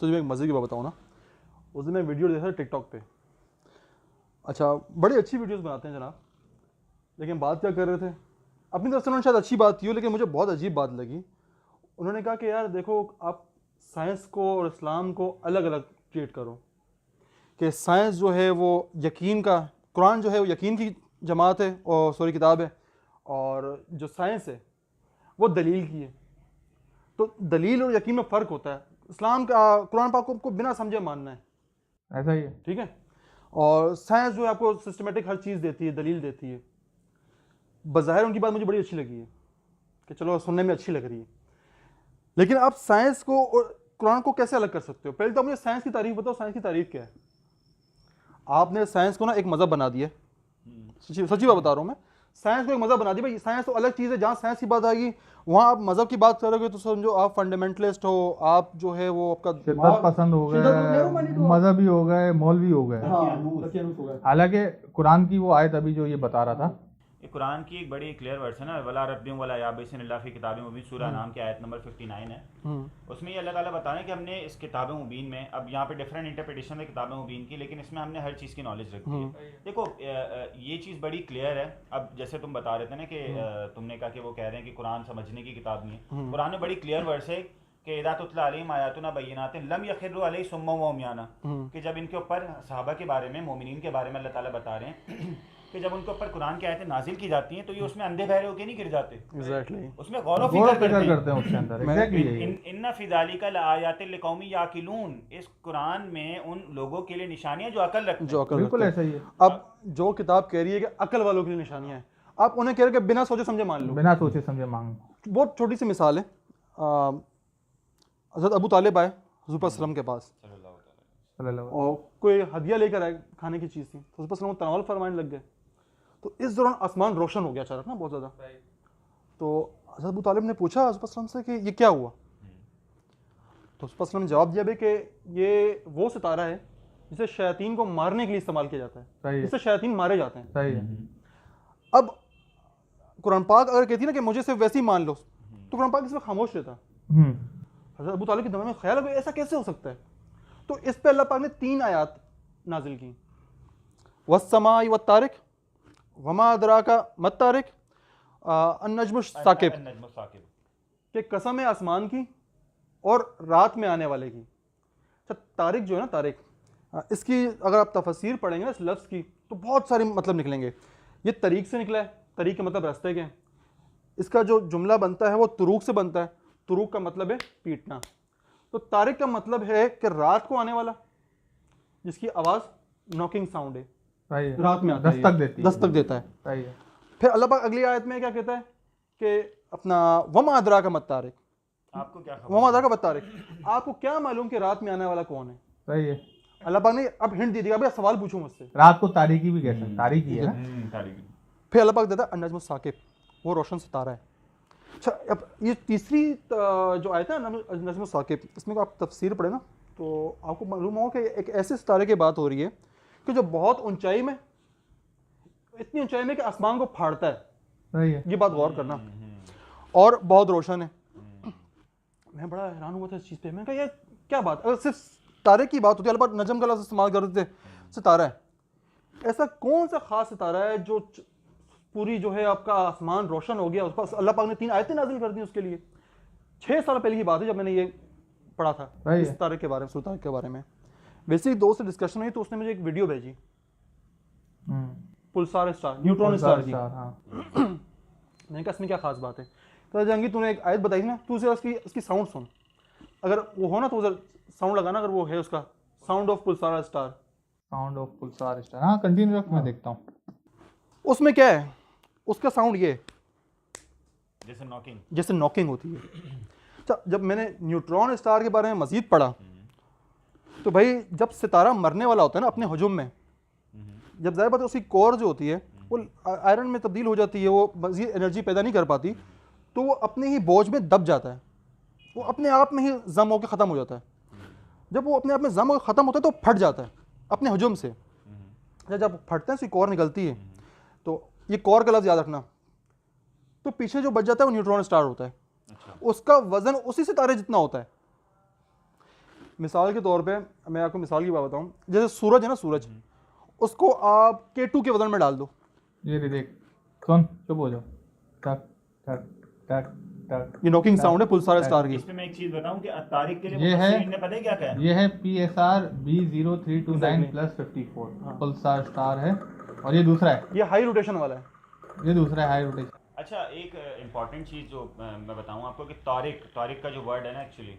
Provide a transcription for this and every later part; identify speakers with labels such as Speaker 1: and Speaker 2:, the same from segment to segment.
Speaker 1: तो जो मैं एक मज़े की बात बताऊँ ना, उस दिन मैं वीडियो देखा था टिकटॉक पे। अच्छा, बड़ी अच्छी वीडियोस बनाते हैं जनाब, लेकिन बात क्या कर रहे थे, अपनी तरफ से उन्होंने शायद अच्छी बात की हो, लेकिन मुझे बहुत अजीब बात लगी। उन्होंने कहा कि यार देखो, आप साइंस को और इस्लाम को अलग अलग ट्रीट करो, कि साइंस जो है वो यकीन का, कुरान जो है वो यकीन की जमात है और सॉरी किताब है, और जो साइंस है वो दलील की है। तो दलील और यकीन में फ़र्क होता है। इस्लाम का कुरान पाक को बिना समझे मानना है,
Speaker 2: ऐसा ही है।
Speaker 1: ठीक है। और साइंस जो है आपको सिस्टमेटिक हर चीज़ देती है, दलील देती है। बज़ाहिर उनकी बात मुझे बड़ी अच्छी लगी है कि चलो सुनने में अच्छी लग रही है, लेकिन आप साइंस को और कुरान को कैसे अलग कर सकते हो? पहले तो मुझे साइंस की तारीफ बताओ, साइंस की तारीफ क्या है? आपने साइंस को ना एक मज़हब बना दिया, सच्ची बात बता रहा हूँ मैं। साइंस को एक मज़हब बना दिया भाई, साइंस तो अलग चीज़ है। जहाँ साइंस की बात आएगी वहाँ आप मज़हब की बात करोगे तो समझो आप फंडामेंटलिस्ट हो, आप जो है वो आपका
Speaker 2: शिद्दत पसंद हो गए, मजहबी हो गए, मौलवी हो गए। हालांकि कुरान की वो आयत अभी जो ये बता रहा था,
Speaker 3: ये कुरान की एक बड़ी क्लियर वर्स है ना, वला रब्बियुम वला याबिसिन इल्ला फी किताबिन मुबीन, सूरा नाम की आयत नंबर 59 है। उसमें ये अल्लाह ताला बता रहे हैं कि हमने इस किताब मुबीन में, अब यहाँ पे डिफरेंट इंटरप्रिटेशन है किताब मुबीन की, लेकिन इसमें हमने हर चीज़ की नॉलेज रखी है। देखो ये चीज़ बड़ी क्लियर है। अब जैसे तुम बता रहे थे ना कि तुमने कहा कि वो कह रहे हैं कि कुरान समझने की किताब नहीं है। कुरान में बड़ी क्लियर वर्स है कि इदा तुतला अलैहिम आयातुना बय्यिनातिन लम यखिर्रु अलैहि सुम्मा व उम्याना, कि जब इनके ऊपर सहाबा के बारे में, मोमिनीन के बारे में अल्लाह ताला बता रहे हैं कि जब उनके ऊपर कुरान की आयतें नाजिल की जाती हैं तो ये उसमें अंधे बहरे होकर नहीं गिर जाते।
Speaker 1: एग्जैक्टली,
Speaker 3: उसमें गौर व फिक्र
Speaker 2: करते हैं उसके अंदर। एग्जैक्टली
Speaker 3: इन्ना फी ज़ालिका लआयातिन लिकौमी याकिलून, इस कुरान में उन लोगों के लिए निशानियां जो अकल रखते हैं।
Speaker 1: जो अकल
Speaker 2: बिल्कुल
Speaker 1: रखते
Speaker 2: ऐसा
Speaker 1: हैं।
Speaker 2: ही है।
Speaker 1: अब जो किताब कह रही है कि अकल वालों के लिए निशानियां हैं, आप उन्हें कह रहे हो कि बिना सोचे समझे मान लो।
Speaker 2: बिना सोचे समझे मांग।
Speaker 1: बहुत छोटी सी मिसाल है, हज़रत अबू तालिब आए हुज़ूर पाक सल्लल्लाहु के पास और कोई हदिया लेकर आए, खाने की चीज़ थी, तो हुज़ूर पाक सल्लल्लाहु तनावल फरमाने लग गए। तो इस दौरान आसमान रोशन हो गया अचानक ना, बहुत ज़्यादा। तो हज़रत अबू तालिब ने पूछा हुज़ूर पाक सल्लल्लाहु से कि ये क्या हुआ? तो हुज़ूर पाक सल्लल्लाहु ने जवाब दिया भाई कि ये वो सितारा है जिसे शैतान को मारने के लिए इस्तेमाल किया जाता है, जिससे शैतान मारे जाते हैं।
Speaker 2: सही है।
Speaker 1: अब कुरान पाक अगर कहती ना कि मुझे सिर्फ वैसे ही मान लो, तो कुरान पाक इसमें खामोश रहता। हज़रत अबू तालिब के दिमाग में ख्याल है ऐसा कैसे हो सकता है? तो इस पे अल्लाह पाक ने 3 आयत नाजिल की, वस्समाई वत्तारिक वमा अदराका मत्तारिक अन्नज्मु साकिब, कि कसम है आसमान की और रात में आने वाले की। अच्छा, तारिक जो है ना, तारिक, इसकी अगर आप तफसीर पढ़ेंगे ना इस लफ्ज़ की तो बहुत सारे मतलब निकलेंगे। ये तरीक से निकला है, तरीक का मतलब रास्ते के। इसका जो जुमला बनता है वो तुरूक से बनता है, तुरूक का मतलब है पीटना। तो तारिक का मतलब है कि रात को आने वाला, जिसकी आवाज़ नॉकिंग साउंड है, रात में आता है, दस्तक देता है।
Speaker 2: सही है।
Speaker 1: फिर अल्लाह पाक अगली आयत में क्या कहता है कि अपना वमा अदरा का मत तारिक,
Speaker 3: आपको क्या खबर,
Speaker 1: वमा अदरा का मत तारिक, आपको क्या मालूम कि रात में आने वाला कौन है?
Speaker 2: सही है।
Speaker 1: अल्लाह पाक ने अब हिंट दे दिया, भाई सवाल पूछो मुझसे,
Speaker 2: रात को तारीकी भी कहते हैं, तारीकी है ना।
Speaker 1: फिर अल्लाह पाक देता है अन्नज्मु साकिब, वो रोशन सितारा है। अच्छा, अब ये तीसरी जो आयत है नज्म साकिब, इसमें आप तफसीर पढ़े ना तो आपको मालूम हो कि एक ऐसे सितारे की बात हो रही है कि जो बहुत ऊंचाई में, इतनी ऊंचाई में कि आसमान को फाड़ता है।
Speaker 2: सही है।
Speaker 1: ये बात गौर करना, और बहुत रोशन है। मैं बड़ा हैरान हुआ था इस चीज़ पे। मैं कहा यार क्या बात, अगर सिर्फ तारे की बात होती है, अल्लाह पाक नजम का लफ्ज़ इस्तेमाल करते थे, सितारा है। ऐसा कौन सा खास सितारा है जो पूरी जो है आपका आसमान रोशन हो गया? उस पर अल्लाह पाक ने 3 आयतें नाजिल कर दी उसके लिए। 6 साल पहले की बात है जब मैंने ये पढ़ा था इस तारे के बारे में, सुल्तान के बारे में। वैसे ही दोस्त से डिस्कशन हुई तो उसने मुझे एक वीडियो भेजी, पुल्सार स्टार, न्यूट्रॉन स्टार की। मैंने कहा इसमें क्या खास बात है? तो जहांगीर तूने एक आयत बताई ना, तू उसे उसकी साउंड सुन, अगर वो हो ना तो उधर साउंड लगाना, अगर वो है उसका sound of pulsar star,
Speaker 2: sound of pulsar star. हाँ कंटिन्यू रख, मैं देखता हूँ।
Speaker 1: उसमें क्या है, उसका साउंड ये
Speaker 3: जैसे
Speaker 1: नॉकिंग होती है। अच्छा, जब मैंने न्यूट्रॉन स्टार के बारे में मजीद पढ़ा तो भाई जब सितारा मरने वाला होता है ना अपने हुजूम में, जब ज़ाहिर बात है उसकी कोर जो होती है वो आयरन में तब्दील हो जाती है, वो मजीद एनर्जी पैदा नहीं कर पाती, तो वो अपने ही बोझ में दब जाता है, वो अपने आप में ही जम होकर ख़त्म हो जाता है। जब वो अपने आप में जम होकर ख़त्म होता है तो फट जाता है अपने हुजूम से। जब फटते हैं उसकी कोर निकलती है, तो ये कोर का लफ्ज़ याद रखना, तो पीछे जो बच जाता है वो न्यूट्रॉन स्टार होता है। उसका वजन उसी सितारे जितना होता है। मिसाल के तौर पे मैं आपको मिसाल की बात बताऊं, जैसे सूरज है ना, सूरज उसको आप K2 के वजन में डाल दो,
Speaker 2: ये देख सुन, चुप हो जाओ, टक टक टक टक,
Speaker 1: ये नॉकिंग साउंड है पुलसार स्टार की।
Speaker 3: इस पे मैं एक चीज बताऊं कि तारिक के लिए
Speaker 2: ये है,
Speaker 3: मुफस्सिरीन ने पता है क्या कहा है?
Speaker 2: ये है PSR B0329+54 पुलसार स्टार है, और ये दूसरा है,
Speaker 1: ये हाई रोटेशन वाला है।
Speaker 2: ये दूसरा है हाई रोटेशन।
Speaker 3: अच्छा, एक इम्पॉर्टेंट चीज़ जो मैं बताऊं आपको कि तारिक का जो वर्ड है ना, एक्चुअली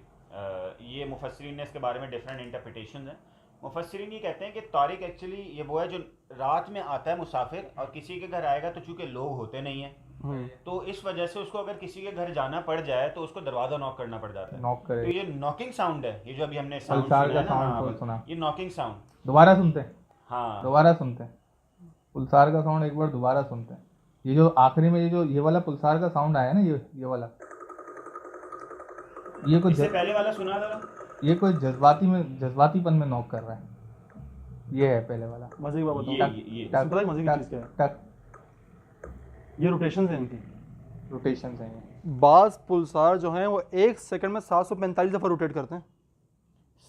Speaker 3: ये मुफस्सिरीन ने इसके बारे में डिफरेंट इंटरप्रिटेशंस हैं। मुफस्सिरीन ये कहते हैं कि तारिक एक्चुअली ये वो है जो रात में आता है मुसाफिर और किसी के घर आएगा, तो चूंकि लोग होते नहीं हैं तो इस वजह से उसको अगर किसी के घर जाना पड़ जाए तो उसको दरवाजा नॉक करना पड़ जाता है।
Speaker 2: नॉक करे,
Speaker 3: तो ये नॉकिंग साउंड है, ये जो अभी हमने साउंड
Speaker 2: पुलसार
Speaker 3: सुना
Speaker 2: का
Speaker 3: है ना,
Speaker 2: साउंड सुना,
Speaker 3: ये नॉकिंग साउंड
Speaker 2: दोबारा सुनते हैं,
Speaker 3: हाँ
Speaker 2: दोबारा सुनते हैं पुलसार का साउंड, एक बार दोबारा सुनते हैं। ये जो आखिरी में ये वाला पुलसार का साउंड आया ना, ये वाला, ये कुछ
Speaker 3: इससे पहले वाला सुना था,
Speaker 2: ये कोई जज्बातीपन में नॉक कर रहा है। ये है पहले वाला।
Speaker 1: मजे की बात बताऊं,
Speaker 3: ये
Speaker 1: पता है मजे की चीज क्या है?
Speaker 2: टक,
Speaker 1: ये रोटेशन है इनकी,
Speaker 2: रोटेशन है ये।
Speaker 1: बाज पुलसार जो हैं वो 1 सेकंड में 745 दफा रोटेट करते हैं,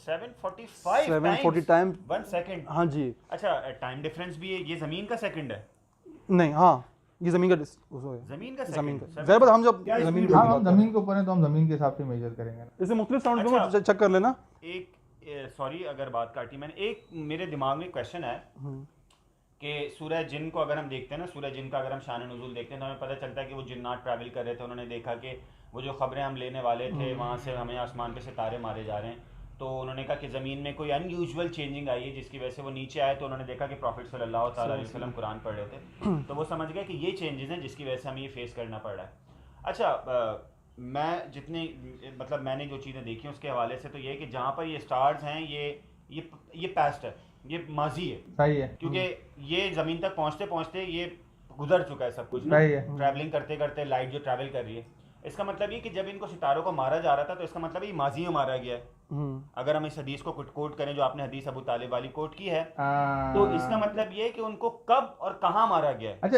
Speaker 3: 740
Speaker 1: टाइम
Speaker 3: 1 सेकंड।
Speaker 1: हाँ जी।
Speaker 3: अच्छा, टाइम डिफरेंस भी है, ये जमीन का सेकंड है?
Speaker 1: नहीं, हाँ ये जमीन का
Speaker 3: जमीन का
Speaker 1: जमीन
Speaker 3: सेकंड।
Speaker 1: का ज़ाहिर बात, हम जब जमीन की
Speaker 2: हाँ,
Speaker 1: बात
Speaker 2: हम जमीन के ऊपर हैं तो हम जमीन के हिसाब से मेजर करेंगे।
Speaker 1: इसे मुख्तलिफ साउंड
Speaker 3: अच्छा।
Speaker 1: में चेक कर लेना।
Speaker 3: एक सॉरी अगर बात काटी मैंने, एक मेरे दिमाग में क्वेश्चन है कि सूरह जिन को अगर हम देखते हैं ना, सूरह जिन का अगर हम शान नुज़ूल देखते हैं तो हमें पता चलता है कि वो जिन्नात ट्रैवल कर रहे थे, उन्होंने देखा कि वो जो खबरें हम लेने वाले थे वहाँ से हमें आसमान पे सितारे मारे जा रहे हैं, तो उन्होंने कहा कि ज़मीन में कोई अनयूजुअल चेंजिंग आई है जिसकी वजह से वो नीचे आए, तो उन्होंने देखा कि प्रॉफिट सल्लल्लाहु अलैहि वसल्लम कुरान पढ़ रहे थे, तो वो समझ गए कि ये चेंजेस हैं जिसकी वजह से हमें ये फेस करना पड़ रहा है। अच्छा, मैं जितनी मतलब मैंने जो चीज़ें देखी उसके हवाले से तो ये कि जहाँ पर ये स्टार्स हैं ये पास्ट है, ये माजी है,
Speaker 2: सही है,
Speaker 3: क्योंकि ये ज़मीन तक पहुँचते पहुँचते ये गुजर चुका है सब कुछ ना,
Speaker 2: सही है।
Speaker 3: ट्रैवलिंग करते करते लाइट जो ट्रैवल कर रही है, इसका मतलब ये कि जब इनको सितारों को मारा जा रहा था तो इसका मतलब ये माजी में मारा गया है। अगर हम इस हदीस को कोट करें जो आपने हदीस अबू तालिब वाली कोट की है, तो इसका मतलब ये है कि उनको कब और कहाँ मारा गया है।
Speaker 2: अच्छा,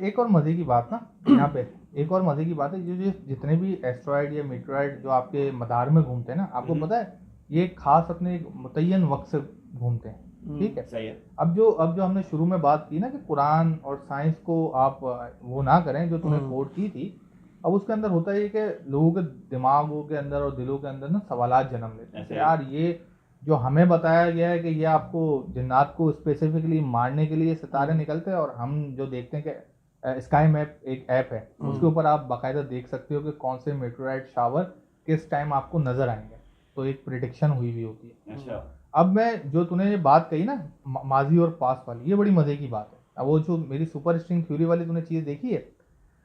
Speaker 2: एक और मजे की बात ना, यहाँ पे एक और मजे की बात है, जो जितने भी एस्ट्रॉइड या मीटरॉइड जो आपके मदार में घूमते हैं ना, आपको पता है ये खास अपने एक मुतय्यन वक्त से घूमते हैं, ठीक है?
Speaker 3: सही है।
Speaker 2: अब जो हमने शुरू में बात की ना कि कुरान और साइंस को आप वो ना करें जो तुमने कोट की थी, अब उसके अंदर होता है कि लोगों के दिमागों के अंदर और दिलों के अंदर ना सवालात जन्म लेते हैं, यार ये जो हमें बताया गया है कि ये आपको जिन्नात को स्पेसिफिकली मारने के लिए सितारे निकलते हैं, और हम जो देखते हैं कि स्काई मैप एक ऐप है, उसके ऊपर आप बाकायदा देख सकते हो कि कौन से मेटेओराइट शावर किस टाइम आपको नजर आएंगे, तो एक प्रिडिक्शन हुई भी होती है।
Speaker 3: अच्छा,
Speaker 2: अब मैं जो तूने ये बात कही ना माजी और पास वाली, ये बड़ी मजे की बात है। अब वो जो मेरी सुपर स्ट्रिंग थ्योरी वाली तूने चीज देखी है,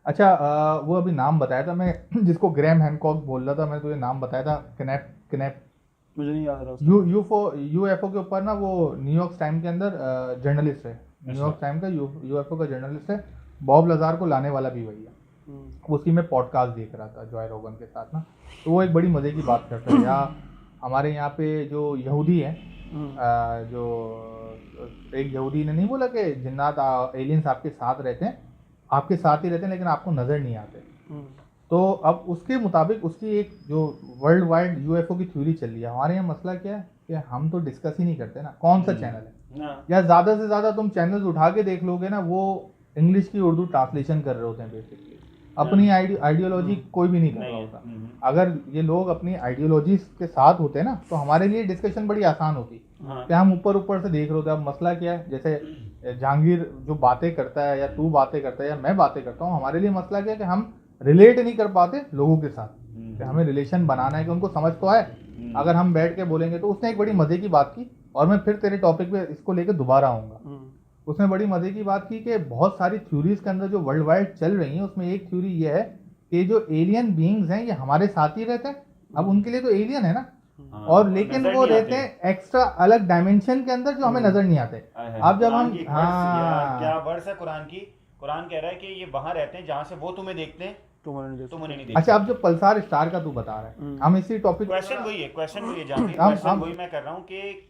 Speaker 2: अच्छा वो अभी नाम बताया था मैं जिसको ग्रैम हैनकॉक बोल रहा था, मैंने तुझे नाम बताया था, कनेप
Speaker 1: मुझे नहीं याद रहा।
Speaker 2: यूएफओ के ऊपर ना वो न्यूयॉर्क टाइम के अंदर जर्नलिस्ट है, न्यूयॉर्क टाइम का यूएफओ का जर्नलिस्ट है, बॉब लजार को लाने वाला भी वही है। उसकी मैं पॉडकास्ट देख रहा था जॉय रोगन के साथ ना, तो वो एक बड़ी मजे की बात करता है। या हमारे यहाँ पे जो यहूदी है, जो एक यहूदी ने नहीं बोला कि जिन्नात एलियंस आपके साथ रहते हैं, आपके साथ ही रहते हैं लेकिन आपको नजर नहीं आते, तो अब उसके मुताबिक उसकी एक जो वर्ल्ड वाइड यूएफओ की थ्योरी चल रही है। हमारे यहाँ मसला क्या है कि हम तो डिस्कस ही नहीं करते ना कौन सा चैनल है, या ज्यादा से ज्यादा तुम चैनल्स उठा के देख लोगे ना, वो इंग्लिश की उर्दू ट्रांसलेशन कर रहे होते हैं बेसिकली, अपनी आइडियोलॉजी कोई भी नहीं कर रहा होता। अगर ये लोग अपनी आइडियोलॉजी के साथ होते ना तो हमारे लिए डिस्कशन बड़ी आसान होती, कि हम ऊपर से देख रहे होते। अब मसला क्या है, जैसे जहांगीर जो बातें करता है या तू बातें करता है या मैं बातें करता हूँ, हमारे लिए मसला क्या है कि हम रिलेट नहीं कर पाते लोगों के साथ, कि हमें रिलेशन बनाना है कि उनको समझ तो आए। अगर हम बैठ के बोलेंगे तो उसने एक बड़ी मजे की बात की, और मैं फिर तेरे टॉपिक पे इसको लेकर दोबारा आऊंगा। उसने बड़ी मजे की बात की कि बहुत सारी थ्योरीज के अंदर जो वर्ल्ड वाइड चल रही हैं, उसमें एक थ्योरी ये है कि जो एलियन बीइंग्स हैं ये हमारे साथ ही रहते हैं। अब उनके लिए तो एलियन है ना, और लेकिन वो रहते हैं एक्स्ट्रा अलग डायमेंशन के अंदर जो हमें नजर नहीं आते। अब जब हम
Speaker 3: क्या वर्ड्स है कुरान की, कुरान कह रहा है कि ये वहां रहते हैं जहां से वो तुम्हें देखते हैं, तुम उन्हें नहीं देखते।
Speaker 2: अच्छा, अब जो पल्सार स्टार का तू बता रहा है, हम इसी टॉपिक
Speaker 3: क्वेश्चन वही है क्वेश्चन वही मैं कर रहा हूँ कि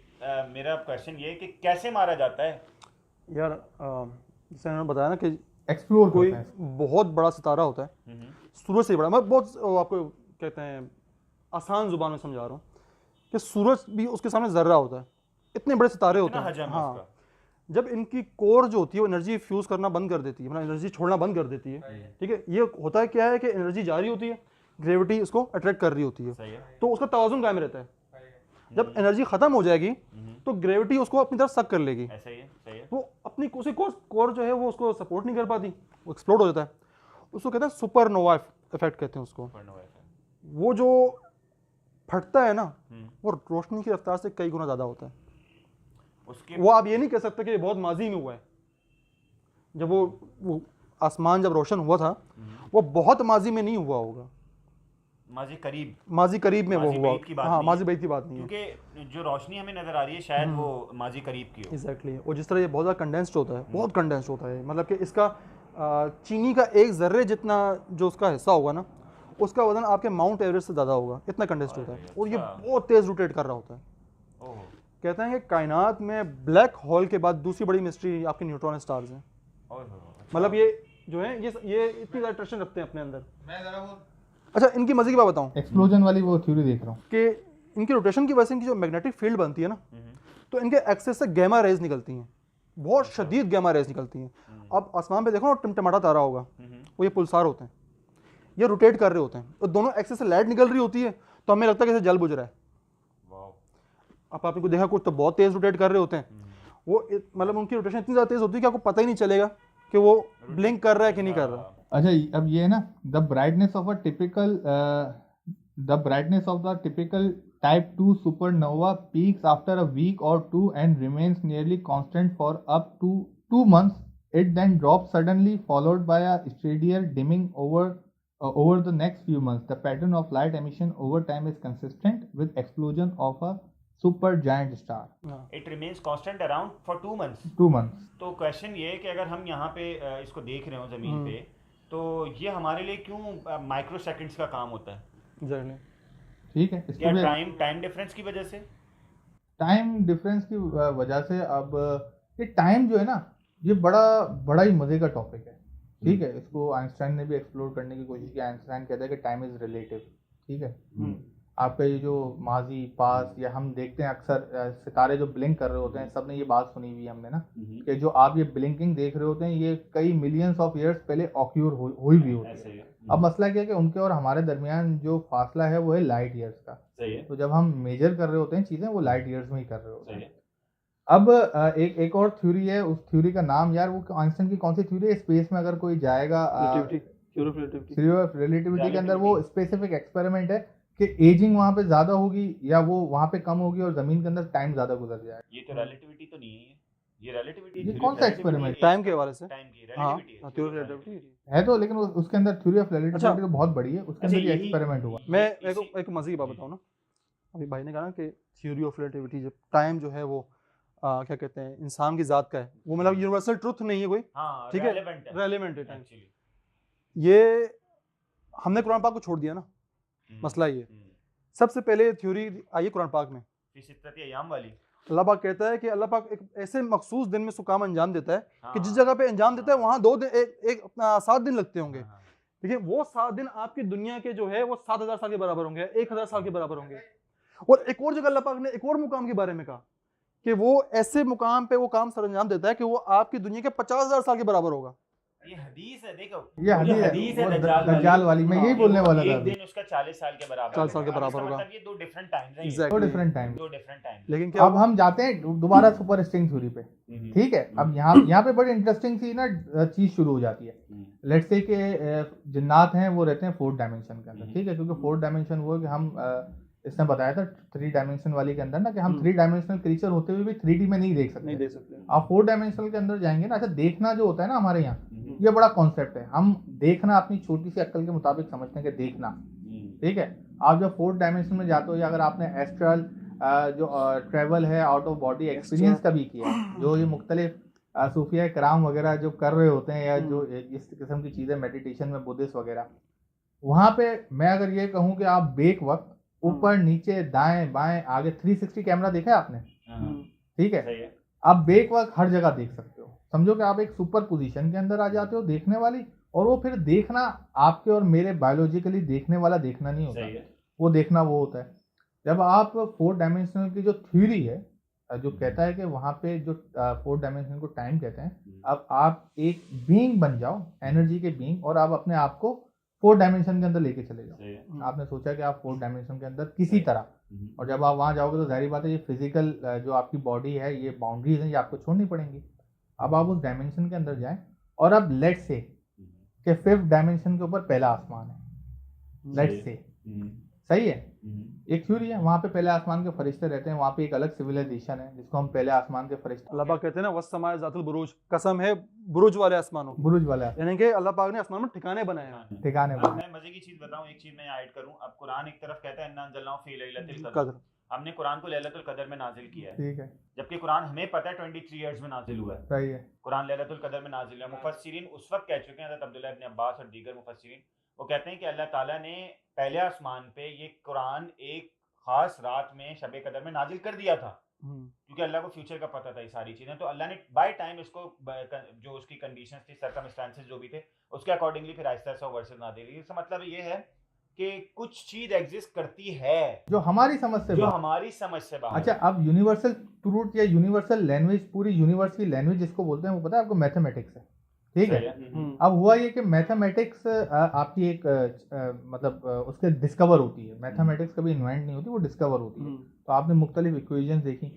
Speaker 3: मेरा क्वेश्चन ये है कि कैसे मारा जाता है
Speaker 1: यार। जैसे मैंने बताया ना कि
Speaker 2: एक्सप्लोर
Speaker 1: कोई बहुत बड़ा सितारा होता है, सूरज से बड़ा। मैं बहुत आपको कहते हैं आसान जुबान में समझा रहा हूँ कि सूरज भी उसके सामने जर्रा होता है, इतने बड़े सितारे होते
Speaker 3: इतना
Speaker 1: हैं।
Speaker 3: हजम है
Speaker 1: हाँ,
Speaker 3: उसका।
Speaker 1: जब इनकी कोर जो होती है वो एनर्जी फ्यूज करना बंद कर देती है, मतलब एनर्जी छोड़ना बंद कर देती है, ठीक है, ये होता है क्या है कि एनर्जी जा रही होती है, ग्रेविटी इसको अट्रैक्ट कर रही होती है,
Speaker 3: सही है।
Speaker 1: तो उसका तवाज़ुन कायम रहता है। जब एनर्जी खत्म हो जाएगी तो ग्रेविटी उसको अपनी तरफ सक कर लेगी,
Speaker 3: ऐसा ही है, सही है।
Speaker 1: वो अपनी उसी कोर जो है वो उसको सपोर्ट नहीं कर पाती, वो एक्सप्लोड हो जाता है। उसको कहते हैं सुपरनोवा इफेक्ट कहते हैं उसको।
Speaker 3: Supernova effect.
Speaker 1: वो जो फटता है ना,
Speaker 3: हम्म।
Speaker 1: वो रोशनी की रफ्तार से कई गुना ज़्यादा होता है।
Speaker 3: उसके
Speaker 1: वो आप ये नहीं कह सकते कि ये बहुत माजी में हुआ है। जब वो आसमान जब रोशन हुआ था, वो बहुत माजी में नहीं हुआ होगा,
Speaker 3: माजी करीब,
Speaker 1: माजी करीब में वो
Speaker 3: माजी
Speaker 1: हुआ।
Speaker 3: बैद की बात
Speaker 1: हाँ,
Speaker 3: नहीं
Speaker 1: माजी
Speaker 3: है।
Speaker 1: बैद की बात नहीं है,
Speaker 3: क्योंकि जो रोशनी हमें नजर आ रही है शायद वो माजी करीब की हो।
Speaker 1: एग्जैक्टली। और जिस तरह ये बहुत ज़्यादा कंडेंस्ड होता है, बहुत कंडेंस्ड होता है, मतलब कि इसका चीनी का एक जर्रे जितना जो उसका हिस्सा होगा ना, उसका वजन आपके माउंट एवरेस्ट से ज़्यादा होगा, इतना कंडेंस्ड होता है। और ये बहुत तेज़ रोटेट कर रहा होता है।
Speaker 3: ओह,
Speaker 1: कहते हैं कि कायनात में ब्लैक होल के बाद दूसरी बड़ी मिस्ट्री आपके न्यूट्रॉन स्टार्स हैं।
Speaker 3: ओह, अच्छा।
Speaker 1: मतलब ये जो है ये इतनी ज़्यादा अट्रैक्शन रखते हैं अपने अंदर।
Speaker 2: मैं जरा वो
Speaker 1: अच्छा, इनकी मजे की बात बताऊं
Speaker 2: एक्सप्लोजन वाली वो थ्योरी देख रहा हूँ
Speaker 1: कि इनकी रोटेशन की वजह से इनकी जो मैग्नेटिक फील्ड बनती है ना, तो इनके एक्सेस से गैमा रेज निकलती हैं, बहुत शदीद गैमा रेज निकलती हैं। अब आसमान पे देखो ना, टिमटिमाता तारा होगा, वो ये पुलसार होते हैं, ये रोटेट कर रहे होते हैं, तो दोनों एक्सेस से लाइट निकल रही होती है, तो हमें लगता है कि जैसे जल बुझ रहा है।
Speaker 3: वाह।
Speaker 1: अब आपने को देखा, कुछ तो बहुत तेज रोटेट कर रहे होते हैं, वो मतलब उनकी रोटेशन इतनी ज़्यादा तेज होती है कि आपको पता ही नहीं चलेगा कि वो ब्लिंक कर रहा है कि नहीं कर रहा।
Speaker 2: अच्छा, अब ये है ना, the brightness of the typical type 2 supernova peaks after a week और to end remains nearly constant for up to 2 months. It then drops suddenly, followed by a steadier dimming over the next few months. The pattern of light emission over time is consistent with explosion of a supergiant star.
Speaker 3: It remains constant around for 2 months.
Speaker 2: 2 months.
Speaker 3: तो question ये है कि अगर हम यहाँ पे इसको देख रहे हो जमीन पे, तो ये हमारे लिए क्यों माइक्रो सेकंड्स का काम होता है?
Speaker 1: एग्जैक्टली।
Speaker 2: ठीक है,
Speaker 3: क्या
Speaker 2: इसको
Speaker 3: टाइम डिफरेंस की वजह से?
Speaker 2: टाइम डिफरेंस की वजह से। अब ये टाइम जो है ना, ये बड़ा ही मजे का टॉपिक है। ठीक है, इसको आइंस्टाइन ने भी एक्सप्लोर करने की कोशिश की। आइंस्टाइन कहता है कि टाइम इज रिलेटिव। ठीक है, आपका ये जो माजी पास, या हम देखते हैं अक्सर सितारे जो ब्लिंक कर रहे होते हैं, सबने ये बात सुनी हुई है हमने ना, कि जो आप ये ब्लिंकिंग देख रहे होते हैं, ये कई मिलियंस ऑफ ईयर्स पहले ऑक्यूर हुई भी होती है। अब मसला क्या है कि उनके और हमारे दरमियान जो फासला है वो है लाइट ईयर्स का।
Speaker 3: सही है।
Speaker 2: तो जब हम मेजर कर रहे होते हैं चीजें, वो लाइट ईयर्स में ही कर रहे होते हैं। अब एक और थ्योरी है, उस थ्योरी का नाम यार वो आइंस्टाइन की कौन सी थ्योरी है, स्पेस में अगर कोई जाएगा, थ्योरी ऑफ रिलेटिविटी के अंदर वो स्पेसिफिक एक्सपेरिमेंट है कि एजिंग वहाँ पे ज्यादा होगी या वो वहाँ पे कम होगी और जमीन के अंदर टाइम ज्यादा गुजर जाएगा।
Speaker 3: ये तो रिलेटिविटी तो नहीं है, ये रिलेटिविटी।
Speaker 2: ये कौन सा एक्सपेरिमेंट?
Speaker 1: टाइम के हवाले से
Speaker 3: टाइम की
Speaker 1: हाँ,
Speaker 3: रिलेटिविटी
Speaker 1: थ्योरी ऑफ रिलेटिविटी
Speaker 2: है तो, लेकिन उसके अंदर थ्योरी ऑफ रिलेटिविटी तो बहुत बड़ी है, उसके अंदर ये
Speaker 3: यही-
Speaker 2: एक्सपेरिमेंट हुआ।
Speaker 1: मैं एक मजे की बात बताऊँ ना, अभी भाई ने कहा ना कि थ्योरी ऑफ रिलेटिविटी, जब टाइम जो है वो क्या कहते हैं इंसान की ज़ात का है, वो मतलब यूनिवर्सल ट्रुथ नहीं है कोई,
Speaker 3: हाँ,
Speaker 1: ठीक है,
Speaker 3: relevant है
Speaker 1: रेलेवेंट है टाइम।
Speaker 3: एक्चुअली।
Speaker 1: ये हमने कुरान पाक को छोड़ दिया ना, मसला ये सबसे पहले थ्योरी आई है कुरान पाक में,
Speaker 3: फिर सित्तत अय्याम वाली।
Speaker 1: अल्लाह पाक कहता है कि अल्लाह पाक एक ऐसे मखसूस दिन में उसको काम अंजाम देता है कि जिस
Speaker 3: हाँ,
Speaker 1: जगह पे अंजाम देता है वहाँ 2 दिन एक अपना 7 दिन लगते होंगे,
Speaker 3: हाँ,
Speaker 1: ठीक है, वो 7 दिन आपकी दुनिया के जो है वो 7,000 साल के बराबर होंगे, 1,000 साल के बराबर होंगे। और एक और जगह अल्लाह पाक ने एक और मुकाम के बारे में कहा कि वो ऐसे मुकाम पे वो काम सर अंजाम देता है कि वो आपकी दुनिया के 50,000 साल के बराबर होगा।
Speaker 3: ये हदीस है, देखो
Speaker 2: ये हदीस है दज्जाल वाली, मैं यही
Speaker 3: हाँ,
Speaker 2: बोलने वाला था
Speaker 3: एक
Speaker 2: अभी।
Speaker 3: दिन उसका 40 साल के बराबर
Speaker 1: 40 साल के
Speaker 3: होगा।
Speaker 1: बराबर
Speaker 3: इसका
Speaker 1: होगा।
Speaker 3: मतलब ये दो डिफरेंट टाइम्स हैं,
Speaker 1: Exactly.
Speaker 2: दो डिफरेंट टाइम।
Speaker 3: दो डिफरेंट टाइम्स।
Speaker 1: लेकिन क्या
Speaker 2: अब हम जाते हैं दोबारा सुपर स्ट्रिंग थ्योरी पे। ठीक है, अब यहाँ पे बड़ी इंटरेस्टिंग सी ना चीज शुरू हो जाती है। लेट्स से कि जिन्नात हैं वो रहते हैं 4th डायमेंशन के अंदर। ठीक है, क्योंकि 4th डायमेंशन वो है कि हम इसने बताया था 3 डायमेंशन वाली के अंदर ना, कि हम 3 डायमेंशनल क्रीचर होते हुए भी 3D में नहीं देख सकते। आप 4 डायमेंशनल के अंदर जाएंगे ना, अच्छा देखना जो होता है ना हमारे यहाँ, ये बड़ा कॉन्सेप्ट है। हम देखना अपनी छोटी सी अक्ल के मुताबिक समझते हैं कि देखना, ठीक है। आप जब 4th डायमेंशन में जाते हो, या अगर आपने एस्ट्रल जो ट्रेवल है, आउट ऑफ बॉडी एक्सपीरियंस कभी किया, जो ये मुख्तलिफ सूफिया कराम वगैरह जो कर रहे होते हैं, या जो इस किस्म की चीज़ें मेडिटेशन में बुद्धिस्ट वगैरह, वहाँ पे मैं अगर ये कहूँ कि आप बेक वक्त ऊपर नीचे दाएं बाएं आगे 360 कैमरा देखा है आपने? ठीक है, आप बेक वक्त हर जगह देख सकते हो। समझो कि आप एक सुपर पोजीशन के अंदर आ जाते हो देखने वाली, और वो फिर देखना आपके और मेरे बायोलॉजिकली देखने वाला देखना नहीं होता, वो देखना वो होता है। जब आप 4 डायमेंशनल की जो थ्योरी है जो कहता है कि वहाँ पे जो 4 डायमेंशन को टाइम कहते हैं, अब आप एक बीइंग बन जाओ, एनर्जी के बीइंग, और आप अपने आप को 4 डायमेंशन के अंदर लेके चले जाओ। आपने सोचा कि आप 4 डायमेंशन के अंदर किसी तरह, और जब आप वहाँ जाओगे तो जाहिर बात है ये फिजिकल जो आपकी बॉडी है, ये बाउंड्रीज हैं, ये आपको छोड़नी पड़ेंगी। अब आप उस डायमेंशन के अंदर जाएं और अब लेट से कि 5th डायमेंशन के ऊपर पहला आसमान है, लेट से, सही है, एक थ्योरी है, वहाँ पे पहले आसमान के फरिश्ते रहते हैं, वहाँ पे एक अलग सिविलाइजेशन है जिसको हम पहले आसमान के फरिश्ते,
Speaker 1: अल्लाह पाक कहते हैं ना वस्समाए ज़ातुल बुरूज, कसम है बुरुज वाले आसमानों की,
Speaker 2: बुरुज वाला
Speaker 1: यानी कि अल्लाह पाक ने आसमान में ठिकाने बनाए हैं।
Speaker 2: ठिकाने
Speaker 3: अब
Speaker 2: बनाए।
Speaker 3: मैं मजे की चीज बताऊं, एक चीज मैं ऐड करूं। अब कुरान एक तरफ कहता है इन्ना अंज़लनाहु फी लैलतिल क़द्र,
Speaker 1: कदर,
Speaker 3: हमने कुरान को लैलतुल क़द्र में नाजिल किया है,
Speaker 2: ठीक है,
Speaker 3: जबकि कुरान हमें पता है 23 इयर्स में नाजिल हुआ है।
Speaker 2: सही है,
Speaker 3: कुरान लैलतुल क़द्र में नाजिल है। मुफस्सिरीन उस वक्त कह चुके हैं, हज़रत अब्दुल्लाह इब्न अब्बास और दीगर मुफस्सिरीन, वो कहते हैं कि अल्लाह ताला ने पहले आसमान पे ये कुरान एक खास रात में शब कदर में नाजिल कर दिया था, क्योंकि अल्लाह को फ्यूचर का पता था ये सारी चीज़ें। तो अल्लाह ने बाय टाइम इसको जो उसकी कंडीशंस थी, सर्कमस्टेंसेस जो भी थे, उसके अकॉर्डिंगली फिर आहिस्ता आहिस्ता वर्सेस नाजिल किए। इसका मतलब ये है कि कुछ चीज एग्जिस्ट करती है
Speaker 2: जो हमारी समझ से
Speaker 3: जो
Speaker 2: बाहर।
Speaker 3: हमारी समझ से बाहर।
Speaker 2: अच्छा, अब यूनिवर्सल ट्रूथ या यूनिवर्सल लैंग्वेज, पूरी यूनिवर्स की लैंग्वेज जिसको बोलते हैं, वो पता है आपको? मैथमेटिक्स है, ठीक है। अब हुआ ये कि मैथमेटिक्स आपकी एक मतलब उसके डिस्कवर होती है। मैथमेटिक्स कभी इन्वेंट नहीं होती, वो डिस्कवर होती है। तो आपने मुख्तलिफ इक्वेशंस देखी,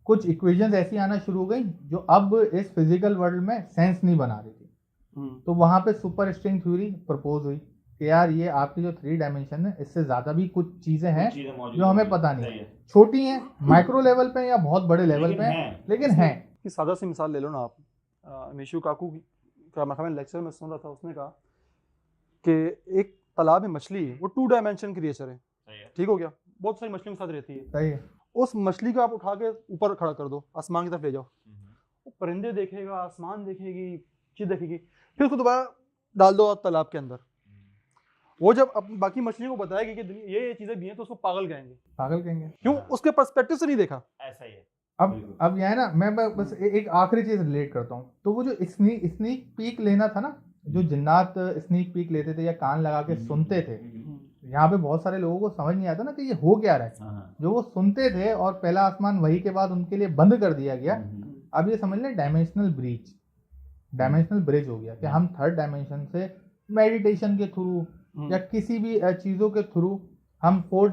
Speaker 2: कुछ इक्वेशंस ऐसी आना शुरू हो गई जो अब इस फिजिकल वर्ल्ड में सेंस नहीं बना रही थी। तो वहाँ पे सुपर स्ट्रिंग थ्योरी प्रपोज हुई कि यार ये आपकी जो 3 डायमेंशन है, इससे ज़्यादा भी कुछ चीज़ें हैं जो हमें पता नहीं है, छोटी हैं, माइक्रो लेवल पे या बहुत बड़े लेवल पे, लेकिन हैं।
Speaker 1: कि सादा सी मिसाल ले लो ना आप, मिशु काकू का मैं लेक्चर में सुन रहा था, उसने कहा कि एक तालाब में मछली है, वो 2 डायमेंशन क्रिएचर है, ठीक हो गया, बहुत सारी मछलियों के साथ रहती है,
Speaker 2: सही है।
Speaker 1: उस मछली को आप उठा के ऊपर खड़ा कर दो, आसमान की तरफ ले जाओ, वो परिंदे देखेगा, आसमान देखेगी, चीज देखेगी, फिर उसको दोबारा डाल दो तालाब के अंदर। वो जब बाकी मछलियों को बताएगी कि ये चीजें भी हैं, तो उसको पागल कहेंगे।
Speaker 2: पागल कहेंगे
Speaker 1: क्यों? उसके पर्सपेक्टिव से नहीं देखा।
Speaker 3: ऐसा ही है।
Speaker 2: अब यह है ना, मैं बस एक आखिरी चीज रिलेट करता हूँ। तो वो जो स्नीक पीक लेना था ना, जो जिन्नात स्नीक पीक लेते थे या कान लगा के सुनते थे, यहाँ पे बहुत सारे लोगों को समझ नहीं आता ना कि ये हो क्या रहा है। जो वो सुनते थे और पहला आसमान वही के बाद उनके लिए बंद कर दिया गया। अब ये समझ लें डायमेंशनल ब्रिज हो गया कि हम 3rd डायमेंशन से मेडिटेशन के थ्रू या किसी भी चीज़ों के थ्रू हम 4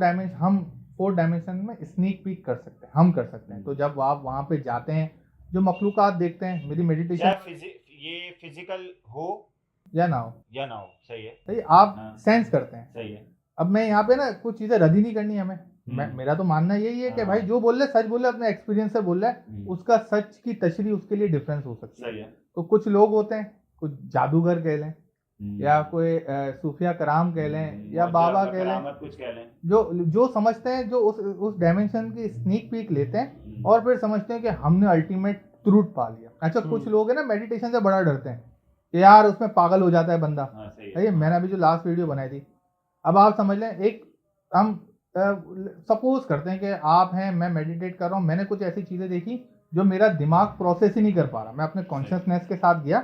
Speaker 2: डायमेंशन में स्नीक पीक कर सकते हैं, हम कर सकते हैं। तो जब आप वहाँ पे जाते हैं, जो मखलूकात देखते हैं, मेरी मेडिटेशन
Speaker 3: ये फिजिकल हो
Speaker 2: या ना हो,
Speaker 3: सही है,
Speaker 2: सही, आप सेंस करते हैं,
Speaker 3: सही है।
Speaker 2: अब मैं यहाँ पे ना कुछ चीज़ें रद्द ही नहीं करनी हमें। मेरा तो मानना यही है कि भाई जो बोल रहे सच बोल रहे, अपने एक्सपीरियंस से बोल रहा है, उसका सच की तशरीह उसके लिए डिफरेंस हो सकती है। तो कुछ लोग होते हैं, कुछ जादूगर कह लें या कोई सूफिया कराम कह लें या बाबा कह लें,
Speaker 3: कुछ कह लें,
Speaker 2: जो समझते हैं, जो उस डायमेंशन की स्नीक पीक लेते हैं और फिर समझते हैं कि हमने अल्टीमेट ट्रूथ पा लिया। अच्छा, कुछ लोग है ना मेडिटेशन से बड़ा डरते हैं कि यार उसमें पागल हो जाता है बंदा। सही, मैंने अभी जो लास्ट वीडियो बनाई थी, अब आप समझ लें, एक हम सपोज करते हैं कि आप हैं, मैं मेडिटेट कर रहा हूँ, मैंने कुछ ऐसी चीज़ें देखी जो मेरा दिमाग प्रोसेस ही नहीं कर पा रहा। मैं अपने कॉन्शियसनेस के साथ गया,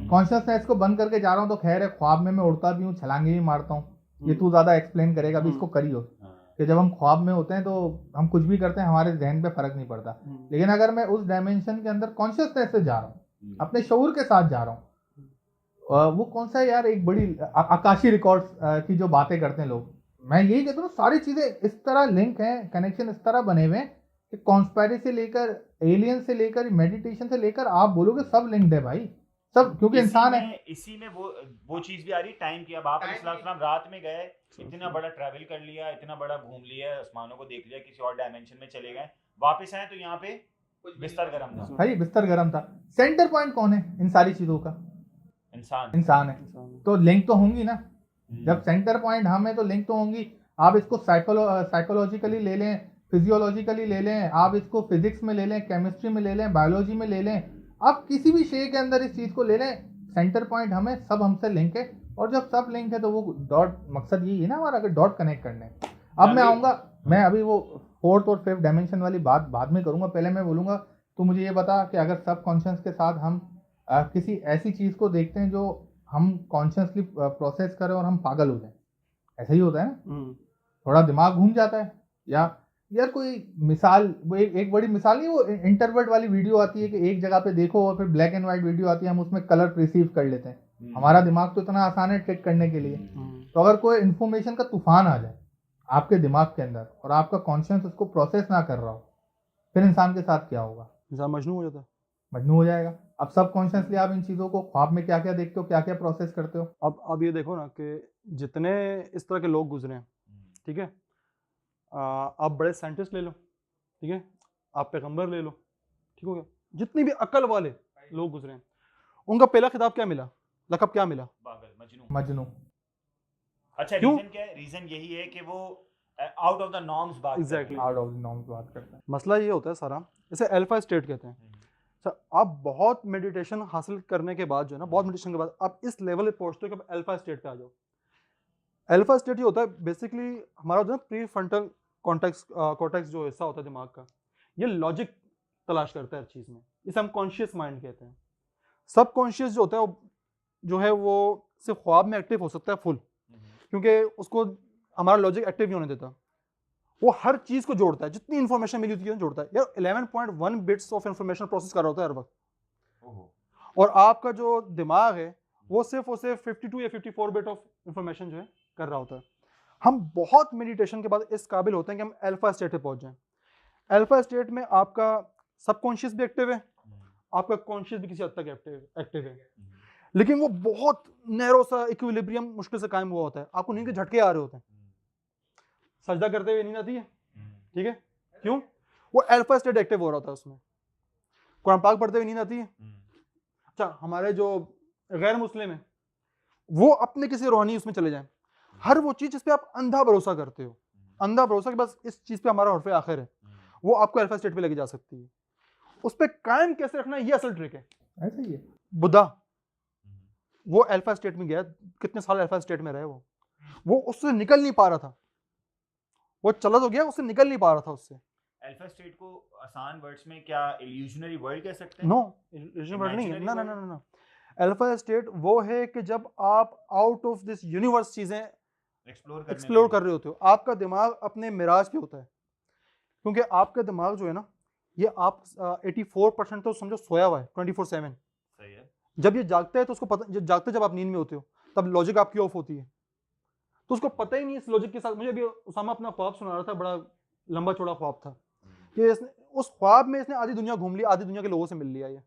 Speaker 2: कॉन्शियसनेस को बंद करके जा रहा हूँ, तो खैर है, ख्वाब में मैं उड़ता भी हूँ, छलांगे भी मारता हूँ, ये तू ज़्यादा एक्सप्लेन करेगा, अभी इसको करियो कि जब हम ख्वाब में होते हैं तो हम कुछ भी करते हैं, हमारे जहन पे फर्क नहीं पड़ता। लेकिन अगर मैं उस डायमेंशन के अंदर कॉन्शियसनेस से जा रहा हूँ, अपने शऊर के साथ जा रहा हूँ, वो कौन सा है यार, एक बड़ी आकाशी रिकॉर्ड्स की जो बातें करते हैं लोग, मैं यही कहता हूँ, सारी चीज़ें इस तरह लिंक हैं, कनेक्शन इस तरह बने हुए हैं कि कॉन्स्पायरेसी से लेकर, एलियन से लेकर, मेडिटेशन से लेकर, आप बोलोगे सब लिंक्ड है भाई, सब, क्योंकि इंसान है।
Speaker 3: इसी में वो चीज भी आ रही टाइम की। अब आप अलैहिस्सलाम रात में गए, इतना बड़ा ट्रैवल कर लिया, इतना बड़ा घूम लिया, आसमानों को देख लिया, किसी और डायमेंशन में चले गए, वापस आए तो यहाँ पे बिस्तर गर्म था।
Speaker 2: भाई बिस्तर गर्म था। सेंटर पॉइंट कौन है इन सारी चीजों का? इंसान है। तो लिंक तो होंगी ना, जब सेंटर पॉइंट हम है तो लिंक तो होंगी। आप इसको साइकोलॉजिकली ले लें, फिजियोलॉजिकली ले लें, आप इसको फिजिक्स में ले लें, केमिस्ट्री में ले लें, बायोलॉजी में ले लें, आप किसी भी शेय के अंदर इस चीज़ को ले लें, सेंटर पॉइंट हमें, सब हमसे लिंक है। और जब सब लिंक है तो वो डॉट, मकसद यही है ना हमारा, अगर डॉट कनेक्ट करने। अब मैं आऊँगा, मैं अभी वो 4th और 5th डायमेंशन वाली बात बाद में करूँगा, पहले मैं बोलूँगा तो मुझे ये बता कि अगर सब कॉन्शियस के साथ हम किसी ऐसी चीज़ को देखते हैं जो हम कॉन्शियसली प्रोसेस करें और हम पागल हो जाएं, ऐसा ही होता है ना, थोड़ा दिमाग घूम जाता है, या यार कोई मिसाल, वो एक बड़ी मिसाल नहीं, वो इंटरवर्ट वाली वीडियो आती है कि एक जगह पे देखो और फिर ब्लैक एंड व्हाइट वीडियो आती है, हम उसमें कलर रिसीव कर लेते हैं। हमारा दिमाग तो इतना आसान है ट्रिक करने के लिए। तो अगर कोई इन्फॉर्मेशन का तूफान आ जाए आपके दिमाग के अंदर और आपका कॉन्शियस उसको प्रोसेस ना कर रहा हो, फिर इंसान के साथ क्या होगा?
Speaker 1: इंसान मजनू हो जाता है,
Speaker 2: मजनू हो जाएगा। अब सब कॉन्शियसली आप इन चीज़ों को ख्वाब में क्या क्या देखते हो, क्या क्या प्रोसेस करते हो?
Speaker 1: अब ये देखो ना कि जितने इस तरह के लोग गुजरे हैं, ठीक है, आप बड़े साइंटिस्ट ले लो, ठीक है, आप पैगंबर ले लो, ठीक हो गया, जितनी भी अकल वाले लोग गुजरे हैं, उनका पहला खिताब क्या मिला, लक़ब क्या मिला?
Speaker 3: पागल, मजनू।
Speaker 2: मजनू।
Speaker 3: अच्छा,
Speaker 1: क्यों?
Speaker 3: रीजन क्या है? रीजन यही है कि वो आउट ऑफ द नॉर्म्स बात कर रहे हैं।
Speaker 2: आउट ऑफ द नॉर्म्स बात करते हैं।
Speaker 1: मसला ये होता है सारा, इसे अल्फा स्टेट कहते हैं। अच्छा, आप बहुत मेडिटेशन हासिल करने के बाद जो है ना, बहुत मेडिटेशन के बाद आप इस लेवल पे पहुंचते हो कि आप अल्फा स्टेट पे आ जाओ। अल्फा स्टेट ये होता है बेसिकली हमारा जो है प्री फ्रंटल कॉर्टेक्स जो हिस्सा होता है दिमाग का, ये लॉजिक तलाश करता है हर चीज़ में, इसे हम कॉन्शियस माइंड कहते हैं। सब कॉन्शियस जो होता है वो सिर्फ ख्वाब में एक्टिव हो सकता है फुल, क्योंकि उसको हमारा लॉजिक एक्टिव नहीं होने देता। वो हर चीज़ को जोड़ता है, जितनी इन्फॉर्मेशन मिली होती है जोड़ता है। यार 11.1 बिट्स ऑफ इन्फॉर्मेशन प्रोसेस कर रहा होता है हर वक्त, और आपका जो दिमाग है वो सिर्फ 52 या 54 बिट ऑफ इन्फॉर्मेशन जो है कर रहा होता है। हम बहुत मेडिटेशन के बाद इस काबिल होते हैं कि हम अल्फा स्टेट पे पहुंच जाएं। अल्फा स्टेट में आपका सबकॉन्शियस भी एक्टिव है, आपका कॉन्शियस भी किसी हद तक एक्टिव है, लेकिन वो बहुत नैरो सा इक्विलिब्रियम मुश्किल से कायम हुआ होता है। आपको नींद के झटके आ रहे होते हैं, सजदा करते हुए नींद आती है, ठीक है, क्यों? वो अल्फा स्टेट एक्टिव हो रहा होता है उसमें। कुरान पाक पढ़ते हुए नींद आती है। अच्छा, हमारे जो गैर मुस्लिम है वो अपने किसी रूहानी उसमें चले जाएं, हर वो चीज़ जिस पे आप अंधा भरोसा करते हो, अंधा भरोसा कि बस इस चीज़ पे हमारा हर्फ आखिर है, वो आपको अल्फा स्टेट पे लेके जा सकती है। उस पे कायम कैसे रखना है, ये असल ट्रिक है।
Speaker 2: ऐसा ही है।
Speaker 1: बुद्धा वो अल्फा स्टेट में गया, कितने साल अल्फा स्टेट में रहे वो उससे निकल नहीं पा रहा था। वो चला तो गया, उससे निकल नहीं पा रहा था उससे।
Speaker 3: अल्फा स्टेट को आसान वर्ड्स में क्या इल्यूजनरी वर्ल्ड कह सकते हैं?
Speaker 1: नो, इल्यूजनरी वर्ल्ड नहीं है, ना। अल्फा स्टेट वो है कि जब आप आउट ऑफ दिस यूनिवर्स चीजें एक्सप्लोर कर रहे होते हो, आपका दिमाग अपने मिराज पे होता है। क्योंकि आपका दिमाग जो है ना, ये आप 84% तो समझो सोया हुआ है 24/7।
Speaker 3: सही है।
Speaker 1: जब ये जागता है तो उसको पता, जब आप नींद में होते हो तब लॉजिक आपकी ऑफ होती है, तो उसको पता ही नहीं इस लॉजिक के साथ। मुझे अभी उसामा अपना ख्वाब सुना रहा था, बड़ा लंबा चौड़ा ख्वाब था कि इसने उस ख्वाब में इसने आधी दुनिया घूम ली, आधी दुनिया के लोगों से मिल लिया। ये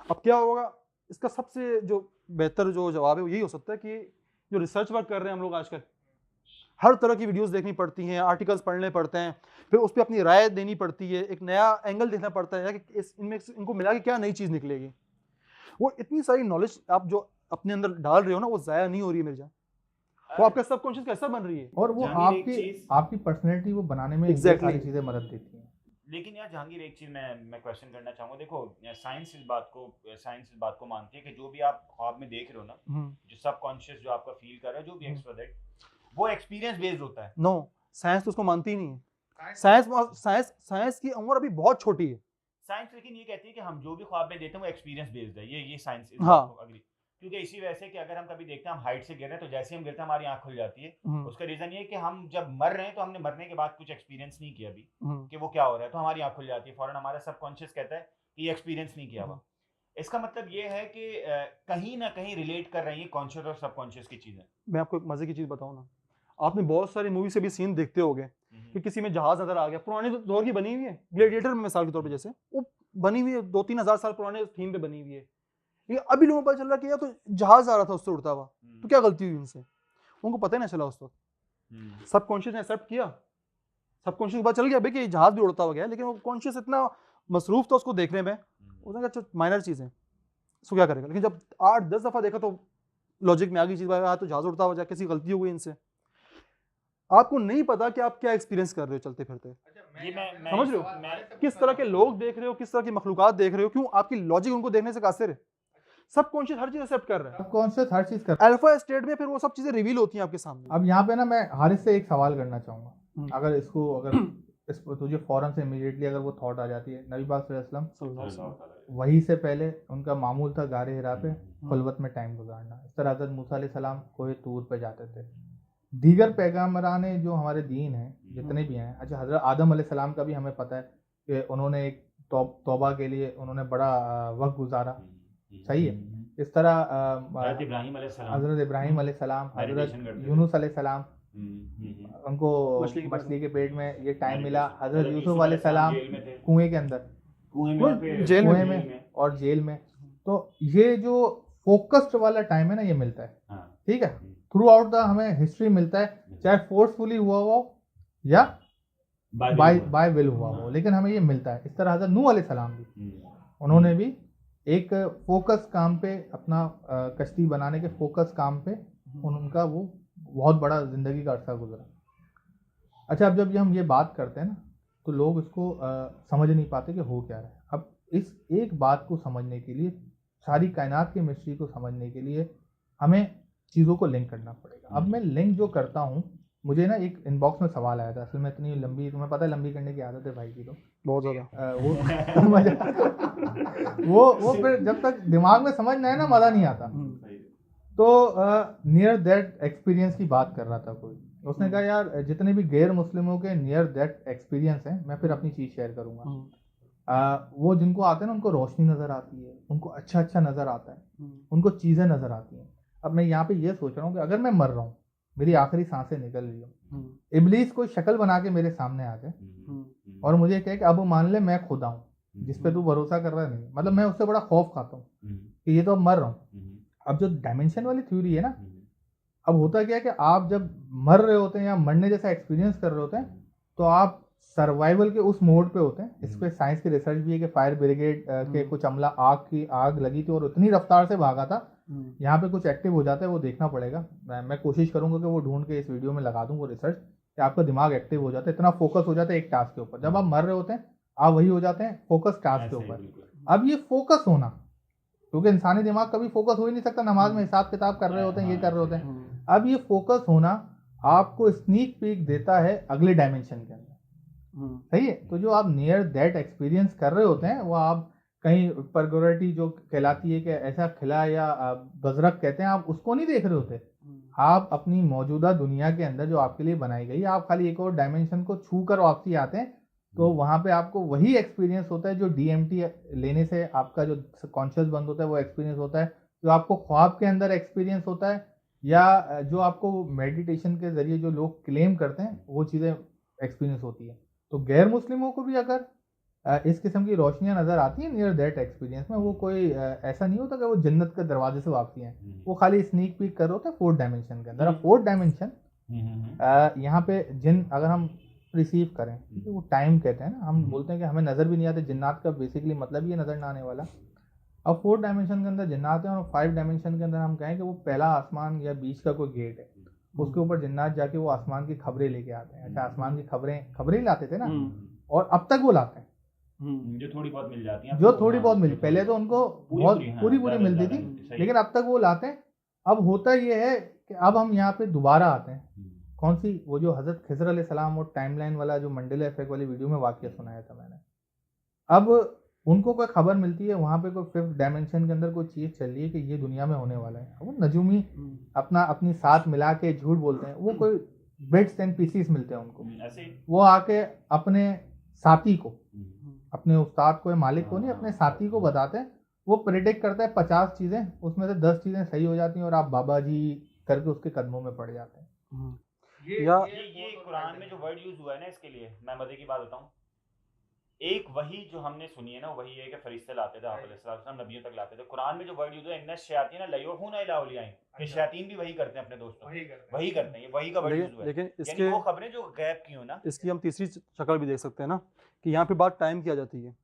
Speaker 1: अब क्या होगा, इसका सबसे जो बेहतर जो जवाब है वो यही हो सकता है कि जो रिसर्च वर्क कर रहे हैं हम लोग आजकल, हर तरह की वीडियोस देखनी पड़ती हैं, आर्टिकल्स पढ़ने पड़ते हैं, फिर उस पर अपनी राय देनी पड़ती है, एक नया एंगल देखना पड़ता है कि इनमें इनको मिला कि क्या नई चीज़ निकलेगी। वो इतनी सारी नॉलेज आप जो अपने अंदर डाल रहे हो ना, वो ज़ाया नहीं हो रही है मेरे जान, वो आपका सबकॉन्शियस का हिस्सा बन रही है,
Speaker 2: और वो आपकी पर्सनैलिटी वो बनाने में सारी चीज़ें मदद देती हैं।
Speaker 3: लेकिन यार जहांगीर, एक चीज़ मैं क्वेश्चन करना चाहूँगा। देखो, साइंस इस बात को मानती है कि जो भी आप ख्वाब में देख रहे हो ना, जो सबकॉन्शियस जो आपका फील कर रहा है, जो भी एक्सप्लोरेट, वो एक्सपीरियंस बेस्ड होता है।
Speaker 1: नो, साइंस तो उसको मानती ही नहीं है। साइंस की उम्र अभी बहुत छोटी है।
Speaker 3: साइंस लेकिन ये कहती है कि हम जो भी ख्वाब में देते हैं वो एक्सपीरियंस बेस्ड है। ये साइंस अग्री, क्योंकि इसी वजह से कि अगर हम कभी देखते हैं हम हाइट से गिर रहे हैं, तो जैसे हम गिरते हैं हमारी आंख खुल जाती है। उसका रीजन ये है कि हम जब मर रहे हैं तो हमने मरने के बाद कुछ एक्सपीरियंस नहीं किया अभी कि वो क्या हो रहा है, तो हमारी आंख खुल जाती है फौरन। हमारा सबकॉन्शियस कहता है कि ये एक्सपीरियंस नहीं किया हुआ। इसका मतलब ये है कि कहीं ना कहीं रिलेट कर रही है कॉन्शियस और सबकॉन्शियस की चीजें।
Speaker 1: मैं आपको एक मजे की चीज बताऊं ना, आपने बहुत सारी मूवी से भी सीन देखते होंगे कि किसी में जहाज नजर आ गया, पुराने दौर की बनी हुई है, ग्लेडिएटर में मिसाल के तौर पे, जैसे वो बनी हुई है 2-3 हज़ार साल पुराने थीम पे बनी हुई है। ये अभी लोगों को पता चल रहा है कि यार तो जहाज आ रहा था उससे उड़ता हुआ, तो क्या गलती हुई उनसे, उनको पता ही ना चला उस वक्त। सबकॉन्शियस ने एक्सेप्ट किया, सबकॉन्शियस को पता चल गया भाई कि जहाज भी उड़ता हुआ गया, लेकिन वो कॉन्शियस इतना मसरूफ था उसको देखने में, उसने कहा माइनर चीज़ है, इसको क्या करेगा। लेकिन जब 8-10 दफ़ा देखा तो लॉजिक में आ गई चीज़, तो जहाज उड़ता हुआ, किसी गलती हो गई इनसे। आपको नहीं पता कि आप क्या एक्सपीरियंस कर रहे हो चलते फिरते।
Speaker 3: ये मैं
Speaker 1: समझ रहे हो किस तरह के लोग देख रहे हो, किस तरह की मखलूकात देख रहे हो, क्यों आपकी लॉजिक उनको देखने से कासिर है। सबकॉन्शियस हर चीज एक्सेप्ट कर रहा है,
Speaker 2: सबकॉन्शियस हर चीज कर रहा है।
Speaker 1: अल्फा स्टेट में फिर वो सब चीजें रिवील होती हैं आपके सामने।
Speaker 2: अब यहाँ पे ना मैं हारिस से एक सवाल करना चाहूंगा, अगर तुझे फौरन से इमीडिएटली अगर वो थॉट आ जाती है, नबी पाक सल्लल्लाहु अलैहि वसल्लम वही से पहले उनका मामूल था गारे हिरा पे खुलवत में टाइम गुजारना। इस तरह हज़रत मूसा अलैहि सलाम कोहे तूर पे जाते थे, दीगर पैगम्बराने जो हमारे दीन हैं जितने भी हैं, अच्छा हज़रत आदम अलैहिस्सलाम का भी हमें पता है कि उन्होंने एक तौबा के लिए उन्होंने बड़ा वक्त गुजारा, सही है। इस तरह
Speaker 3: हज़रत इब्राहीम अलैहिस्सलाम,
Speaker 2: हज़रत इब्राहीम अलैहिस्सलाम, हज़रत यूनुस अलैहिस्सलाम, उनको मछली के पेट में ये टाइम मिला, हज़रत यूसुफ अलैहिस्सलाम कुएं के अंदर,
Speaker 1: जेल
Speaker 2: में और जेल में। तो ये जो फोकस्ड वाला टाइम है ना, ये मिलता है, ठीक है, थ्रू आउट द हमें हिस्ट्री मिलता है, चाहे फोर्सफुली हुआ हो या बाय विल हुआ हो, लेकिन हमें ये मिलता है। इस तरह हज़रत नूह अलैहिस्सलाम भी, उन्होंने भी एक फोकस काम पे अपना कश्ती बनाने के फोकस काम पे उनका वो बहुत बड़ा जिंदगी का अरसा गुजरा। अच्छा, अब जब हम ये बात करते हैं ना, तो लोग इसको समझ नहीं पाते कि हो क्या रहा है। अब इस एक बात को समझने के लिए, सारी कायनात की मिस्ट्री को समझने के लिए हमें चीज़ों को लिंक करना पड़ेगा। अब मैं लिंक जो करता हूँ, मुझे ना एक इनबॉक्स में सवाल आया था, असल में इतनी लंबी, तुम्हें पता है लंबी करने की आदत है भाई की, तो
Speaker 1: बहुत ज़्यादा
Speaker 2: वो फिर जब तक दिमाग में समझ ना आए ना, मज़ा नहीं आता। तो नियर दैट एक्सपीरियंस की बात कर रहा था कोई, उसने कहा यार जितने भी गैर मुस्लिमों के नियर दैट एक्सपीरियंस हैं, मैं फिर अपनी चीज़ शेयर करूँगा। वो जिनको आते हैं ना, उनको रोशनी नज़र आती है, उनको अच्छा अच्छा नज़र आता है, उनको चीज़ें नज़र आती हैं। अब मैं यहाँ पे ये सोच रहा हूँ कि अगर मैं मर रहा हूँ, मेरी आखिरी सांसें निकल रही हूँ, इब्लीस कोई शक्ल बना के मेरे सामने आ जाए और मुझे कहे कि अब मान ले मैं खुदा हूँ जिस पे तू भरोसा कर रहा है, नहीं, मतलब मैं उससे बड़ा खौफ खाता हूँ कि ये तो अब मर रहा हूँ। अब जो डायमेंशन वाली थ्योरी है ना, अब होता क्या है कि आप जब मर रहे होते हैं या मरने जैसा एक्सपीरियंस कर रहे होते हैं, तो आप सर्वाइवल के उस मोड पे होते हैं। इस पे साइंस की रिसर्च भी है कि फायर ब्रिगेड के कुछ अमला आग लगी थी और उतनी रफ्तार से भागा था, यहाँ पे कुछ एक्टिव हो जाता है, वो देखना पड़ेगा। मैं कोशिश करूंगा कि वो ढूंढ के इस वीडियो में लगा दूं वो रिसर्च, कि आपका दिमाग एक्टिव हो जाता है, इतना फोकस हो जाता है एक टास्क के ऊपर। जब आप मर रहे होते हैं, आप वही हो जाते हैं फोकस टास्क के ऊपर। अब ये फोकस होना, क्योंकि इंसानी दिमाग कभी फोकस हो ही नहीं सकता, नमाज में हिसाब किताब कर रहे होते हैं, ये कर रहे होते हैं। अब ये फोकस होना आपको स्नीक पीक देता है अगले डायमेंशन के अंदर, सही है। तो जो आप नियर दैट एक्सपीरियंस कर रहे होते हैं, वो आप कहीं परगोरिटी जो कहलाती है कि ऐसा खिला या बजरक कहते हैं, आप उसको नहीं देख रहे होते। आप अपनी मौजूदा दुनिया के अंदर जो आपके लिए बनाई गई, आप खाली एक और डायमेंशन को छू कर वापसी आते हैं, तो वहाँ पे आपको वही एक्सपीरियंस होता है जो DMT लेने से आपका जो कॉन्शियस बंद होता है, वो एक्सपीरियंस होता है, जो आपको ख्वाब के अंदर एक्सपीरियंस होता है, या जो आपको मेडिटेशन के जरिए जो लोग क्लेम करते हैं, वो चीज़ें एक्सपीरियंस होती है। तो गैर मुस्लिमों को भी अगर इस किस्म की रोशनियां नजर आती हैं नियर दैट एक्सपीरियंस में, वो कोई ऐसा नहीं होता कि वो जन्नत के दरवाजे से वापसी हैं, वो खाली स्नीक पीक कर रहे होते हैं फोर्थ डायमेंशन के अंदर। अब फोर्थ डायमेंशन यहाँ पे जिन अगर हम रिसीव करें, तो वो टाइम कहते हैं ना, हम बोलते हैं कि हमें नज़र भी नहीं आते, जिन्नात का बेसिकली मतलब ये नज़र ना आने वाला। अब फोर्थ डायमेंशन के अंदर जिन्नात है, और 5 डायमेंशन के अंदर हम कहें कि वो पहला आसमान या बीच का कोई गेट है, उसके ऊपर जिन्नात जाके वो आसमान की खबरें लेके आते हैं। अच्छा, आसमान की खबरें ही लाते थे ना, और अब तक वो लाते हैं,
Speaker 3: जो थोड़ी बहुत मिल जाती हैं,
Speaker 2: जो थोड़ी बहुत मिली। पहले तो उनको बहुत पूरी मिलती थी, लेकिन अब तक वो लाते हैं। अब होता ये है कि अब हम यहाँ पे दोबारा आते हैं, कौन सी, वो जो हजरत खिज़र अलैहिस्सलाम और टाइमलाइन वाला जो मंडेला इफेक्ट वाली वीडियो में वाकया सुनाया था मैंने। अब उनको कोई खबर मिलती है, वहाँ पे कोई 5th डायमेंशन के अंदर कोई चीज़ चल रही है कि ये दुनिया में होने वाला है। वो नजूमी अपनी साथ मिला के झूठ बोलते हैं, वो कोई बिट्स एंड पीसीस मिलते हैं उनको, वो आके अपने साथी को, अपने उस्ताद को, मालिक को नहीं, अपने साथी को बताते हैं। वो प्रेडिक्ट करता है 50 चीज़ें, उसमें से 10 चीज़ें सही हो जाती हैं, और आप बाबा जी करके उसके कदमों में पड़ जाते हैं।
Speaker 3: ये कुरान में जो वर्ड यूज हुआ है ना, इसके लिए मैं मजे की बात बताऊं, एक वही जो हमने सुनी है ना, वही है कि फरिश्ते लाते थे आप अलैहिस्सलाम, नबियों तक लाते थे। कुरान में जो वर्ड यूज है इन्ना शयातीन लयूहूना इला औलियाहिम, कि शयातीन भी वही करते हैं अपने दोस्तों, वही करते हैं, ये वही का वर्ड यूज हुआ है।
Speaker 1: लेकिन
Speaker 3: इसके वो खबरें जो गैब की हो ना,
Speaker 1: इसकी हम तीसरी शक्ल भी देख सकते हैं ना, कि यहाँ पे बात टाइम की आ जाती है।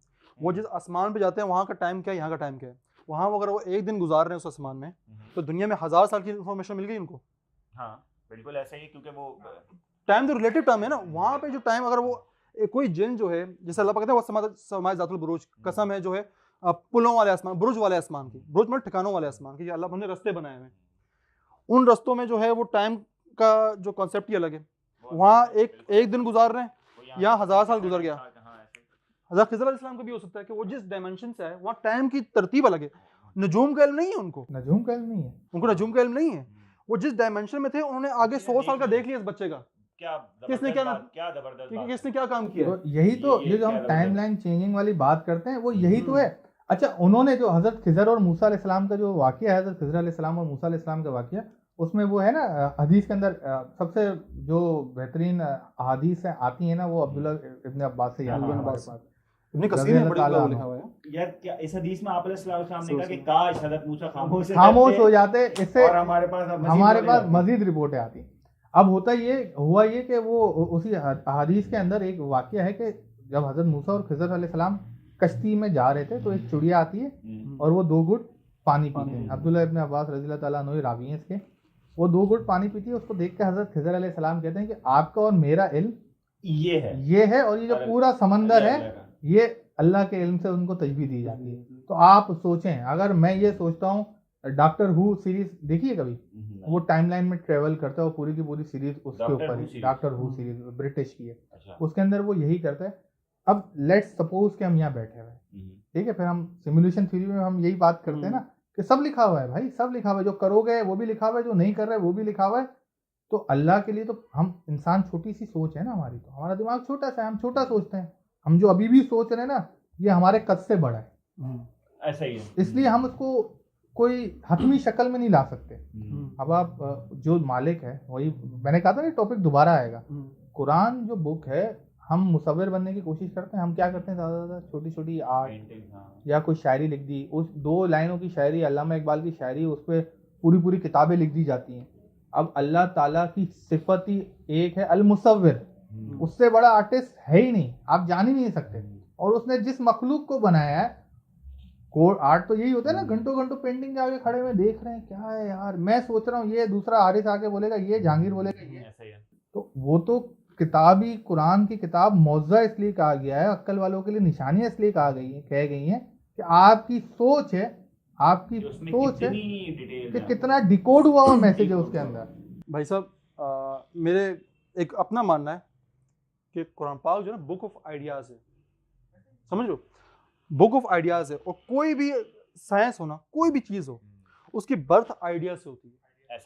Speaker 1: वो जिस आसमान पे जाते हैं, वहाँ का टाइम क्या है, यहाँ का टाइम क्या है। वहाँ अगर वो एक दिन गुजार रहे हैं उस आसमान में, तो दुनिया में 1000 साल की इन्फॉर्मेशन मिल गई उनको।
Speaker 3: हाँ बिल्कुल ऐसा ही, क्योंकि वो
Speaker 1: टाइम तो रिलेटिव टाइम है ना। वहाँ पे जो टाइम, अगर वो कोई जिन जो है, जैसे अल्लाह कहता है वो समाज जातुल बुरूज, कसम है जो है पुलों वाले आसमान, बुरुज वाले आसमान की, बुरुज मतलब ठिकानों वाले आसमान की, अल्लाह हमने रास्ते बनाए हैं, उन रास्तों में जो है वो टाइम का जो कॉन्सेप्ट ही अलग है। वहाँ एक दिन गुजार रहे हैं, यहाँ 1000 साल गुजर गया। हज़रत खिज़र अलैहिस्सलाम को भी हो सकता है कि वो जिस डायमेंशन से है, वहाँ टाइम की तरतीब अलग है। नजूम का इल्म नहीं है उनको,
Speaker 2: नजूम का इल्म नहीं है
Speaker 1: उनको नजूम का इल्म नहीं है। वो जिस डायमेंशन में थे उन्होंने आगे 100 साल का देख लिया इस बच्चे का। किसने क्या काम किया।
Speaker 2: तो यही तो ये जो हम टाइमलाइन चेंजिंग वाली बात करते हैं वो यही तो है। अच्छा, उन्होंने जो हजरत खिजर और मूसा अलैहिस्सलाम का जो वाकया है, हजरत खिजर अलैहिस्सलाम और मूसा अलैहिस्सलाम का वाकया, उसमें वो है ना हदीस के अंदर सबसे जो बेहतरीन हदीस है आती है ना, वो अब्दुल्ला इब्न अब्बास से याद है हमारे पास।
Speaker 1: इब्न कसीर ने बड़ी जगह लिखा हुआ है
Speaker 3: यार, क्या इस हदीस में आप अलैहिस्सलाम ने कहा कि काश हजरत मूसा
Speaker 2: खामोश हो जाते, इससे
Speaker 3: और हमारे पास
Speaker 2: मजीद रिपोर्टें आती। अब हुआ ये कि वो उसी हदीस के अंदर एक वाकया है कि जब हजरत मूसा और खिजर अलैहिस्सलाम कश्ती में जा रहे थे तो एक चिड़िया आती है और वो 2 घुट पानी पीते हैं। अब्दुल्ला इब्न अब्बास रज़ियल्लाहु ताला अन्हु रावी हैं इसके। वो 2 घुट पानी पीती है, उसको देख के हजरत खिजर अलैहिस्सलाम कहते हैं कि आपका और मेरा इल्म ये है और ये जो पूरा समंदर है ये अल्लाह के इल्म से उनको तजबीह दी जाती है। तो आप सोचें, अगर मैं ये सोचता हूँ, डॉक्टर हू सीरीज देखिए कभी, वो टाइमलाइन में ट्रेवल करता है, वो पूरी की पूरी सीरीज उसके ऊपर ही, डॉक्टर हू सीरीज ब्रिटिश की है। उसके अंदर वो यही करता है। अब लेट्स सपोज कि हम यहाँ बैठे हुए, ठीक है, फिर हम सिमुलेशन थ्योरी में हम यही बात करते हैं ना कि सब लिखा हुआ है भाई, सब लिखा हुआ है, जो करोगे वो भी लिखा हुआ है, जो नहीं कर रहे वो भी लिखा हुआ है। तो अल्लाह के लिए तो हम इंसान, छोटी सी सोच है ना हमारी, तो हमारा दिमाग छोटा सा है, हम छोटा सोचते हैं। हम जो अभी भी सोच रहे हैं ना, ये हमारे कद से बड़ा है,
Speaker 3: ऐसा ही है।
Speaker 2: इसलिए हम उसको कोई हतमी शक्ल में नहीं ला सकते। अब आप जो मालिक है वही, मैंने कहा था ना टॉपिक दोबारा आएगा। कुरान जो बुक है, हम मुसव्विर बनने की कोशिश करते हैं। हम क्या करते हैं, ज़्यादा छोटी छोटी आर्ट या कोई शायरी लिख दी, उस 2 लाइनों की शायरी, अल्लामा इकबाल की शायरी, उस पर पूरी किताबें लिख दी जाती हैं। अब अल्लाह ताला की सिफत ही एक है, अल मुसव्विर, उससे बड़ा आर्टिस्ट है ही नहीं, आप जान ही नहीं सकते। और उसने जिस मखलूक को बनाया है, आर्ट तो यही होता है ना, घंटों पेंटिंग के आगे खड़े हुए देख रहे हैं, क्या है यार, मैं सोच रहा हूँ ये दूसरा हारिस आके बोलेगा ये, जहांगीर बोलेगा ये, ऐसा ही है। तो वो तो किताब ही, कुरान की किताब मौज़ा इसलिए कहा गया है, अक्ल वालों के लिए निशानियां इसलिए कह गई हैं कि आपकी सोच है, आपकी सोच है कि कितना डिकोड हुआ हुआ मैसेज है उसके अंदर।
Speaker 1: भाई साहब, मेरे एक अपना मानना है कि कुरान पाक जो है बुक ऑफ आइडियाज़ है, समझ लो, बुक ऑफ आइडियाज़ है। और कोई भी साइंस हो ना, कोई भी चीज़ हो, उसकी बर्थ आइडिया से होती है।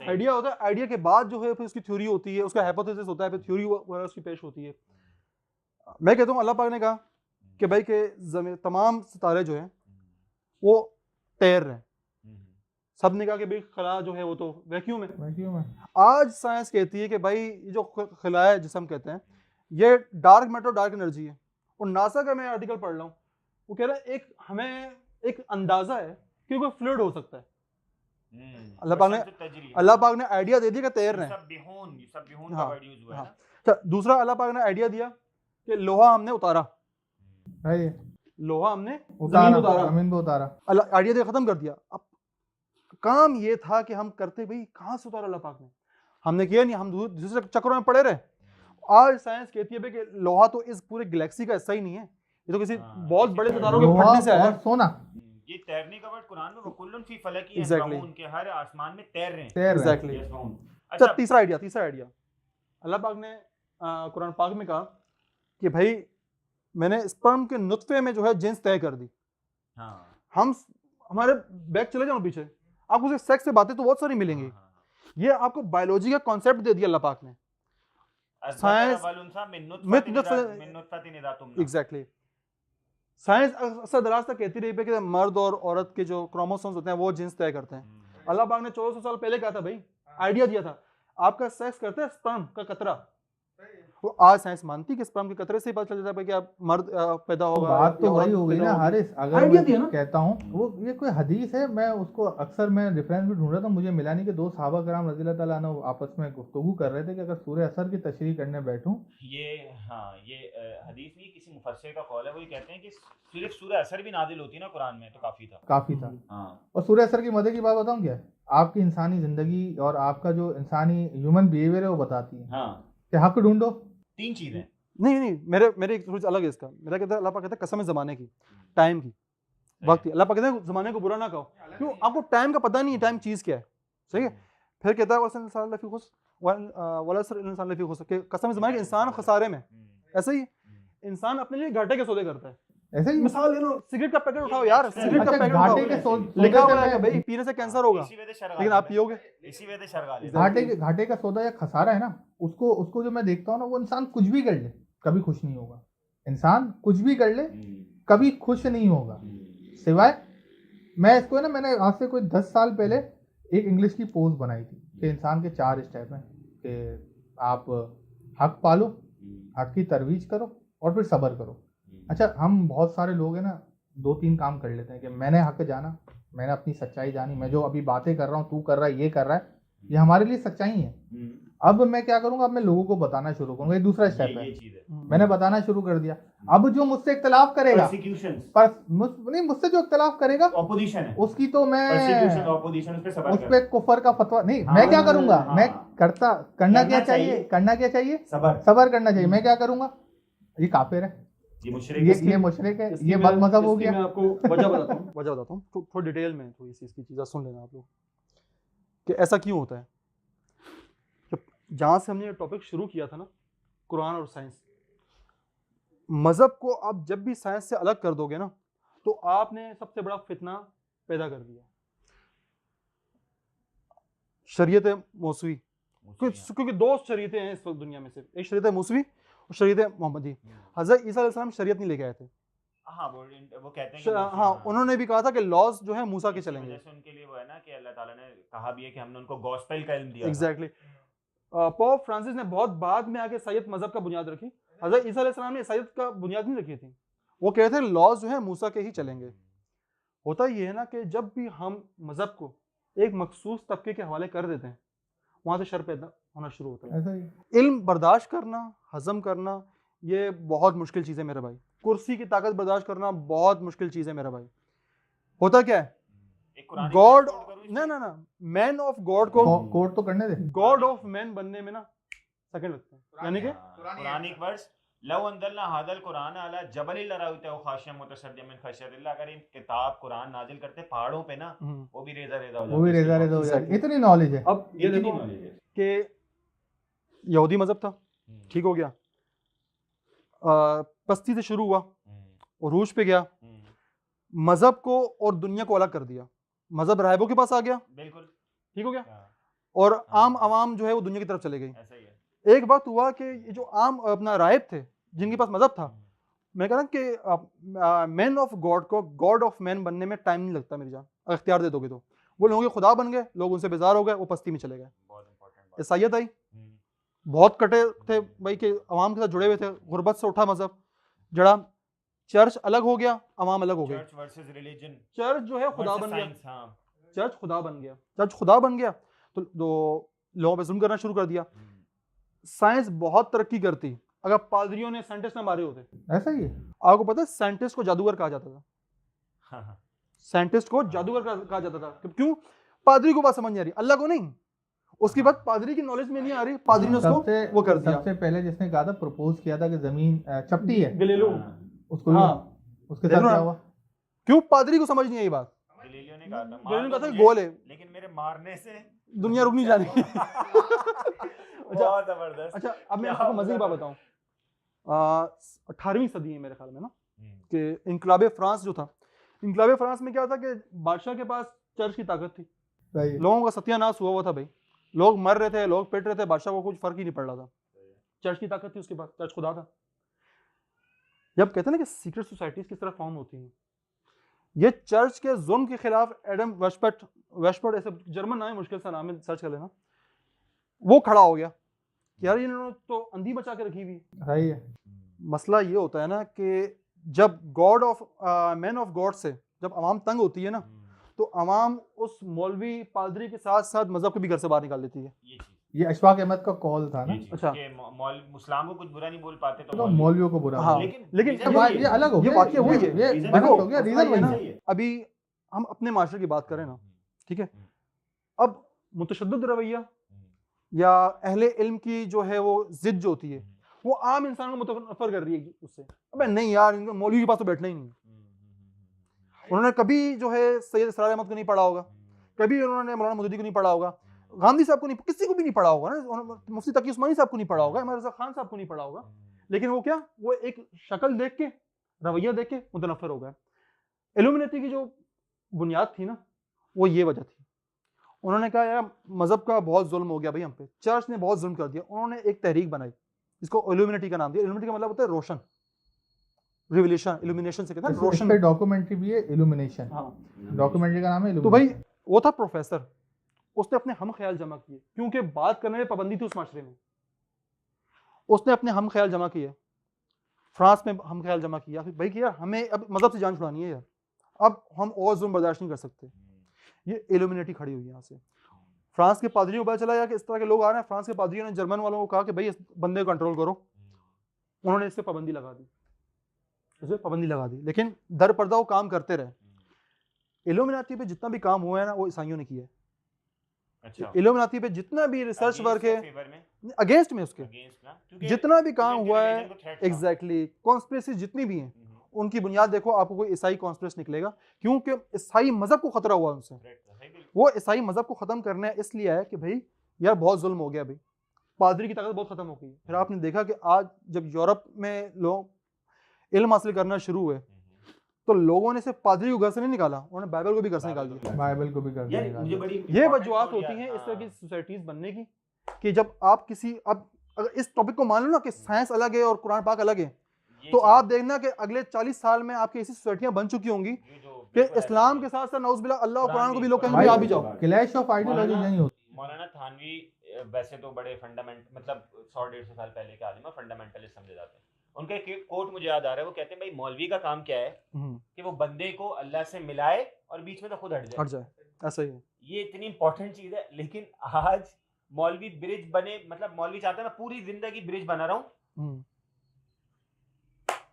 Speaker 1: आइडिया होता है, आइडिया के बाद जो है फिर उसकी थ्योरी होती है, उसका हाइपोथेसिस होता है, फिर थ्योरी वगैरह उसकी पेश होती है। मैं कहता हूँ अल्लाह पाक ने कहा कि भाई के तमाम सितारे जो हैं वो तैर रहे हैं। सब ने कहा कि भाई खला जो है वो तो वैक्यूम है। आज साइंस कहती है कि भाई ये जो खला है जिसे हम कहते हैं, ये डार्क मैटर, डार्क एनर्जी है। और नासा का मैं आर्टिकल पढ़ रहा हूँ, वो कह रहा है हमें एक अंदाजा है कि कोई फ्लूइड हो सकता है। अल्लाह पाक ने आइडिया दे दिया कि तैर रहे हैं। हाँ। दूसरा अल्लाह पाक ने आइडिया दिया कि लोहा हमने उतारा, लोहा हमने जमीन पे उतारा, अल्लाह आइडिया दे खत्म कर दिया। अब काम ये था कि हम करते भाई कहाँ से उतारा अल्लाह पाक ने, हमने किया नहीं, हम दूसरे चक्रों में पड़े रहे। आज साइंस कहती है कि लोहा तो इस पूरे गैलेक्सी का हिस्सा ही नहीं है, ये तो किसी बहुत बड़े सितारों के फटने से आया। सोना,
Speaker 3: ये तैरने का वर्ड कुरान में वकुल्लुन फी फलकी यस्बहून, उनके हर आसमान में तैर रहे हैं।
Speaker 1: एग्जैक्टली। अच्छा, तीसरा आइडिया अल्लाह पाक ने कुरान पाक में कहा कि भाई मैंने स्पर्म के नुत्फे में जो है जिन्स तय कर दी। हम हमारे बैक चले जाओ पीछे, आपको उसे सेक्स से बातें तो बहुत सारी मिलेंगी। ये आपको बायोलॉजी का कॉन्सेप्ट दे दिया अल्लाह पाक ने। साइंस एग्जैक्टली, साइंस अक्सर दराज तक कहती रही है कि मर्द और औरत के जो क्रोमोसोम्स होते हैं वो जिन्स तय करते हैं। अल्लाह पाक ने 1400 साल पहले कहा था, भाई आइडिया दिया था, आपका सेक्स करता है स्पर्म का कतरा। वो आज साइंस मानती है कि स्पर्म के कतरे से ही पता चल जाता है कि आप मर्द पैदा होगा।
Speaker 2: बात तो वही हो गई ना हारिस, अगर मैं कहता हूँ वो ये कोई हदीस है, मैं उसको अक्सर मैं रेफरेंस भी ढूंढ रहा था, मुझे मिला नहीं कि 2 सहाबा कराम रज़ियल्लाहु ताला अन्हु आपस में गुफ्तगू कर रहे थे कि अगर सूरह असर की तशरीह करने बैठूं, ये हदीस नहीं, किसी मुफस्सिर का कौल है, वो ये कहते हैं कि सिर्फ सूरह असर भी नाजिल होती ना कुरान में तो काफी था। और सूरह असर की मजे की बात बताऊं क्या, आपकी इंसानी जिंदगी और आपका जो इंसानी ह्यूमन बिहेवियर है वो बताती है कि हक ढूंढो। 3 चीजें
Speaker 1: नहीं, मेरे थोड़ी अलग है इसका। मेरा कहता है अल्लाह पाक कहता है कसम है ज़माने की, टाइम की, वक्त की। अल्लाह पाक कहता है ज़माने को बुरा ना कहो, क्यों? आपको टाइम का पता नहीं है, टाइम चीज़ क्या है, सही है। फिर कहता है कसम ज़माने के इंसान खसारे में। ऐसे ही इंसान अपने लिए घाटे के सौदे करता है।
Speaker 2: ऐसा ही
Speaker 1: मिसाल ले लो, सिगरेट का पैकेट उठाओ यार, सिगरेट का
Speaker 2: अच्छा,
Speaker 1: पैकेट
Speaker 2: घाटे
Speaker 1: उठाओ,
Speaker 2: के
Speaker 1: लिखा हुआ
Speaker 2: सौदे
Speaker 1: है कि
Speaker 2: में-
Speaker 1: भाई पीने से कैंसर होगा,
Speaker 3: इसी वजह से शर्गा
Speaker 1: लेकिन आप
Speaker 3: लेते
Speaker 1: पियोगे।
Speaker 3: हैं। इसी वजह से शर्गा लेते हैं।
Speaker 2: घाटे का सौदा या खसारा है ना, उसको जो मैं देखता हूँ ना, वो इंसान कुछ भी कर ले कभी खुश नहीं होगा। इंसान कुछ भी कर ले कभी खुश नहीं होगा, सिवाय मैं इसको है ना, मैंने आज से कोई 10 साल पहले एक इंग्लिश की पोस्ट बनाई थी कि इंसान के 4 स्टेप हैं कि आप हक पालो, हक की तरवीज करो और फिर सब्र करो। अच्छा, हम बहुत सारे लोग हैं ना 2-3 काम कर लेते हैं कि मैंने हक जाना, मैंने अपनी सच्चाई जानी, मैं जो अभी बातें कर रहा हूँ, तू कर रहा है, ये कर रहा है, ये हमारे लिए सच्चाई है। अब मैं क्या करूंगा, अब मैं लोगों को बताना शुरू करूंगा, ये दूसरा स्टेप है।
Speaker 3: ये चीज है।
Speaker 2: मैंने बताना शुरू कर दिया। अब जो मुझसे इख्तलाफ करेगा,
Speaker 3: Persecutions,
Speaker 2: नहीं मुझसे जो इख्तलाफ करेगा
Speaker 3: opposition है।
Speaker 2: उसकी तो मैं
Speaker 3: Persecution, opposition, उस पे सब्र
Speaker 2: उस
Speaker 3: कर।
Speaker 2: पे कुफर का फतवा नहीं,
Speaker 3: हाँ,
Speaker 2: मैं क्या करूंगा,
Speaker 3: हाँ।
Speaker 2: मैं करना
Speaker 3: करना
Speaker 2: क्या चाहिए,
Speaker 3: चाहिए।
Speaker 2: करना क्या चाहिए,
Speaker 3: सब्र।
Speaker 2: सबर करना चाहिए। मैं क्या करूंगा, ये काफिर है,
Speaker 3: ये मुशरिक
Speaker 2: ये मुशरिक है,
Speaker 1: इसकी
Speaker 2: ये
Speaker 1: मैं-
Speaker 2: बद मजहब हो
Speaker 1: इसकी
Speaker 2: गया।
Speaker 1: मैं आपको वजह बताता हूँ थोड़ी डिटेल में, थोड़ी सी इसकी चीज़ें सुन लेना आप लोग कि ऐसा क्यों होता है। जहाँ से हमने ये टॉपिक शुरू किया था ना, कुरान और साइंस, मज़हब को आप जब भी साइंस से अलग कर दोगे ना, तो आपने सबसे बड़ा फितना पैदा कर दिया। शरीयत मौसवी, क्योंकि दो शरीयतें हैं इस वक्त दुनिया में, सिर्फ एक शरीयत मौसवी और शरीयत मोहम्मदी। हज़रत ईसा अलैहिस्सलाम शरीयत नहीं लेके आए थे।
Speaker 3: हाँ, वो कहते हैं कि
Speaker 1: हाँ, उन्होंने भी कहा था कि लॉज जो है मूसा के
Speaker 3: इसी
Speaker 1: चलेंगे।
Speaker 3: वजह से उनके लिए वो है ना कि अल्लाह ताला ने कहा भी है कि हमने उनको गॉस्पेल का इल्म दिया था।
Speaker 1: एग्जैक्टली। पोप फ्रांसिस ने बहुत बाद में आके ईसाईयत मजहब का बुनियाद रखी। हज़रत ईसा अलैहिस्सलाम ने ईसाईयत का बुनियाद नहीं रखी थी, वो कहते थे लॉज जो है मूसा के ही चलेंगे। होता ये है ना कि जब भी हम मजहब को एक मखसूस तबके के हवाले कर देते हैं, वहाँ से शर पैदा होना शुरू होता है।
Speaker 2: ऐसा ही
Speaker 1: इल्म बर्दाश्त करना, हजम करना, ये बहुत मुश्किल चीज़ है मेरे भाई। कुर्सी की ताकत बर्दाश्त करना बहुत मुश्किल चीज़ है मेरा भाई। होता क्या है,
Speaker 3: एक कुरानी
Speaker 1: गॉड,
Speaker 3: कोट करूं इस पे?
Speaker 1: ना मैन ऑफ गॉड को,
Speaker 2: कोर्ट तो करने दे।
Speaker 1: गॉड ऑफ मैन बनने में ना सेकंड लगते हैं। यानी कि
Speaker 3: कुरानिक वर्स, लौ अंदलना हादल कुरान अला जबल लराउता खाशियम मुतसद्दिम मिन खशियतिल्लाह, अगर इन किताब कुरान नाजिल करते पहाड़ों पे ना, वो भी रेजा रेजा हो जाते।
Speaker 2: वो भी रेजा रेजा हो जाए, इतनी नॉलेज है।
Speaker 1: अब ये देखो कि यहूदी मजहब था, ठीक हो गया, पस्ती से शुरू हुआ, उरूज पे गया, मजहब को और दुनिया को अलग कर दिया। मजहब राहिबों के पास आ गया,
Speaker 3: बिल्कुल
Speaker 1: ठीक हो गया,
Speaker 3: हाँ,
Speaker 1: और आम आवाम जो है वो दुनिया की तरफ चले गई।
Speaker 3: ऐसा ही है।
Speaker 1: एक वक्त हुआ कि ये जो आम अपना राहिब थे जिनके पास मजहब था, मैं कह रहा हूँ कि मैन ऑफ गॉड को गॉड ऑफ मैन बनने में टाइम नहीं लगता मेरी जान, अगर इख्तियार दे दोगे तो। वो लोगों के खुदा बन गए, लोग उनसे बेजार हो गए, वो पस्ती में चले गए।
Speaker 3: बहुत इंपॉर्टेंट बात।
Speaker 1: ईसाईयत आई, बहुत कटे थे भाई के अवाम के साथ जुड़े हुए थे, गुर्बत से उठा मजहब, जड़ा, चर्च अलग हो गया, अवाम अलग हो गई।
Speaker 3: चर्च वर्सेस रिलीजन,
Speaker 1: चर्च जो है खुदा बन गया,
Speaker 3: साइंस। हाँ,
Speaker 1: चर्च खुदा बन गया, चर्च खुदा बन गया तो लोगों पे जुल्म करना शुरू कर दिया। साइंस बहुत तरक्की करती अगर पादरियों ने साइंटिस्ट ना मारे होते।
Speaker 2: ऐसा ही है।
Speaker 1: आपको पता है साइंटिस्ट को जादूगर कहा जाता था,
Speaker 3: हाँ,
Speaker 1: साइंटिस्ट को जादूगर कहा जाता था। क्यों? पादरी को बात समझ नहीं आ रही, अल्लाह को नहीं। उसकी बात पादरी की नॉलेज में नहीं आ रही, पादरी ने उसको वो कर दिया।
Speaker 2: सबसे पहले जिसने कहा था, प्रपोज किया था कि जमीन चपटी है,
Speaker 1: गलीलो,
Speaker 2: उसको
Speaker 1: हाँ,
Speaker 2: उसके साथ क्या हुआ?
Speaker 1: क्यों? पादरी को समझ नहीं आई बात।
Speaker 3: गलीलियो ने कहा था,
Speaker 1: गलीलियो ने कहा था
Speaker 3: मार
Speaker 1: कि
Speaker 3: दो
Speaker 1: गोल है,
Speaker 3: मुझे, लेकिन मेरे मारने से
Speaker 1: दुनिया रुक नहीं जानी।
Speaker 3: बहुत जबरदस्त।
Speaker 1: अच्छा, अब मैं
Speaker 3: क्या
Speaker 1: आपको मजे की बात
Speaker 3: बताऊं?
Speaker 1: बताऊं। 18वीं सदी है मेरे ख्याल में ना, कि इनकलाबे फ्रांस जो था, इनकलाबे फ्रांस में क्या था कि बादशाह के पास चर्च की ताकत थी,
Speaker 2: सही है।
Speaker 1: लोगों का सत्यानाश हुआ था भाई, लोग मर रहे थे, लोग पिट रहे थे, बादशाह को कुछ फर्क ही नहीं पड़ रहा था। चर्च की ताकत थी उसके पास, चर्च खुदा था। जब कहते हैं ना कि सीक्रेट सोसाइटीज किस तरह फॉर्म होती हैं, ये चर्च के जुल्म के खिलाफ एडम वेस्पर्ट ऐसे जर्मन नाम है, मुश्किल सा नाम है, सर्च कर लेना, वो खड़ा हो गया कि यार इन्होंने तो अंधी बचा के रखी हुई।
Speaker 2: सही है।
Speaker 1: मसला ये होता है ना कि जब God of man of God से जब अवाम तंग होती है ना, तो अवाम उस मौलवी पादरी के साथ साथ मजहब को भी घर से बाहर निकाल देती है।
Speaker 3: ये चीज,
Speaker 2: ये अशफाक अहमद का कॉल था ना,
Speaker 1: अच्छा।
Speaker 3: कि मुस्लिम को कुछ बुरा नहीं बोल पाते
Speaker 2: तो मौलवियों को बुरा
Speaker 1: हाँ,
Speaker 2: बोला।
Speaker 1: लेकिन
Speaker 2: ये अलग हो
Speaker 1: ये
Speaker 2: गया,
Speaker 1: वाकया वही है,
Speaker 2: ये
Speaker 3: रीजन
Speaker 2: अलग
Speaker 1: देखो,
Speaker 2: हो गया,
Speaker 1: मसला
Speaker 2: रीजन
Speaker 1: ये है
Speaker 2: वही
Speaker 1: ना,
Speaker 2: है।
Speaker 1: अभी हम अपने माशरे की बात करें ना, ठीक है, अब मुतशद्दिद रवैया या अहले इल्म की जो है वो जिद जो होती है, वो आम इंसान को मुतनफर कर रही है उससे। अबे नहीं यार, इनको मौलवी के पास तो बैठना ही नहीं। उन्होंने कभी जो है सैयद इसरार अहमद को नहीं पढ़ा होगा, कभी उन्होंने मौलाना मौदूदी को नहीं पढ़ा होगा, गांधी साहब को नहीं, किसी को भी नहीं पढ़ा होगा ना, मुफ्ती तकी उस्मानी साहब को नहीं पढ़ा होगा, इमाम रज़ा खान साहब को नहीं पढ़ा होगा। लेकिन वो क्या, वो एक शक्ल देख के रवैया देख के मुतनफ़िर हो गए। इल्यूमिनेटी की जो बुनियाद थी ना, वो ये वजह थी। उन्होंने कहा यार मज़हब का बहुत जुल्म हो गया भाई हम पे, चर्च ने बहुत जुल्म कर दिया। उन्होंने एक तहरीक बनाई, इसको इल्यूमिनेटी का नाम दिया। इल्यूमिनेटी का मतलब होता है रोशन, रिवोल्यूशन, इल्यूमिनेशन से कहते हैं रोशन।
Speaker 2: इसका डॉक्यूमेंट्री भी है इल्यूमिनेशन,
Speaker 1: हाँ,
Speaker 2: डॉक्यूमेंट्री का नाम है
Speaker 1: तो भाई
Speaker 2: इल्यूमिनेशन।
Speaker 1: वो था प्रोफेसर, उसने अपने हम ख्याल जमा किए, क्योंकि बात करने में पाबंदी थी उस माशरे में। उसने अपने हम ख्याल जमा किए, फ्रांस में हम ख्याल जमा किया कि भाई कि यार हमें अब मज़हब से जान छुड़ानी है यार, अब हम और जुल्म बर्दाश्त नहीं कर सकते। ये इल्यूमिनेटी खड़ी हुई यहाँ से। फ्रांस के पादरियों को पता चला यार कि इस तरह के लोग आ रहे हैं। फ्रांस के पादरियों ने जर्मन वालों को कहा कि भाई इस बंदे को कंट्रोल करो। उन्होंने इस पे पाबंदी लगा दी, इस पे पाबंदी लगा दी, लेकिन दर पर्दा वो काम करते रहे। इल्यूमिनाटी पे जितना भी काम हुआ है ना, वो ईसाइयों ने किया है।
Speaker 3: अच्छा,
Speaker 1: इल्यूमिनाटी पे जितना भी रिसर्च वर्क है,
Speaker 3: फेवर में,
Speaker 1: अगेंस्ट में उसके
Speaker 3: अगेंस्ट ना, क्योंकि
Speaker 1: जितना भी काम
Speaker 3: उनके
Speaker 1: हुआ है,
Speaker 3: religion को threat था।
Speaker 1: एग्जैक्टली कॉन्स्पिरेसी जितनी भी हैं,
Speaker 3: हम्म,
Speaker 1: उनकी बुनियाद देखो, आपको कोई ईसाई कॉन्स्पिरेसी निकलेगा, क्योंकि ईसाई मजहब को खतरा हुआ उनसे।
Speaker 3: threat था, सही बिल्कुल।
Speaker 1: वो ईसाई मजहब को खत्म करने इसलिए है कि भाई यार बहुत जुल्म हो गया भाई, पादरी की ताकत बहुत खत्म हो गई। फिर आपने देखा कि आज जब यूरोप में लोग इल्म हासिल करना शुरू हुए, तो लोगों ने सिर्फ पादरी को घर से नहीं निकाला, उन्होंने बाइबल को भी घर से निकाल दिया।
Speaker 2: बाइबल को भी कर
Speaker 3: यार
Speaker 2: दिया।
Speaker 3: मुझे बड़ी
Speaker 1: ये
Speaker 3: important
Speaker 1: वजूहत
Speaker 3: story
Speaker 1: होती हैं
Speaker 3: यार,
Speaker 1: इस तरह की
Speaker 3: हाँ।
Speaker 1: सोसाइटीज बनने की, कि जब आप किसी, अब अगर इस टॉपिक को मान लो ना कि साइंस अलग है और कुरान पाक अलग है,
Speaker 3: ये
Speaker 1: तो
Speaker 3: चीज़-
Speaker 1: आप देखना कि अगले 40 साल में आपकी ऐसी सोसाइटियां बन चुकी होंगी
Speaker 3: ये जो
Speaker 1: कि
Speaker 3: बिल्कुल
Speaker 1: इस्लाम
Speaker 3: ऐसा
Speaker 1: के साथ साथ नौज़ बिल्लाह अल्लाह और
Speaker 3: कुरान
Speaker 1: कुरान को
Speaker 3: भी-
Speaker 1: भी लोग कहेंगे
Speaker 2: भाई
Speaker 1: भाई आप भी जाओ।
Speaker 2: क्लैश ऑफ आइडियोलॉजी
Speaker 3: मौलाना-
Speaker 2: नहीं होती।
Speaker 3: मौलाना थानवी वैसे तो बड़े फंडामेंट मतलब 100-150 साल पहले के आलिम है, फंडामेंटलिस्ट समझे जाते हैं। उनका एक कोट मुझे याद आ रहा है, वो कहते हैं भाई मौलवी का काम क्या है कि वो बंदे को अल्लाह से मिलाए और बीच में तो खुद हट
Speaker 1: हट
Speaker 3: जाए।
Speaker 1: जाए, ऐसा ही है।
Speaker 3: ये इतनी इंपॉर्टेंट चीज है, लेकिन आज मौलवी ब्रिज बने, मतलब मौलवी चाहते हैं मैं पूरी जिंदगी ब्रिज बना रहा हूँ।
Speaker 1: हम्म।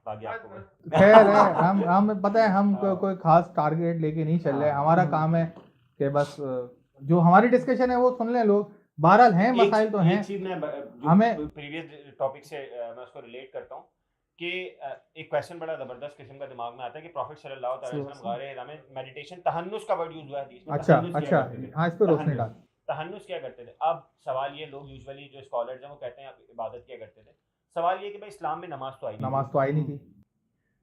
Speaker 3: बाकी आपको
Speaker 2: खैर है, हम पता है हम कोई खास टारगेट लेके नहीं चल रहे। हमारा काम है कि बस जो हमारी डिस्कशन है वो सुन लें लोग। बहरहाल हैं मसाइल तो हैं।
Speaker 3: चीज मैं
Speaker 2: हमें-
Speaker 3: प्रीवियस टॉपिक से मैं उसको रिलेट करता हूँ कि एक क्वेश्चन बड़ा जबरदस्त किस्म का दिमाग में आता है कि प्रॉफिट सल्लल्लाहु अलैहि वसल्लम गारे हिरा में मेडिटेशन तहन्नुस का वर्ड यूज हुआ है हदीस में।
Speaker 2: अच्छा
Speaker 3: तहन्नुस किया
Speaker 2: अच्छा,
Speaker 3: करते थे।
Speaker 2: हाँ इस पर रोशनी डाल।
Speaker 3: तहन्नुस क्या करते थे। अब सवाल ये, लोग यूजुअली जो स्कॉलर्स हैं वो कहते हैं आप इबादत किया करते थे। सवाल ये कि भाई इस्लाम में नमाज तो आई नहीं,
Speaker 2: नमाज तो आई नहीं थी,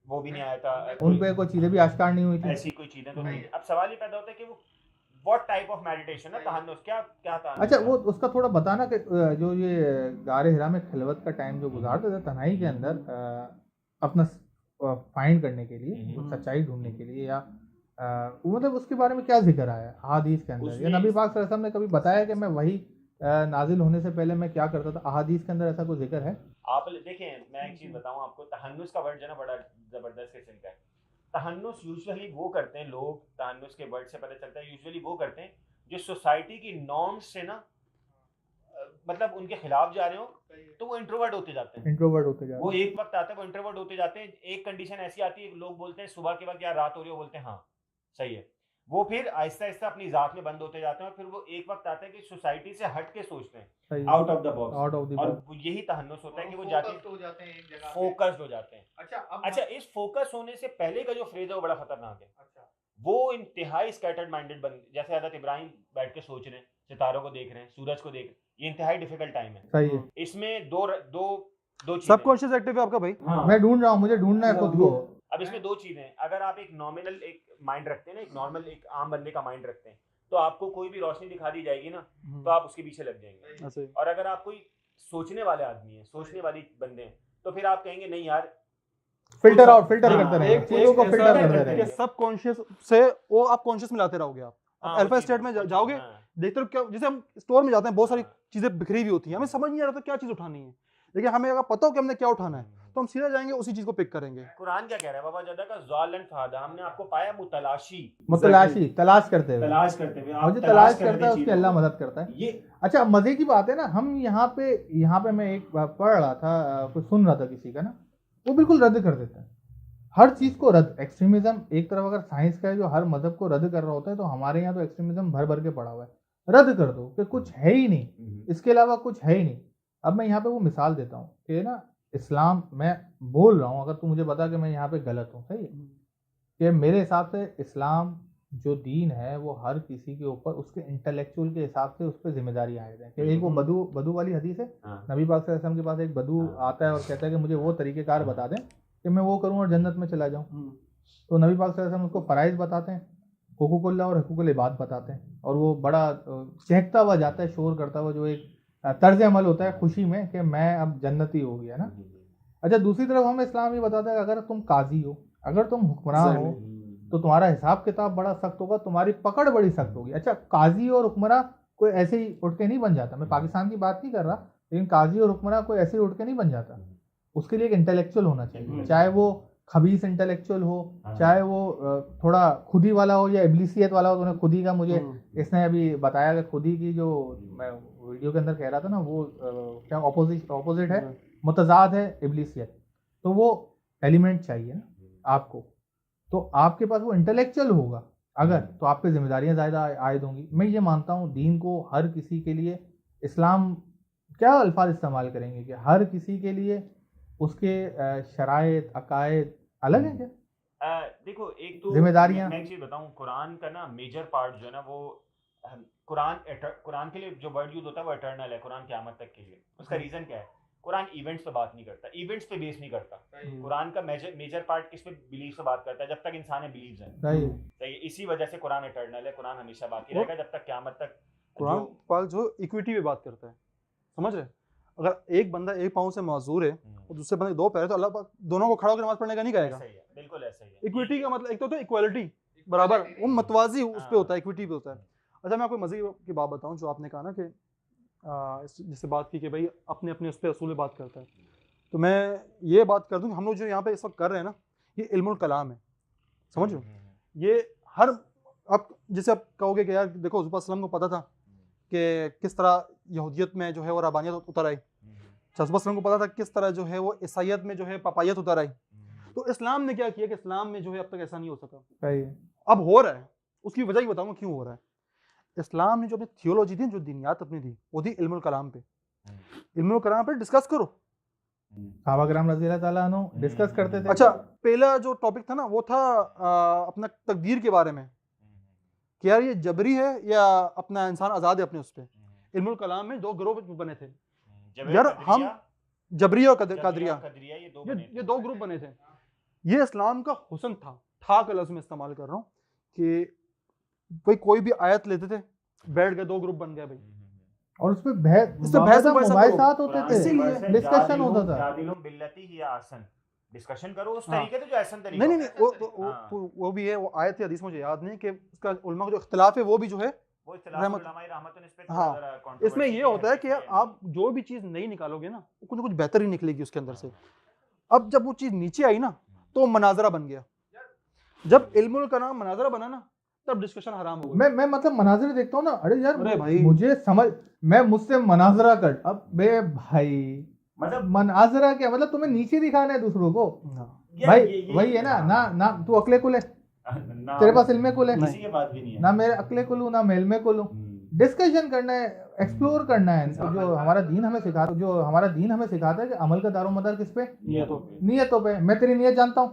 Speaker 3: वो भी नहीं आया था,
Speaker 2: उन पे कोई चीजें भी आश्कार नहीं हुई थी।
Speaker 3: ऐसी कोई चीजें तो नहीं। अब सवाल ये पैदा होता है कि वो व्हाट टाइप ऑफ मेडिटेशन है तहन्नुस, क्या क्या तहन्नुस
Speaker 2: अच्छा
Speaker 3: है?
Speaker 2: वो उसका थोड़ा बताना कि जो ये गारे हिरा में खिलवत का टाइम जो गुजारते थे तन्हाई के अंदर अपना फाइंड करने के लिए, सच्चाई ढूंढने के लिए, या मतलब उसके बारे में क्या जिक्र आया अहादीस के अंदर? या नबी पाक सल्लल्लाहु अलैहि वसल्लम ने कभी बताया कि मैं वही नाजिल होने से पहले मैं क्या करता था? अहादीस के अंदर ऐसा कोई जिक्र है?
Speaker 3: आप देखें, मैं एक चीज बताऊं आपको, तहन्नुस का वर्ड जो है ना बड़ा जबरदस्त किस्म का है। तहन्नुस यूजुअली वो करते हैं लोग, तहन्नुस के वर्ड से पता चलता है, यूजुअली वो करते हैं जो सोसाइटी की नॉर्म्स से ना मतलब उनके खिलाफ जा रहे हो, तो वो इंट्रोवर्ट होते जाते हैं।
Speaker 2: इंट्रोवर्ट होते जा
Speaker 3: वो
Speaker 2: रहे हैं।
Speaker 3: एक वक्त आता है वो इंट्रोवर्ट होते जाते हैं। एक कंडीशन ऐसी आती है, लोग बोलते हैं सुबह के वक्त यार रात हो रही हो, बोलते हैं हाँ सही है। वो फिर आहिस्ता आहिस्ता अपनी जात में बंद होते जाते हैं, और फिर वो एक वक्त आता है कि सोसाइटी से हट के सोचते हैं,
Speaker 2: सही है।
Speaker 3: Out of the box.
Speaker 2: Out of the
Speaker 3: और
Speaker 2: बॉक्स।
Speaker 3: यही तहन्नुस होता है कि वो जाके
Speaker 2: हो जाते हैं एक जगह पे।
Speaker 3: फोकस्ड हो जाते हैं।
Speaker 2: अच्छा
Speaker 3: अच्छा, इस फोकस होने से पहले का जो फ्रेज है वो बड़ा खतरनाक है।
Speaker 2: अच्छा
Speaker 3: वो इंतहाई स्कैटर्ड माइंडेड बन, जैसे हज़रत इब्राहिम बैठ के सोच रहे हैं, सितारों को देख रहे हैं, सूरज को देख रहे हैं, ये इंतहाई डिफिकल्ट टाइम है।
Speaker 2: सही है।
Speaker 3: इसमें दो चीजें
Speaker 1: सबकॉन्शियस एक्टिव है आपका भाई।
Speaker 3: हाँ।
Speaker 2: मैं ढूंढ रहा हूँ, मुझे ढूंढना है खुद को।
Speaker 3: अब इसमें दो चीजें हैं। अगर आप एक नॉमिनल एक माइंड रखते हैं ना, एक नॉर्मल एक आम बंदे का माइंड रखते हैं, तो आपको कोई भी रोशनी दिखा दी जाएगी ना, तो आप उसके पीछे लग जाएंगे।
Speaker 1: ऐसे ही।
Speaker 3: और अगर आप कोई सोचने वाले आदमी हैं, सोचने वाली बंदे हैं, तो फिर आप कहेंगे नहीं यार,
Speaker 2: फिल्टर आउट, फिल्टर
Speaker 3: हाँ,
Speaker 2: करते रहेंगे,
Speaker 1: एक
Speaker 2: चीजों को
Speaker 1: ऐसा
Speaker 2: फिल्टर
Speaker 1: है
Speaker 2: करते
Speaker 1: कि
Speaker 2: रहेंगे।
Speaker 1: सबकॉन्शियस से वो आप कॉन्शियस में लाते रहोगे। आप
Speaker 3: हाँ,
Speaker 1: अल्फा
Speaker 3: वो
Speaker 1: स्टेट
Speaker 3: चीज़
Speaker 1: में
Speaker 3: है,
Speaker 1: जाओगे,
Speaker 3: हाँ,
Speaker 1: देखते हो क्या, जैसे हम स्टोर में जाते हैं, बहुत सारी
Speaker 3: हाँ।
Speaker 1: चीजें बिखरी हुई होती हैं, हमें समझ नहीं आ रहा था क्या चीज उठानी है, लेकिन हमें अगर पता हो कि हमने क्या उठाना है, तो हम सीधा जाएंगे उसी चीज को पिक करेंगे।
Speaker 3: कुरान क्या कह रहा है? बाबा जदा का ज़ालन फादा, हमने आपको पाया मुतलाशी,
Speaker 2: मुतलाशी, तलाश करते हुए।
Speaker 3: तलाश करते हुए। आप
Speaker 2: मुझे तलाश
Speaker 3: कर रहे
Speaker 2: करता है,
Speaker 3: थे
Speaker 2: उसकी
Speaker 3: चीज़ों
Speaker 2: अल्लाह
Speaker 3: को।
Speaker 2: मदद करता है।
Speaker 3: ये
Speaker 2: अच्छा मजे की बात है ना, हम यहाँ पे मैं एक बात पढ़ रहा था, कुछ सुन रहा था किसी का ना, वो बिल्कुल रद्द कर देता है हर चीज को। रद्द, एक्सट्रीमिज्म एक तरफ अगर साइंस का है जो हर मजहब को रद्द कर रहा होता है, तो हमारे यहाँ तो एक्सट्रीमिज्म भर भर के पड़ा हुआ है। रद्द कर दो कि कुछ है ही नहीं, इसके अलावा कुछ है ही नहीं। अब मैं यहाँ पे वो मिसाल देता हूँ कि ना, इस्लाम, मैं बोल रहा हूँ, अगर तू मुझे बता कि मैं यहाँ पे गलत हूँ, सही है, कि मेरे हिसाब से इस्लाम जो दीन है वो हर किसी के ऊपर उसके इंटेलेक्चुअल के हिसाब से उस पर जिम्मेदारी आयद है। कि एक वो बदू वाली हदीस है,
Speaker 3: हाँ।
Speaker 2: नबी पाक सल्लल्लाहु अलैहि वसल्लम के पास एक बदू
Speaker 3: हाँ।
Speaker 2: आता है और कहता है कि मुझे वो तरीक़ेकार बता दें कि मैं वो करूँ और जन्नत में चला जाऊँ। तो नबी पाक सल्लल्लाहु अलैहि वसल्लम उसको फ़राइज़ बताते हैं, हुकूकुल्लाह और हुकूकुल इबाद बताते हैं, और वो बड़ा चहकता हुआ जाता है, शोर करता हुआ, जो एक तर्ज अमल होता है खुशी में कि मैं अब जन्नती हो गया ना। अच्छा, दूसरी तरफ हमें इस्लाम ये बताता है कि अगर तुम काजी हो, अगर तुम हुक्मरान हो, तो तुम्हारा हिसाब किताब बड़ा सख्त होगा, तुम्हारी पकड़ बड़ी सख्त होगी। अच्छा, काजी और हुक्मरान कोई ऐसे ही उठ के नहीं बन जाता, मैं पाकिस्तान की बात नहीं कर रहा, लेकिन काजी और हुक्मरान कोई ऐसे ही उठ के नहीं बन जाता। उसके लिए एक इंटेलेक्चुअल होना चाहिए, चाहे वो खबीस इंटेलेक्चुअल हो, चाहे वो थोड़ा खुदी वाला हो या इब्लिसियत वाला हो। उन्हें खुदी का मुझे इसने अभी बताया कि खुदी की जो मैं वीडियो के अंदर कह रहा था ना, वो क्या ऑपोजिट है, मुतजाद है इब्लिसियत। तो वो एलिमेंट चाहिए ना आपको, तो आपके पास वो इंटेलेक्चुअल होगा अगर, तो आप पे जिम्मेदारियां ज़्यादा आयद होंगी। मैं ये मानता हूँ दीन को हर किसी के लिए, इस्लाम क्या अल्फाज इस्तेमाल करेंगे कि हर किसी के लिए उसके शराइत अकायद अलग है क्या?
Speaker 3: देखो, एक तो
Speaker 2: जिम्मेदारियां,
Speaker 3: मैं एक चीज बताऊं, कुरान का ना मेजर पार्ट जो है ना, वो कुरान के लिए जो वर्ड यूज होता है वो इटर्नल है, कुरान क़यामत तक के लिए। उसका रीजन क्या है? कुरान इवेंट्स पे बात नहीं करता, इवेंट्स पे बेस नहीं करता। कुरान का मेजर पार्ट किस पे बिलीफ पे बात करता है? जब तक इंसान है बिलीव्स है। सही, इसी वजह से कुरान इटर्नल है, कुरान हमेशा बाकी रहेगा जब तक क़यामत तक।
Speaker 1: कुरान पाक जो इक्विटी पे बात करता है, समझ रहे? अगर एक बंदा एक पाँव से माजूर है और दूसरे बंदे दो पैर है, तो अल्लाह पाक दोनों को खड़ा होकर नमाज पढ़ने का नहीं कहेगा।
Speaker 3: सही है, बिल्कुल ऐसा ही है।
Speaker 1: इक्विटी का मतलब एक तो इक्वालिटी, बराबर, वो मतवाजी उस पे होता है, इक्विटी पे होता है। अच्छा, मैं आपको मज़े की बात बताऊं, जो आपने कहा ना कि जिससे बात की कि भाई अपने अपने उस पर असूल बात करता है, तो मैं ये बात कर दूं कि हम लोग जो यहाँ पे इस वक्त कर रहे हैं ना, ये इल्मुल कलाम है, समझ लो। ये हर, अब जैसे आप कहोगे कि यार देखो हुज़ूर सल्लल्लाहु अलैहि वसल्लम को पता था कि किस तरह यहूदियत में जो है वो रबानियत उतर आई, हुज़ूर सल्लल्लाहु को पता था किस तरह जो है वो ईसाईयत में जो है पापायत उतर आई। तो इस्लाम ने क्या किया कि इस्लाम में जो है अब तक ऐसा नहीं हो सका, अब हो रहा है। उसकी वजह ही बताऊंगा क्यों हो रहा है। इस्लाम ने जो अपनी थियोलॉजी थी, जो दीनियात अपनी दी, वो थी इल्मुल कलाम पे। इल्मुल कलाम पे डिस्कस करो,
Speaker 2: सहाबा किराम रज़ी अल्लाह ताला अन्हु डिस्कस करते थे।
Speaker 1: अच्छा, पहला जो टॉपिक था ना वो था अपना तकदीर के बारे में, कि यार ये जबरी है या अपना इंसान आज़ाद है अपने उस पर। इल्मुल कलाम में दो ग्रुप बने थे यार, हम जबरिया और कादरिया, ये दो ग्रुप बने थे। ये इस्लाम का हुस्न था का लफ्ज़ में इस्तेमाल कर रहा हूँ कि कोई भी आयत लेते थे, बैठ गए, दो ग्रुप बन गए भाई, और उस पे बहस मुबाहिसात होते थे, डिस्कशन होता था।
Speaker 3: डिस्कशन करो उस तरीके से जो ऐसा तरीका।
Speaker 1: नहीं, वो भी है, वो आयत हदीस मुझे याद नहीं कि उसका उलमा का जो इख्तिलाफ है वो भी जो है
Speaker 3: वो रहमत।
Speaker 1: हाँ, इसमें ये होता है कि आप जो भी चीज़ नहीं निकालोगे ना, कुछ कुछ बेहतर ही निकलेगी उसके अंदर से। अब जब वो चीज़ नीचे आई ना, तो मनाजरा बन गया। जब इल्मुल कलाम मनाजरा बना ना, तब डिस्कशन हराम हो गया।
Speaker 2: मैं मतलब मनाजरे देखता हूँ ना, अरे यार भाई मुझे समझ, मैं मुझसे मनाजरा कर, अब बे भाई मतलब मनाजरा क्या मतलब, तुम्हें नीचे दिखाना है दूसरों को भाई, वही है ना तू अकले कुल है, तेरे पास इल्मे कुल है,
Speaker 3: किसी के पास भी नहीं है,
Speaker 2: ना मेरे अकले कुल हूँ, ना मैं इल्मे कुल हूँ। डिस्कशन करना है, एक्सप्लोर करना है। तो जो हमारा दीन हमें सिखाता है कि अमल का दारोमदार किस पे? नियतों पे। मैं तेरी नियत जानता हूँ,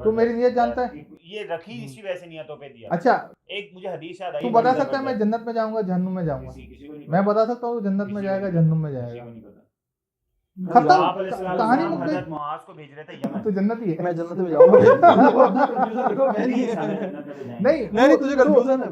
Speaker 2: तू मेरी नियत जानता है,
Speaker 3: ये रखी इसी वैसे नियतों पे दिया।
Speaker 2: अच्छा,
Speaker 3: एक मुझे हदीस याद आई,
Speaker 2: तू बता सकता है मैं जन्नत में जाऊंगा जहन्नुम में जाऊंगा? मैं बता सकता हूँ जन्नत में जाएगा जहन्नुम में जाएगा, खत्म, कहानी मुक गई।
Speaker 3: हज़रत मुआज़ को भेज रहे थे यमन,
Speaker 2: तो जन्नती है,
Speaker 1: मैं जन्नत में जाऊंगा।
Speaker 2: नहीं तुझे कंफ्यूजन है।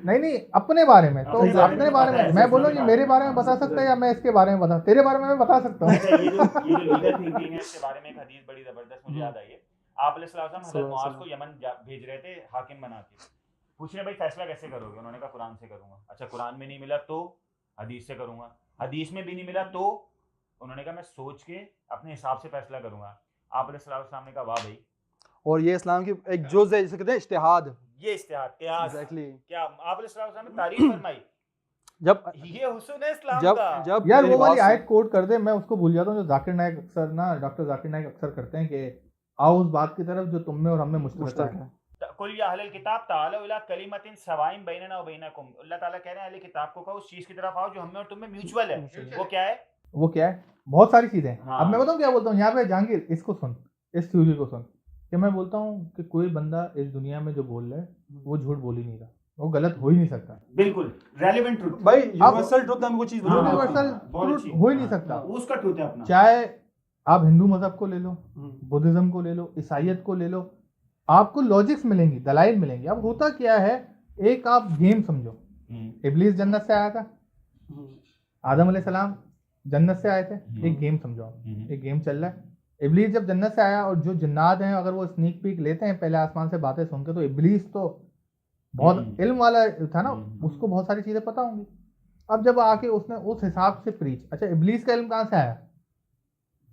Speaker 2: नहीं अपने बारे में, तो अपने बारे में मैं बोलूँ, ये मेरे बारे में बता सकता है या मैं इसके बारे में बता, तेरे बारे में मैं बता सकता हूँ।
Speaker 3: ये जो लीगल थिंकिंग है, इसके बारे में एक हदीस बड़ी जबरदस्त मुझे याद आई है। आप अलैहिस्सलाम हज़रत मुआज़ को यमन भेज रहे थे हाकिम बना के, पूछ रहे भाई फैसला कैसे करोगे? उन्होंने कहा कुरान से करूंगा। अच्छा, कुरान में नहीं मिला तो हदीस से करूंगा, हदीस में भी नहीं मिला तो उन्होंने कहा मैं सोच के अपने हिसाब से फैसला करूंगा। आप अलैहिस्सलाम ने कहा वाह भाई,
Speaker 1: और ये इस्लाम की एक जुज़ है जिसे कहते हैं इज्तिहाद,
Speaker 3: ये इज्तिहाद कियास।
Speaker 1: एग्जैक्टली,
Speaker 3: क्या आप अलैहिस्सलाम ने तारीफ फरमाई,
Speaker 1: जब
Speaker 3: ये हुस्न है इस्लाम का।
Speaker 1: जब
Speaker 2: यार वो वाली आयत कोट कर दे, मैं उसको भूल जाता हूँ, जो जाकिर नाइक अक्सर ना, डॉक्टर जाकिर नाइक अक्सर करते हैं कि आओ उस बात की तरफ जो तुम में और हम में मुश्तरक है।
Speaker 3: कुल या अहलल किताब तालू इला कलिमतिन सवाइन बैनना व बैनकुम, अल्लाह ताला कह रहे हैं अहले किताब को कहो उस चीज की तरफ आओ जो हम में और तुम में म्यूचुअल है। वो क्या है? बहुत सारी चीजें। हाँ।
Speaker 2: अब मैं बताऊँ क्या बोलता हूँ यहाँ पे, जहांगीर इसको सुन, इस थ्योरी को सुन, कि मैं बोलता हूँ कि कोई बंदा इस दुनिया में जो बोल रहा है वो झूठ बोल ही नहीं रहा, वो गलत हो ही नहीं सकता।
Speaker 3: बिल्कुल रेलेवेंट ट्रुथ
Speaker 1: भाई, यूनिवर्सल ट्रुथ नाम की चीज,
Speaker 2: यूनिवर्सल ट्रुथ हो ही नहीं सकता,
Speaker 3: उसका ट्रुथ है अपना।
Speaker 2: चाहे आप हिंदू मजहब को ले लो, बुद्धिज्म को ले लो, ईसाइयत को ले लो, आपको लॉजिक्स मिलेंगी, दलाइल मिलेंगी। अब होता क्या है, एक आप गेम समझो, इब्लीस जन्नत से आया था, आदम अलैहिस्सलाम जन्नत से आए थे, एक गेम समझो आप, एक गेम चल रहा है। इब्लीस जब जन्नत से आया और जो जिन्नात हैं अगर वो स्नीक पीक लेते हैं पहले आसमान से बातें सुन के, तो इब्लीस तो बहुत इल्म वाला था ना, उसको बहुत सारी चीजें पता होंगी। अब जब आके उसने उस हिसाब से प्रीच, अच्छा इब्लीस का इल्म कहाँ से आया,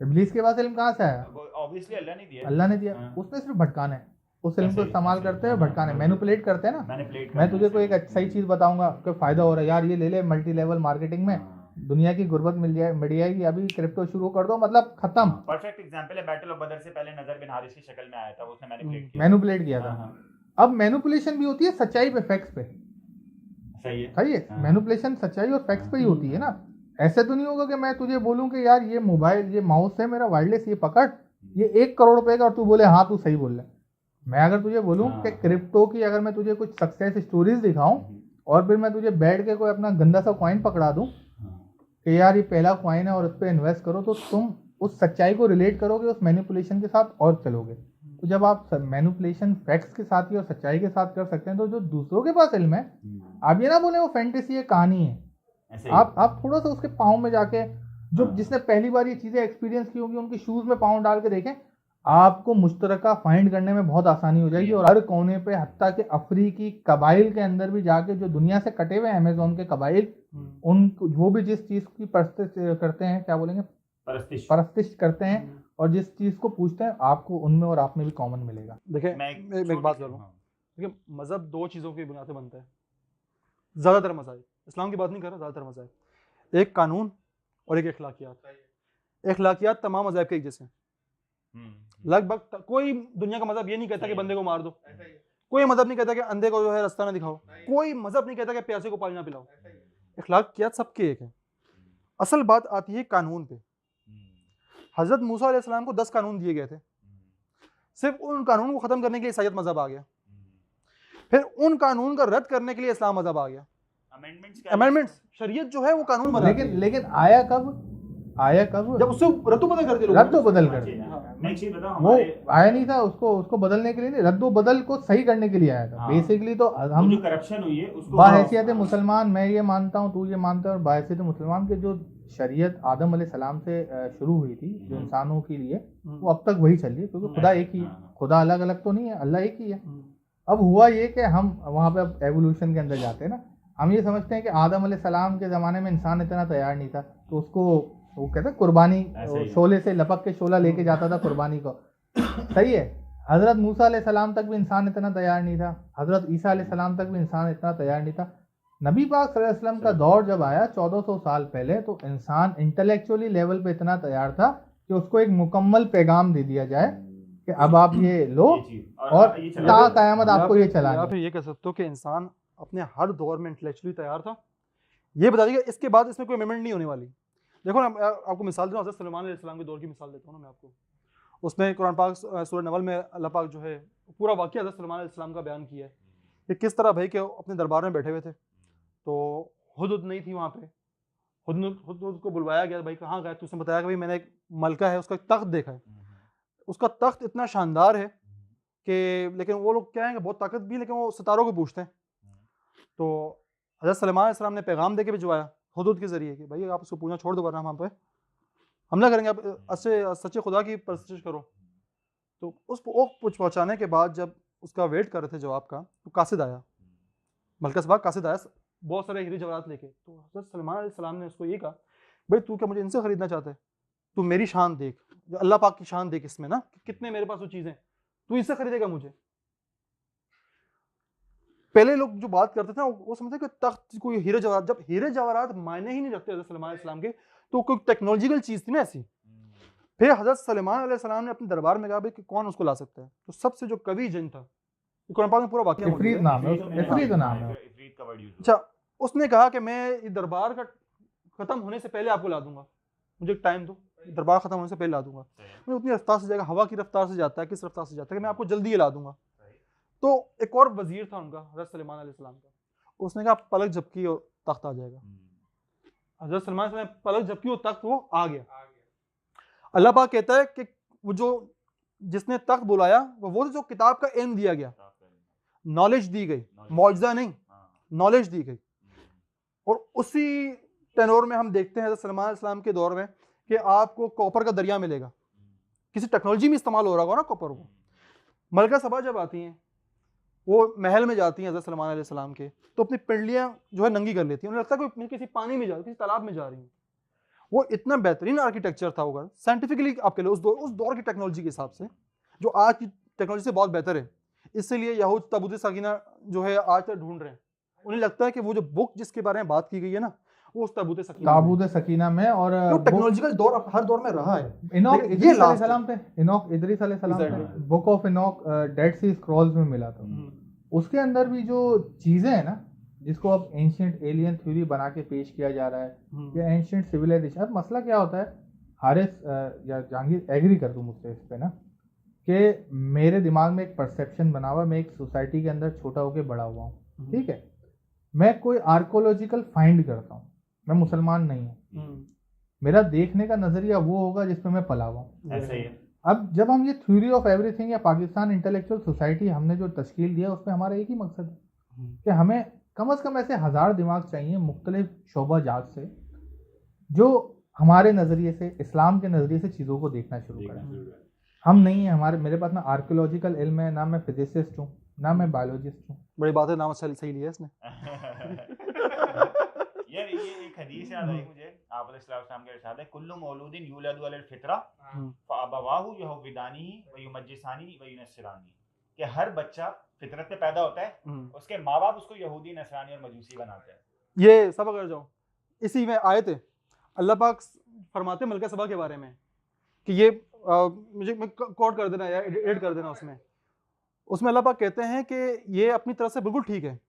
Speaker 2: इब्लीस के पास इल्म कहाँ से आया,
Speaker 3: ऑब्वियसली अल्लाह ने दिया,
Speaker 2: अल्लाह ने दिया। उसने सिर्फ भटकाना है, उस इल्म को इस्तेमाल करते हैं भटकाने, मैनिपुलेट करते हैं ना। मैं तुझे कोई एक सही चीज बताऊंगा कि फायदा हो रहा है, यार ये ले ले, मल्टी लेवल मार्केटिंग में दुनिया की गुर्बत मिल जाएगी, अभी क्रिप्टो शुरू कर दो, मतलब खत्म।
Speaker 3: परफेक्ट एग्जांपल है, बैटल ऑफ बदर से पहले नजर बिन हारिस की शक्ल में आया था, उसने
Speaker 2: मैनिपुलेट किया था। अब मैनिपुलेशन भी होती है सच्चाई पे, फैक्ट्स पे, सही है, मैनिपुलेशन सच्चाई और फैक्ट्स पे ही होती है ना। ऐसे तो नहीं होगा कि मैं तुझे बोलूं कि यार ये मोबाइल, ये माउस है मेरा वायरलेस, ये पकड़, ये 1 करोड़ रुपए का, और तू बोले हाँ तू सही बोल रहा है। मैं अगर तुझे बोलूं कि क्रिप्टो की अगर मैं तुझे कुछ सक्सेस स्टोरीज दिखाऊं और फिर मैं तुझे बैठ के कोई अपना गंदा सा कॉइन पकड़ा दूं कि यार ये पहला कॉइन है और उस पर इन्वेस्ट करो, तो तुम उस सच्चाई को रिलेट करोगे उस मैनिपुलेशन के साथ और चलोगे। तो जब आप मैनिपुलेशन फैक्ट्स के साथ ही और सच्चाई के साथ कर सकते हैं, तो जो दूसरों के पास इल्म है, आप ये ना बोले वो फैंटेसी है, कहानी है, आप थोड़ा सा उसके पाँव में जाके, जो जिसने पहली बार ये चीजें एक्सपीरियंस की होंगी उनके शूज में पाँव डाल के देखें, आपको मुश्तरका फाइंड करने में बहुत आसानी हो जाएगी। और हर कोने पे, हत्ता के अफ्रीकी कबाइल के अंदर भी जाके, जो दुनिया से कटे हुए अमेज़न के कबाइल, उन वो भी जिस चीज की परस्तिश करते हैं, क्या बोलेंगे, परस्तिश करते हैं, और जिस चीज को पूछते हैं, आपको उनमें और आप में भी कॉमन मिलेगा।
Speaker 1: देखिए मैं एक बात करूँ, देखिए मजहब 2 चीज़ों की बुनियाद पे बनता है, ज़्यादातर मज़ाहिब, इस्लाम की बात नहीं कर रहा, ज़्यादातर मज़ाहिब, एक कानून और एक इखलाकियात। इखलाकियात तमाम मज़ाहिब के एक जैसे हैं लगभग। कोई दुनिया का मजहब ये नहीं कहता कि बंदे को मार दो, कोई मजहब नहीं कहता कि अंधे को जो है रास्ता ना दिखाओ, कोई मजहब नहीं कहता कि प्यासे को पानी ना पिलाओ। इखलाकियात सबके एक है। असल बात आती है कानून पे। हजरत मूसा अलैहिस्सलाम को 10 कानून दिए गए थे, सिर्फ उन कानून को खत्म करने के लिए ईसाईयत मजहब आ गया, फिर उन कानून का रद्द करने के लिए इस्लाम मजहब आ गया। अमेंडमेंट्स, शरीयत जो है वो कानून बना,
Speaker 2: लेकिन आया कब, जब उससे
Speaker 1: रद्दो बदल कर दिया,
Speaker 2: रद्दो बदल कर दिया। वो आया नहीं था उसको बदलने के लिए, नहीं, रद्दो बदल को सही करने के लिए आया था। बेसिकली तो हम,
Speaker 3: जो करप्शन हुई है उसको,
Speaker 2: बाहैसियत मुसलमान, मैं ये मानता हूँ, तू ये मानता है, और बाहैसियत मुसलमान के जो शरीयत आदम अलैहिस्सलाम से शुरू हुई थी जो इंसानों के लिए, वो अब तक वही चल रही है, क्योंकि खुदा एक ही है, खुदा अलग अलग तो नहीं है, अल्लाह एक ही है। अब हुआ ये कि हम वहाँ पे अब एवोल्यूशन के अंदर जाते हैं ना, हम ये समझते हैं कि आदम अलैहिस्सलाम के ज़माने में इंसान इतना तैयार नहीं था, तो उसको वो कहते हैं कुर्बानी, शोले से लपक के शोला लेके जाता था कुर्बानी को, सही है। हज़रत मूसा अलैहिस्सलाम तक भी इंसान इतना तैयार नहीं था, हज़रत ईसा अलैहिस्सलाम तक भी इंसान इतना तैयार नहीं था। नबी पाक सल्लल्लाहु अलैहि वसल्लम का दौर जब आया 1400 साल पहले, तो इंसान इंटेलेक्चुअली लेवल पे इतना तैयार था कि उसको एक मुकम्मल पैगाम दे दिया जाए कि अब आप ये लो और ता क़यामत आपको ये चला।
Speaker 1: या फिर ये कह सकते हो कि इंसान अपने हर दौर में इंटेलेक्चुअली तैयार था। ये बता दीजिए इसके बाद इसमें कोई अमेंडमेंट नहीं होने वाली। देखो ना, आपको मिसाल दूँ, हज़रत सुलेमान अलैहिस्सलाम के दौर की मिसाल देता हूँ ना मैं आपको। उसमें कुरान पाक सूरह नमल में अल्लाह पाक जो है पूरा वाक़या हज़रत सुलेमान अलैहिस्सलाम का बयान किया है कि किस तरह भाई के अपने दरबार में बैठे हुए थे, तो हुदहुद नहीं थी वहाँ पे। हुदहुद को बुलवाया गया, भाई कहाँ गए? तो उसने बताया कि भाई मैंने एक मलका है उसका तख्त देखा है, उसका तख्त इतना शानदार है कि, लेकिन वो लोग क्या है कि बहुत ताकत भी, लेकिन वो सितारों को पूछते हैं। तो हज़रत सुलेमान अलैहिस्सलाम ने पैगाम दे के भिजवाया हुदहुद के ज़रिए कि भाई आप उसको पूछना छोड़ दो, वरना हम पे हमला करेंगे, आप सच्चे खुदा की परस्तिश करो। तो उस पहुँचाने के बाद जब उसका वेट कर रहे थे जवाब का, तो कासिद आया, मलका सबाक कासिद आया बहुत सारे हीरे जवाहरात लेके। तो हज़रत सुलेमान अलैहिस्सलाम ने उसको ये कहा, भाई तू क्या मुझे इनसे ख़रीदना चाहता है? तू मेरी शान देख, जो अल्लाह पाक की शान देख इसमें ना, कितने मेरे पास वो चीज़ें, तू इससे खरीदेगा मुझे? पहले लोग जो बात करते थे ना, वो समझते कि तख्त कोई हीरे जवाहरात, जब हीरे जवाहरात मायने ही नहीं रखते हज़रत सुलेमान अलैहिस्सलाम के, तो कोई टेक्नोलॉजिकल चीज़ थी ना ऐसी। फिर हज़रत सुलेमान अलैहिस्सलाम ने अपने दरबार में कहा भाई कि कौन उसको ला सकता है? तो सबसे जो कवि जिन था, कुरान पाक में पूरा वाक़या
Speaker 2: इफ़रीत नाम है, इफ़रीत नाम है।
Speaker 1: अच्छा, उसने कहा कि मैं ये दरबार का ख़त्म होने से पहले आपको ला दूंगा, मुझे टाइम दो, दरबार ख़त्म होने से पहले ला दूंगा। मैं उतनी रफ्तार से जाएगा, हवा की रफ्तार से जाता है, किस रफ्तार से जाता है कि मैं आपको जल्दी ही ला दूंगा। तो एक और वजीर था उनका, हज़रत सुलेमान अलैहिस्सलाम का, उसने कहा पलक झपकी और तख्त आ जाएगा। हज़रत सुलेमान ने पलक झपकी और तख्त वो आ गया। अल्लाह पाक कहता है कि वो जो जिसने तख्त बुलाया वो जो किताब का इल्म दिया गया, नॉलेज दी गई, मौजज़ा नहीं, नॉलेज दी गई। और उसी टेनोर में हम देखते हैं हज़रत सलमान अलैहिस्सलाम के दौर में कि आपको कॉपर का दरिया मिलेगा, किसी टेक्नोलॉजी में इस्तेमाल हो रहा होगा ना कॉपर। वो मलका सबा जब आती हैं, वो महल में जाती हैं हज़रत सलमान अलैहिस्सलाम के, तो अपनी पिंडलियाँ जो है नंगी कर लेती हैं, उन्हें लगता है कोई किसी पानी में जा रही, किसी तालाब में जा रही हैं। वो इतना बेहतरीन आर्किटेक्चर था होगा साइंटिफिकली आपके लिए उस दौर की टेक्नोलॉजी के हिसाब से, जो आज की टेक्नोलॉजी से बहुत बेहतर है। इसलिए यहूद ताबूत सकीना जो है आज तक ढूंढ रहे हैं। उन्हें लगता है कि वो जो बुक जिसके बारे में बात की गई है ना, वो उस ताबूत सकीना में, और टेक्नोलॉजिकल दौर हर दौर में रहा है।
Speaker 2: इनोक इदरीस अलैहिस्सलाम पे, इनोक इदरीस अलैहिस्सलाम पे book of Enoch Dead Sea scrolls में मिला था। उसके अंदर भी जो चीजें हैं ना, जिसको अब एंशिएंट एलियन थ्योरी बना के पेश किया जा रहा है, या एंशिएंट सिविलाइजेशन। अब मसला क्या होता है, हारिस या जहांगीर एग्री कर दूं मुझसे इस पे ना, कि मेरे दिमाग में एक परसेप्शन बना हुआ, मैं एक सोसाइटी के अंदर छोटा होकर बड़ा हुआ हूँ, ठीक है। मैं कोई आर्कोलॉजिकल फाइंड करता हूँ, मैं मुसलमान नहीं हूँ, मेरा देखने का नजरिया वो होगा जिसपे मैं पला हुआ हूँ।
Speaker 3: ऐसा ही है।
Speaker 2: अब जब हम ये थ्योरी ऑफ एवरीथिंग या पाकिस्तान इंटेलेक्चुअल सोसाइटी हमने जो तश्कील दिया, उसमें हमारा एक ही मकसद है कि हमें कम से कम ऐसे 1000 दिमाग चाहिए मुख्तलिफ शोबा जात से, जो हमारे नज़रिए से, इस्लाम के नज़रिए से चीज़ों को देखना शुरू करें। हम नहीं है, मेरे पास ना आर्कियोलॉजिकल इल्म है, ना मैं फिजिसिस्ट हूँ, ना मैं बायोलॉजिस्ट हूँ।
Speaker 1: बड़ी बात है, नाम सही लिया इसने।
Speaker 3: यार ये एक हदीस याद आई मुझे, आप अलैहिस्सलाम के इरशाद है, कुल्लु मौलूदिन युलदु अलल फितरा फअबवाहु युहविदानिही व युमज्जिसानिही व युनस्सिरानी, कि हर बच्चा फितरत पे पैदा होता है, उसके माँ बाप उसको यहूदी, नसरानी और मजूसी बनाते हैं।
Speaker 1: ये सब अगर जाओ इसी में आयत है, अल्लाह पाक फरमाते मलका सबा के बारे में कि ये मुझे कोट कर देना या एडिट कर देना, उसमें अल्लाह पाक कहते हैं कि ये अपनी तरफ से बिल्कुल ठीक है,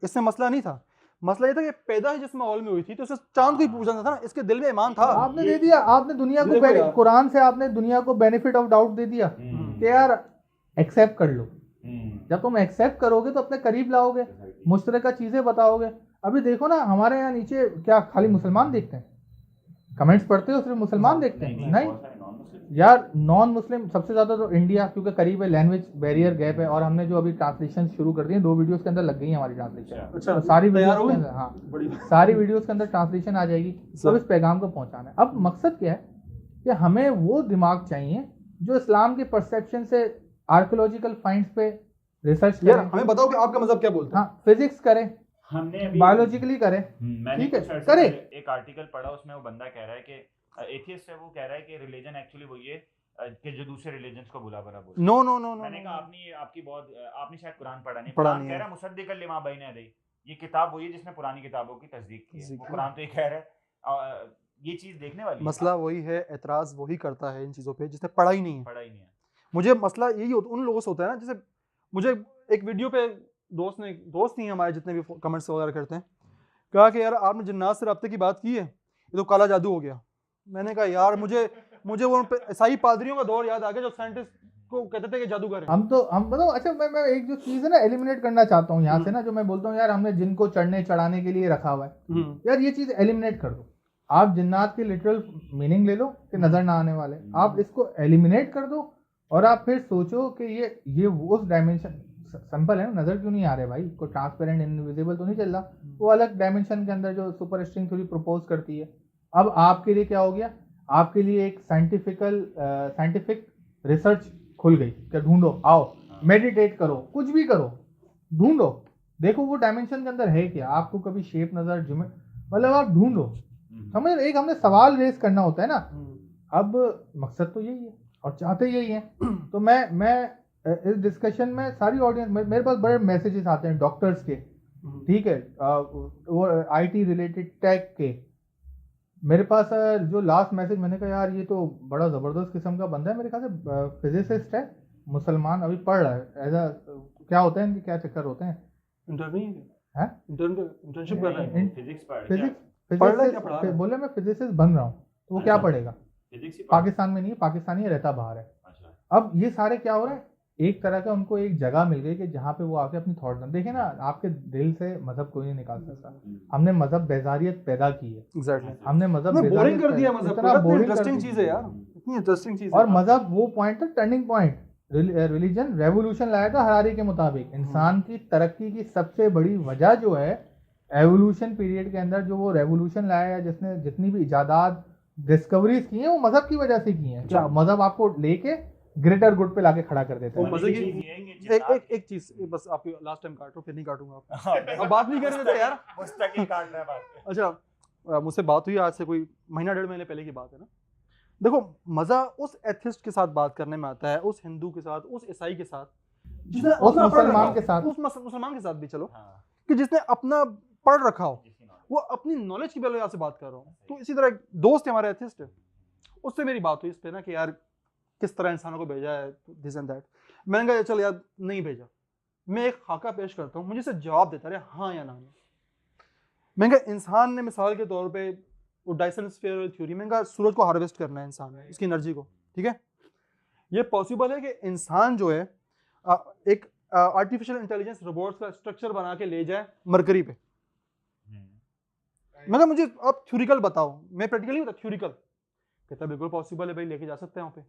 Speaker 1: इसमें मसला नहीं था। मसला ये था कि पैदा ही जिस माहौल में हुई थी, तो उसे चांद को ही पूछना था ना, इसके दिल में ईमान था।
Speaker 2: आपने दे दिया, आपने दुनिया को, कुरान से आपने दुनिया को बेनिफिट ऑफ डाउट दे दिया कि यार एक्सेप्ट कर लो। जब तुम एक्सेप्ट करोगे तो अपने करीब लाओगे, मुश्तरका चीजें बताओगे। अभी देखो ना, हमारे यहाँ नीचे क्या खाली मुसलमान देखते हैं? कमेंट्स पढ़ते हो सिर्फ मुसलमान देखते हैं? नहीं यार, नॉन मुस्लिम सबसे ज्यादा तो इंडिया, क्योंकि करीब है, लैंग्वेज बैरियर गैप है, और हमने जो अभी ट्रांसलेशन शुरू कर दी है, 2 वीडियोस के अंदर लग गई है हमारी ट्रांसलेशन।
Speaker 1: अच्छा,
Speaker 2: सारी वीडियोस के अंदर, हाँ सारी वीडियोस के अंदर ट्रांसलेशन आ जाएगी। तो इस पैगाम को पहुंचाना है। अब मकसद क्या है कि हमें वो दिमाग चाहिए जो इस्लाम के परसेप्शन से आर्कियोलॉजिकल फाइंड्स पे रिसर्च करें।
Speaker 1: हमें बताओ कि आपका मजहब क्या बोलता है।
Speaker 2: हाँ, फिजिक्स करें,
Speaker 3: हमने
Speaker 2: बायोलॉजिकली करें, ठीक है, करें।
Speaker 3: एक आर्टिकल पढ़ा, उसमें वो बंदा कह रहा है कि एथियस्ट है, वो कह रहा है कि रिलीजन एक्चुअली वही है कि जो दूसरे रिलीजन्स को बुला बरा बोलते हैं।
Speaker 1: नो
Speaker 3: मैंने कहा आपने शायद कुरान पढ़ा नहीं। कुरान कह रहा है मुसद्दिक़न लिमा बैन यदैहि, ये किताब वही है जिसने पुरानी किताबों की तस्दीक की है। वो कुरान तो ये कह रहा है, ये चीज देखने वाली
Speaker 1: मसला वही है, एतराज वही करता है इन चीजों पे जिसने पढ़ा ही नहीं है। मुझे मसला यही उन लोगों से होता है ना, जैसे मुझे एक वीडियो पे दोस्त ही हमारे जितने भी कमेंट्स वगैरह करते हैं, कहा कि यार आपने जिन्नात से रब्ते की बात की है, ये तो काला जादू हो गया। मैंने कहा यार मुझे वो ईसाई पादरियों का दौर याद आ गया जो साइंटिस्ट को कहते थे कि जादूगर है। हम
Speaker 2: बताओ, अच्छा मैं एक जो चीज है ना एलिमिनेट करना चाहता हूँ यहाँ से ना, जो मैं बोलता हूँ यार हमने जिनको चढ़ने चढ़ाने के लिए रखा हुआ है, यार ये चीज एलिमिनेट कर दो। आप जिन्नात की लिटरल मीनिंग ले लो कि नजर ना आने वाले, आप इसको एलिमिनेट कर दो और आप फिर सोचो कि ये उस डायमेंशन, सिंपल है ना, नजर क्यों नहीं आ रहे भाई, कोई ट्रांसपेरेंट इनविजिबल तो नहीं चल रहा, वो अलग डायमेंशन के अंदर जो सुपर स्ट्रिंग थ्योरी प्रपोज करती है। अब आपके लिए क्या हो गया, आपके लिए एक साइंटिफिक रिसर्च खुल गई कि ढूंढो, आओ मेडिटेट करो, कुछ भी करो, ढूंढो, देखो वो डायमेंशन के अंदर है क्या, आपको कभी शेप नजर मतलब आप ढूंढो, समझ। एक हमने सवाल रेस करना होता है ना। अब मकसद तो यही है और चाहते यही है। तो मैं इस डिस्कशन में सारी ऑडियंस, मेरे पास बड़े मैसेजेस आते हैं डॉक्टर्स के, ठीक है, वो IT रिलेटेड टेक के। मेरे पास जो लास्ट मैसेज, मैंने कहा यार ये तो बड़ा ज़बरदस्त किस्म का बंदा है, मेरे ख्याल से फिजिसिस्ट है, मुसलमान, अभी पढ़ रहा है एज क्या होता है इनके, क्या चक्कर होते हैं,
Speaker 1: इंटर्नशिप कर रहे हैं,
Speaker 2: फिजिक्स बोले मैं फिजिसिस्ट बन रहा हूँ, तो वो क्या पढ़ेगा, पाकिस्तान में नहीं है, पाकिस्तानी रहता बाहर है। अब ये सारे क्या हो रहा है, एक तरह का उनको एक जगह मिल गई कि जहाँ पे वो आके अपनी थॉट देखे ना। आपके दिल से मजहब कोई नहीं निकाल सकता। हमने मजहब बेजारियत पैदा की है,
Speaker 1: एग्जैक्टली,
Speaker 2: हमने मजहब
Speaker 1: बोरिंग कर दिया, मजहब इंटरेस्टिंग चीज है यार, इतनी इंटरेस्टिंग चीज
Speaker 2: और मजहब वो पॉइंट था, टर्निंग पॉइंट। रिलीजन रेवोल्यूशन लाया था हरारी के मुताबिक। इंसान की तरक्की की सबसे बड़ी वजह जो है एवोल्यूशन पीरियड के अंदर जो वो रेवोल्यूशन लाया है, जिसने जितनी भी इजादात डिस्कवरीज की हैं वो मजहब की वजह से की हैं। क्या मजहब आपको लेके ग्रेटर गुड पे लाके खड़ा कर देता है।
Speaker 1: मजे की एक चीज बस आपकी लास्ट टाइम काट रहा हूं, फिर नहीं काटूंगा आपको। अब बात नहीं कर रहे थे यार,
Speaker 3: मुस्तकिल काट रहा है बात।
Speaker 1: अच्छा मुझसे बात हुई आज से कोई महीना 1.5 महीने पहले की बात है ना। देखो मजा उस एथिस्ट के साथ बात करने में आता है, उस हिंदू के साथ, उस ईसाई के साथ, जिसने
Speaker 2: उस मुसलमान के साथ,
Speaker 1: उस मुसलमान के साथ भी चलो कि जिसने अपना पढ़ रखा हो, वो अपनी नॉलेज की वजह से बात कर रहा हूँ। तो इसी तरह एक दोस्त है हमारे एथिस्ट है, उससे मेरी बात हुई इस पे ना कि यार किस तरह इंसानों को भेजा है दिस एंड दैट। मैंने कहा चल यार नहीं भेजा, मैं एक खाका पेश करता हूँ, मुझे से जवाब देता रहे हाँ या ना। मैंने कहा इंसान ने मिसाल के तौर पे वो डायसन स्फीयर थ्योरी, मैंने कहा सूरज को हार्वेस्ट करना है इंसान ने, इसकी एनर्जी को, ठीक है। ये पॉसिबल है कि इंसान जो है एक आर्टिफिशियल इंटेलिजेंस रोबोट्स का स्ट्रक्चर बना के ले जाए मरकरी पे। मैं कहा मुझे आप थ्योरिकल बताओ, मैं प्रैक्टिकली नहीं बता, थ्योरिकल। कहता बिल्कुल पॉसिबल है भाई, लेके जा सकते हैं वहाँ पे।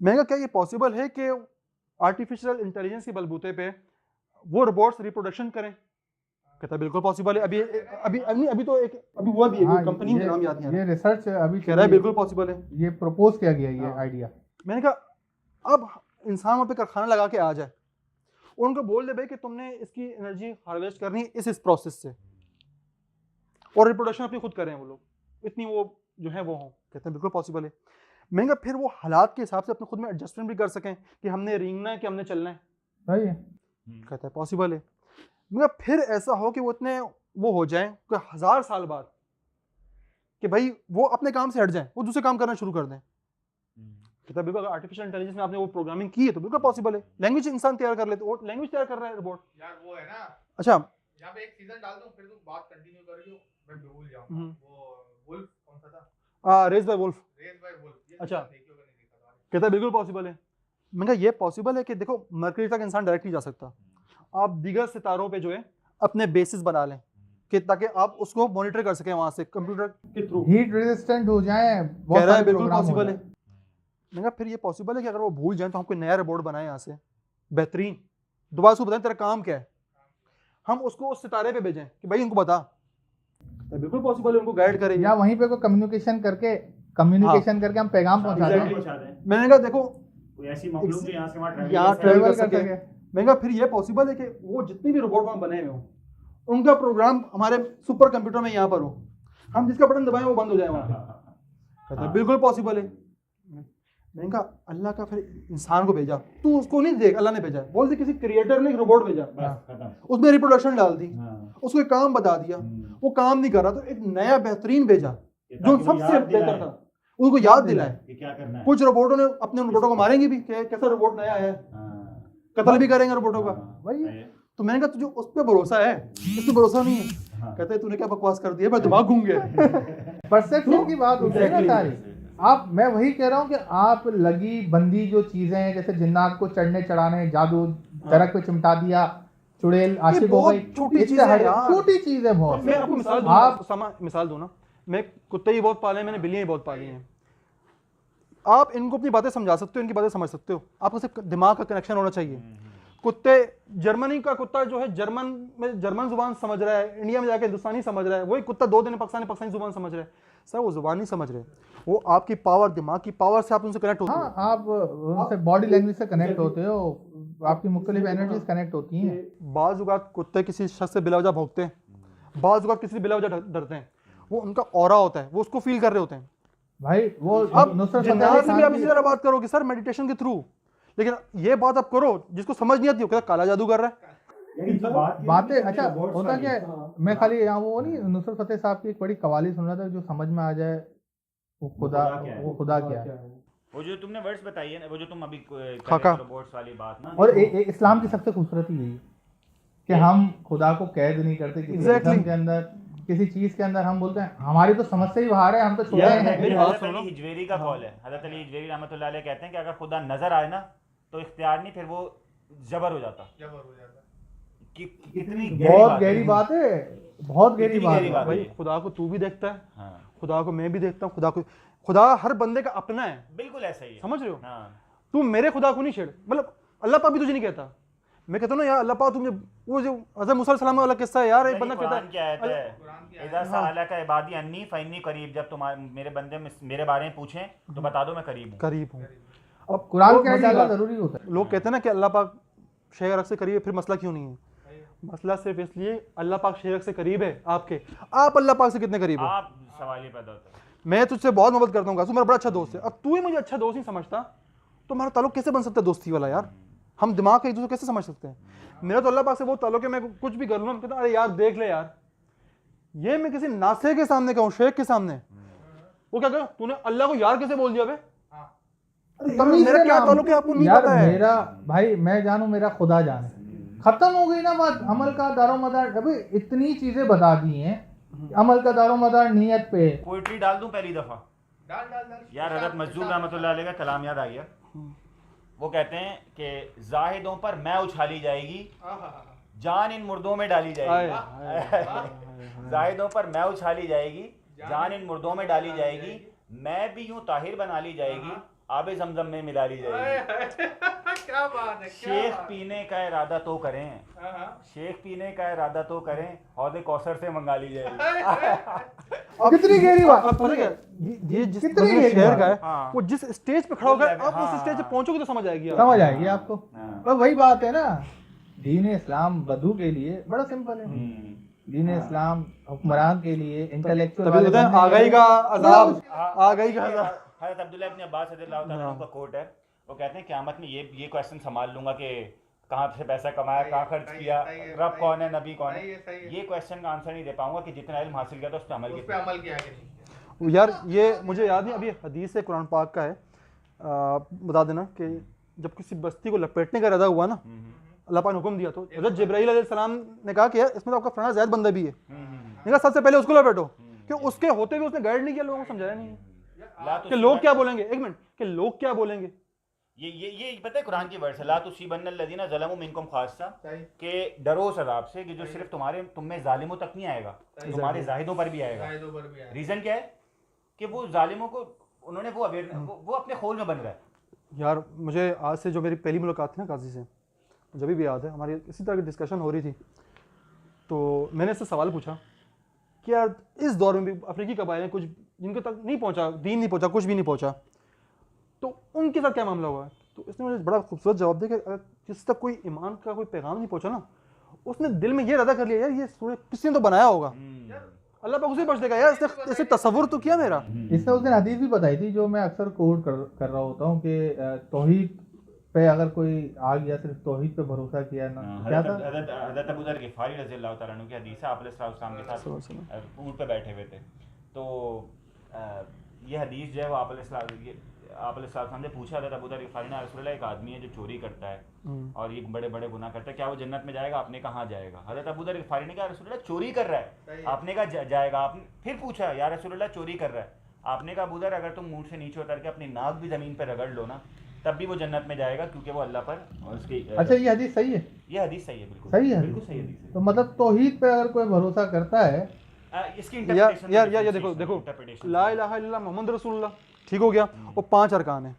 Speaker 1: मैंने कहा क्या ये पॉसिबल है कि आर्टिफिशियल इंटेलिजेंस के बलबूते पे वो रोबोट्स रिप्रोडक्शन करें? कहता बिल्कुल पॉसिबल है। अभी तो एक अभी हुआ भी है, कंपनी का नाम याद नहीं आ रहा,
Speaker 2: ये रिसर्च अभी
Speaker 1: कह रहा है बिल्कुल पॉसिबल है,
Speaker 2: ये प्रपोज किया गया ये आइडिया।
Speaker 1: मैंने कहा अब इंसान वहाँ पे कारखाना लगा के आ जाए, उनको बोल दे भाई कि तुमने इसकी एनर्जी हार्वेस्ट करनी है इस प्रोसेस से, और रिप्रोडक्शन अपनी खुद करें वो लोग, इतनी वो जो है वो हों। कहते हैं बिल्कुल पॉसिबल है। मैंने कहा फिर वो हालात के हिसाब से अपने खुद में एडजस्टमेंट भी कर सकें कि हमने रेंगना है कि हमने चलना है।
Speaker 2: सही है।
Speaker 1: कहता है पॉसिबल है। मैं कहा फिर ऐसा हो कि वो इतने वो हो जाएं कि 1000 साल बाद कि भाई वो अपने काम से हट जाएं, वो दूसरे काम करना शुरू कर दें। कहता है बिल्कुल अगर आर्टिफिशियल इंटेलिजेंस में आपने वो प्रोग्रामिंग की है तो बिल्कुल पॉसिबल है। लैंग्वेज इंसान तैयार कर लेते, वो लैंग्वेज तैयार कर रहा है रोबोट
Speaker 2: यार। वो है ना,
Speaker 1: अच्छा
Speaker 2: यहाँ पे एक सीजन डाल दूं फिर तुम बात कंटिन्यू करियो, मैं भूल जाऊंगा। वो वुल्फ कौन सा था?
Speaker 1: Raise by wolf. अच्छा कहता है बिल्कुल पॉसिबल है। मैंने कहा ये पॉसिबल है कि देखो मरकरी तक इंसान डायरेक्टली जा सकता, आप दीगर सितारों पे जो है अपने बेसिस बना लें कि ताकि आप उसको मॉनिटर कर सकें वहां से कंप्यूटर के थ्रू,
Speaker 2: हीट रेजिस्टेंट हो जाए।
Speaker 1: कह रहा है बिल्कुल पॉसिबल है। मैंने कहा फिर ये पॉसिबल है कि अगर वो भूल जाए तो हम कोई नया रोबोट बनाए यहाँ से बेहतरीन, दोबारा उसको बताएं तेरा काम क्या है, हम उसको उस सितारे पे भेजें कि भाई इनको बता। बिल्कुल पॉसिबल है, उनको गाइड करें
Speaker 2: या वहीं पे कोई कम्युनिकेशन करके हम पैगाम पहुंचा दें।
Speaker 1: मैंने कहा देखो
Speaker 3: कोई ऐसी मखलूक जो यहाँ से
Speaker 1: यहाँ ट्रैवल कर सके। मैंने कहा फिर ये पॉसिबल है कि वो जितनी भी रोबोट वहाँ बने हुए हों उनका प्रोग्राम हमारे सुपर कंप्यूटर में यहाँ पर हो, हम जिसका बटन दबाएं वो बंद हो जाए वहाँ पे। बिल्कुल पॉसिबल है। मैंने कहा अल्लाह का फिर इंसान को भेजा, तू उसको नहीं देख, अल्लाह ने भेजा, बोल दे किसी क्रिएटर ने एक रोबोट भेजा, उसमें रिप्रोडक्शन डाल दी, उसको एक काम बता दिया, वो काम नहीं कर रहा तो एक नया बेहतरीन भेजा जो सबसे बेहतर था, उनको याद दिलाए क्या करना है। कुछ रोबोटों ने अपने रोबोटों को मारेंगे भी, कैसा रोबोट नया है, कत्ल भी करेंगे रोबोटों का भाई। तो मैंने कहा तुझे उस पर भरोसा है, इस पर भरोसा नहीं है। कहते हैं तूने क्या बकवास कर दिया, मैं दिमाग घूम गया।
Speaker 2: परसेप्शन की बात होती है ना सारी। आप, मैं वही कह रहा हूँ कि आप लगी बंदी जो चीजें हैं, जैसे जिन्नात को चढ़ने चढ़ाने, जादू दरख्त पे चिमटा दिया, चुड़ैल आशिक हो गई, छोटी चीज है यार, छोटी चीज है बहुत।
Speaker 1: मैं आपको मिसाल दूं, आप मिसाल दूं ना, मैं कुत्ते ही बहुत पाले हैं, मैंने बिल्लियां ही बहुत पाली हैं। आप इनको अपनी बातें समझा सकते हो, इनकी बातें समझ सकते हो, आपको सिर्फ दिमाग का कनेक्शन होना चाहिए। कुत्ते, जर्मनी का कुत्ता जो है जर्मन में जर्मन जुबान समझ रहा है, इंडिया में जाके हिंदुस्तानी समझ रहा है, वही कुत्ता 2 दिन पाकिस्तानी जुबान समझ रहा है। सर वो जुबान नहीं समझ रहे, वो आपकी पावर, दिमाग की पावर से आप उनसे कनेक्ट होते हो।
Speaker 2: हाँ, आप उनसे बॉडी लैंग्वेज से कनेक्ट होते हो, आपकी मुख्तलिफ एनर्जीज कनेक्ट होती हैं।
Speaker 1: बाज़ औक़ात कुत्ते किसी शख्स से बिला वजह भौंकते हैं, बाज़ औक़ात किसी से बिला वजह डरते हैं, वो उनका ऑरा होता है, वो उसको फील कर रहे होते हैं
Speaker 2: भाई। वो
Speaker 1: अब जिन्नात से भी आप इसी तरह बात करोगे सर मेडिटेशन के थ्रू, लेकिन ये बात आप करो जिसको समझ नहीं आती हो, क्या काला जादू कर रहा है
Speaker 2: बातें। अच्छा होता क्या है, मैं खाली यहाँ वो नहीं, नुसरत फतेह साहब की एक बड़ी कवाली सुन रहा था, जो समझ में आ जाए वो खुदा क्या है।
Speaker 3: वो जो तुमने वर्ड्स बताई है, वो जो तुम अभी रोबोट्स वाली बात ना,
Speaker 2: और इस्लाम की सबसे खूबसूरती यही कि हम खुदा को कैद नहीं करते किसी किस्म के अंदर, किसी चीज के अंदर। हम बोलते हैं हमारी तो समझ से ही बाहर है, हम तो छोटे हैं।
Speaker 3: हज़रत अली हिजवेरी का कौल है, हज़रत अली हिजवेरी रहमतुल्लाह अलैह कहते हैं कि अगर खुदा नजर आए ना तो इख्तियार नहीं, फिर वो जबर हो जाता। कितनी
Speaker 2: बहुत गहरी बात है, बहुत गहरी बात है
Speaker 1: भाई। खुदा को तू भी देखता है, खुदा को मैं भी देखता हूँ, खुदा को खुदा हर बंदे का अपना है,
Speaker 3: बिल्कुल ऐसा ही है,
Speaker 1: समझ रहे हो?
Speaker 3: हाँ।
Speaker 1: तू मेरे खुदा को नहीं छेड़, मतलब अल्लाह पाक भी तुझे नहीं कहता। मैं कहता हूँ ना यार अल्लाह पाक तुझे, वो जो हज़रत मूसा अलैहि सलाम वाला किस्सा है यार, एक बंदा कहता
Speaker 3: कुरान की आयत है, इज़ा सअलका इबादी अन्नी फ़इन्नी करीब, जब तुम्हारे मेरे बंदे मेरे बारे में पूछें तो बता दो मैं करीब हूँ।
Speaker 1: करीब हूँ।
Speaker 2: अब कुरान
Speaker 1: वो
Speaker 2: के आयत
Speaker 1: मज़ीद
Speaker 2: ज्यादा
Speaker 1: बात-
Speaker 2: जरूरी होता है।
Speaker 1: लोग कहते हैं ना कि अल्लाह पाक शेर से करीब है, फिर मसला क्यों नहीं है? मसला सिर्फ इसलिए अल्लाह पाक शेर से करीब है आपके, आप अल्लाह पाक से कितने करीब हो?
Speaker 3: आप सवाल ही पैदा होता है।
Speaker 1: मैं तुझसे बहुत मोहब्बत करता हूँ, मेरा बड़ा अच्छा दोस्त है, अब तू ही मुझे अच्छा दोस्त नहीं समझता तो हमारा ताल्लुक कैसे बन सकता है दोस्ती वाला यार? हम दिमाग का एक दूसरे को कैसे समझ सकते हैं? मेरा तो अल्लाह पाक से वो ताल्लुक है, मैं कुछ भी कर लूँ मैं कहता अरे यार देख ले यार, ये मैं किसी नासे के सामने कहूँ, शेख के सामने, वो क्या कह तूने अल्लाह को यार कैसे बोल दिया बे?
Speaker 2: तमीज़
Speaker 1: मेरा
Speaker 2: से
Speaker 1: क्या
Speaker 2: नाम-
Speaker 1: ताल्लुक है आपको नहीं
Speaker 2: यार
Speaker 1: पता है।
Speaker 2: मेरा भाई मैं जानू मेरा खुदा जाने, खत्म हो गई ना बात। अमल का दारोमदार, अबे इतनी चीजें बता दी हैं, अमल का दारोमदार नियत पे।
Speaker 3: पोइट्री डाल दूं पहली दफा? यार हज़रत मजदूर रहमतुल्लाह अलैह का कलाम याद आ गया। वो कहते हैं कि जाहिदों पर मैं उछाली जाएगी, जान इन मुर्दों में डाली जाएगी। जाहिदों पर मैं उछाली जाएगी, जान इन मुर्दों में डाली जाएगी, मैं भी यूं ताहिर बना ली जाएगी, आबे जमजम में मिला ली जाएगी।
Speaker 2: क्या बात है,
Speaker 3: शेख पीने का इरादा तो करें, शेख पीने का इरादा तो करें, हौदे कौसर से मंगा ली जाएगी।
Speaker 2: कितनी गहरी बात।
Speaker 1: अब पता क्या, ये जिस
Speaker 2: कितनी
Speaker 1: बंदे
Speaker 2: गहरी
Speaker 1: शेर
Speaker 2: बात।
Speaker 1: का है
Speaker 3: हाँ।
Speaker 1: वो जिस स्टेज पे खड़ा होगा,
Speaker 3: वो
Speaker 1: आप उस
Speaker 3: हाँ।
Speaker 1: स्टेज पे पहुंचोगे तो समझ आएगी आपको।
Speaker 2: समझ आएगी आपको।
Speaker 3: हाँ।
Speaker 2: पर वही बात है ना, दीन इस्लाम बदू के लिए बड़ा सिंपल है। दीन इस्लाम हुक्मरान के लिए, इंटेलेक्चुअल
Speaker 1: तभी कहते हैं आगाही का अजाब, आगाही का अजाब।
Speaker 3: हज़रत अब्दुल्ला इब्न अब्बास रज़ियल्लाहु ताला अन्हु का कोट है, वो कहते हैं क़यामत में ये क्वेश्चन संभाल लूंगा कि कहाँ से पैसा कमाया, कहाँ खर्च किया, रब कौन है, नबी कौन है, ये क्वेश्चन का आंसर नहीं दे पाऊंगा कि जितना इल्म हासिल किया था उस पर अमल किया।
Speaker 1: यार ये मुझे याद नहीं, अभी हदीस है कुरान पाक का है, बता देना कि जब किसी बस्ती को लपेटने का इरादा हुआ ना, अल्लाह पाक ने हुक्म दिया तो हज़रत जिब्राईल अलैहिस्सलाम ने कहा कि यार इसमें तो आपका फलाना ज़ैद बंदा भी है, मैंने कहा सबसे पहले उसको लपेटो, कि उसके होते हुए उसने गाइड नहीं किया, लोगों को समझाया नहीं कि लोग क्या बोलेंगे, एक मिनट, कि लोग क्या बोलेंगे।
Speaker 3: ये पता है कुरान की वर्स है, ला तुसीबन्नल्लज़ीना ज़लमू मिनकुम खास्सा, कि डरो उस अज़ाब से कि जो सिर्फ तुम में जालिमों तक नहीं आएगा, तुम्हारे जाहिदों पर भी आएगा। रीजन क्या है कि वो जालिमों को उन्होंने वो अपने खोल में बन रहा है।
Speaker 1: यार मुझे आज से जो मेरी पहली मुलाकात थी ना काजी से, जब भी याद है हमारी इसी तरह की डिस्कशन हो रही थी, तो मैंने इससे सवाल पूछा कि यार इस दौर में भी अफ्रीकी कबाइल हैं कुछ जिनके तक नहीं पहुंचा, दीन नहीं पहुंचा, कुछ भी नहीं पहुंचा, तो उनके साथ क्या मामला हुआ है? तो इसने मुझे बड़ा खूबसूरत जवाब दिया कि अगर जिस तक कोई ईमान का कोई पैगाम नहीं पहुंचा ना, उसने दिल में ये इरादा कर लिया यार ये सूरज किसी ने तो बनाया होगा, अल्लाह पाक उसे बच देगा यार, इसने तसव्वुर तो किया मेरा।
Speaker 2: इसने उस दिन हदीस भी बताई थी जो मैं अक्सर कोट कर रहा होता हूँ कि तौहीद पे अगर कोई आ गया, सिर्फ तौहीद पे भरोसा किया ना, क्या था?
Speaker 3: हज़रत अबू ज़र ग़िफ़ारी रज़ियल्लाहु ताला अन्हु की हदीस है, आप अलैहिस्सलाम के साथ ऊँट पे बैठे हुए थे, तो ये हदीस जो है वो आप अलैहिस्सलाम ने पूछा, हज़रत अबू ज़र ग़िफ़ारी ने, रसूलल्लाह एक आदमी है जो चोरी करता है और ये बड़े बड़े गुनाह करता है, क्या वो जन्नत में जाएगा? आपने कहाँ जाएगा? हज़रत अबू ज़र ग़िफ़ारी ने कहा रसूलल्लाह चोरी कर रहा है, आपने कहा जाएगा। आपने फिर पूछा या रसूलल्लाह चोरी कर रहा है, आपने कहा अबू ज़र अगर तुम ऊँट से नीचे उतर के अपनी नाक भी ज़मीन पर रगड़ लो ना तब भी वो जन्नत में जाएगा, क्योंकि वो अल्लाह पर और उसकी।
Speaker 2: अच्छा ये हदीस सही है?
Speaker 3: ये हदीस सही है, बिल्कुल
Speaker 2: सही है,
Speaker 3: बिल्कुल सही हदीस है।
Speaker 2: तो मतलब तौहीद पे अगर कोई भरोसा करता है,
Speaker 3: इसकी
Speaker 1: यार देखो ला इलाहा इल्लल्लाह मोहम्मद रसूलुल्लाह ठीक हो गया, और 5 अरकान है,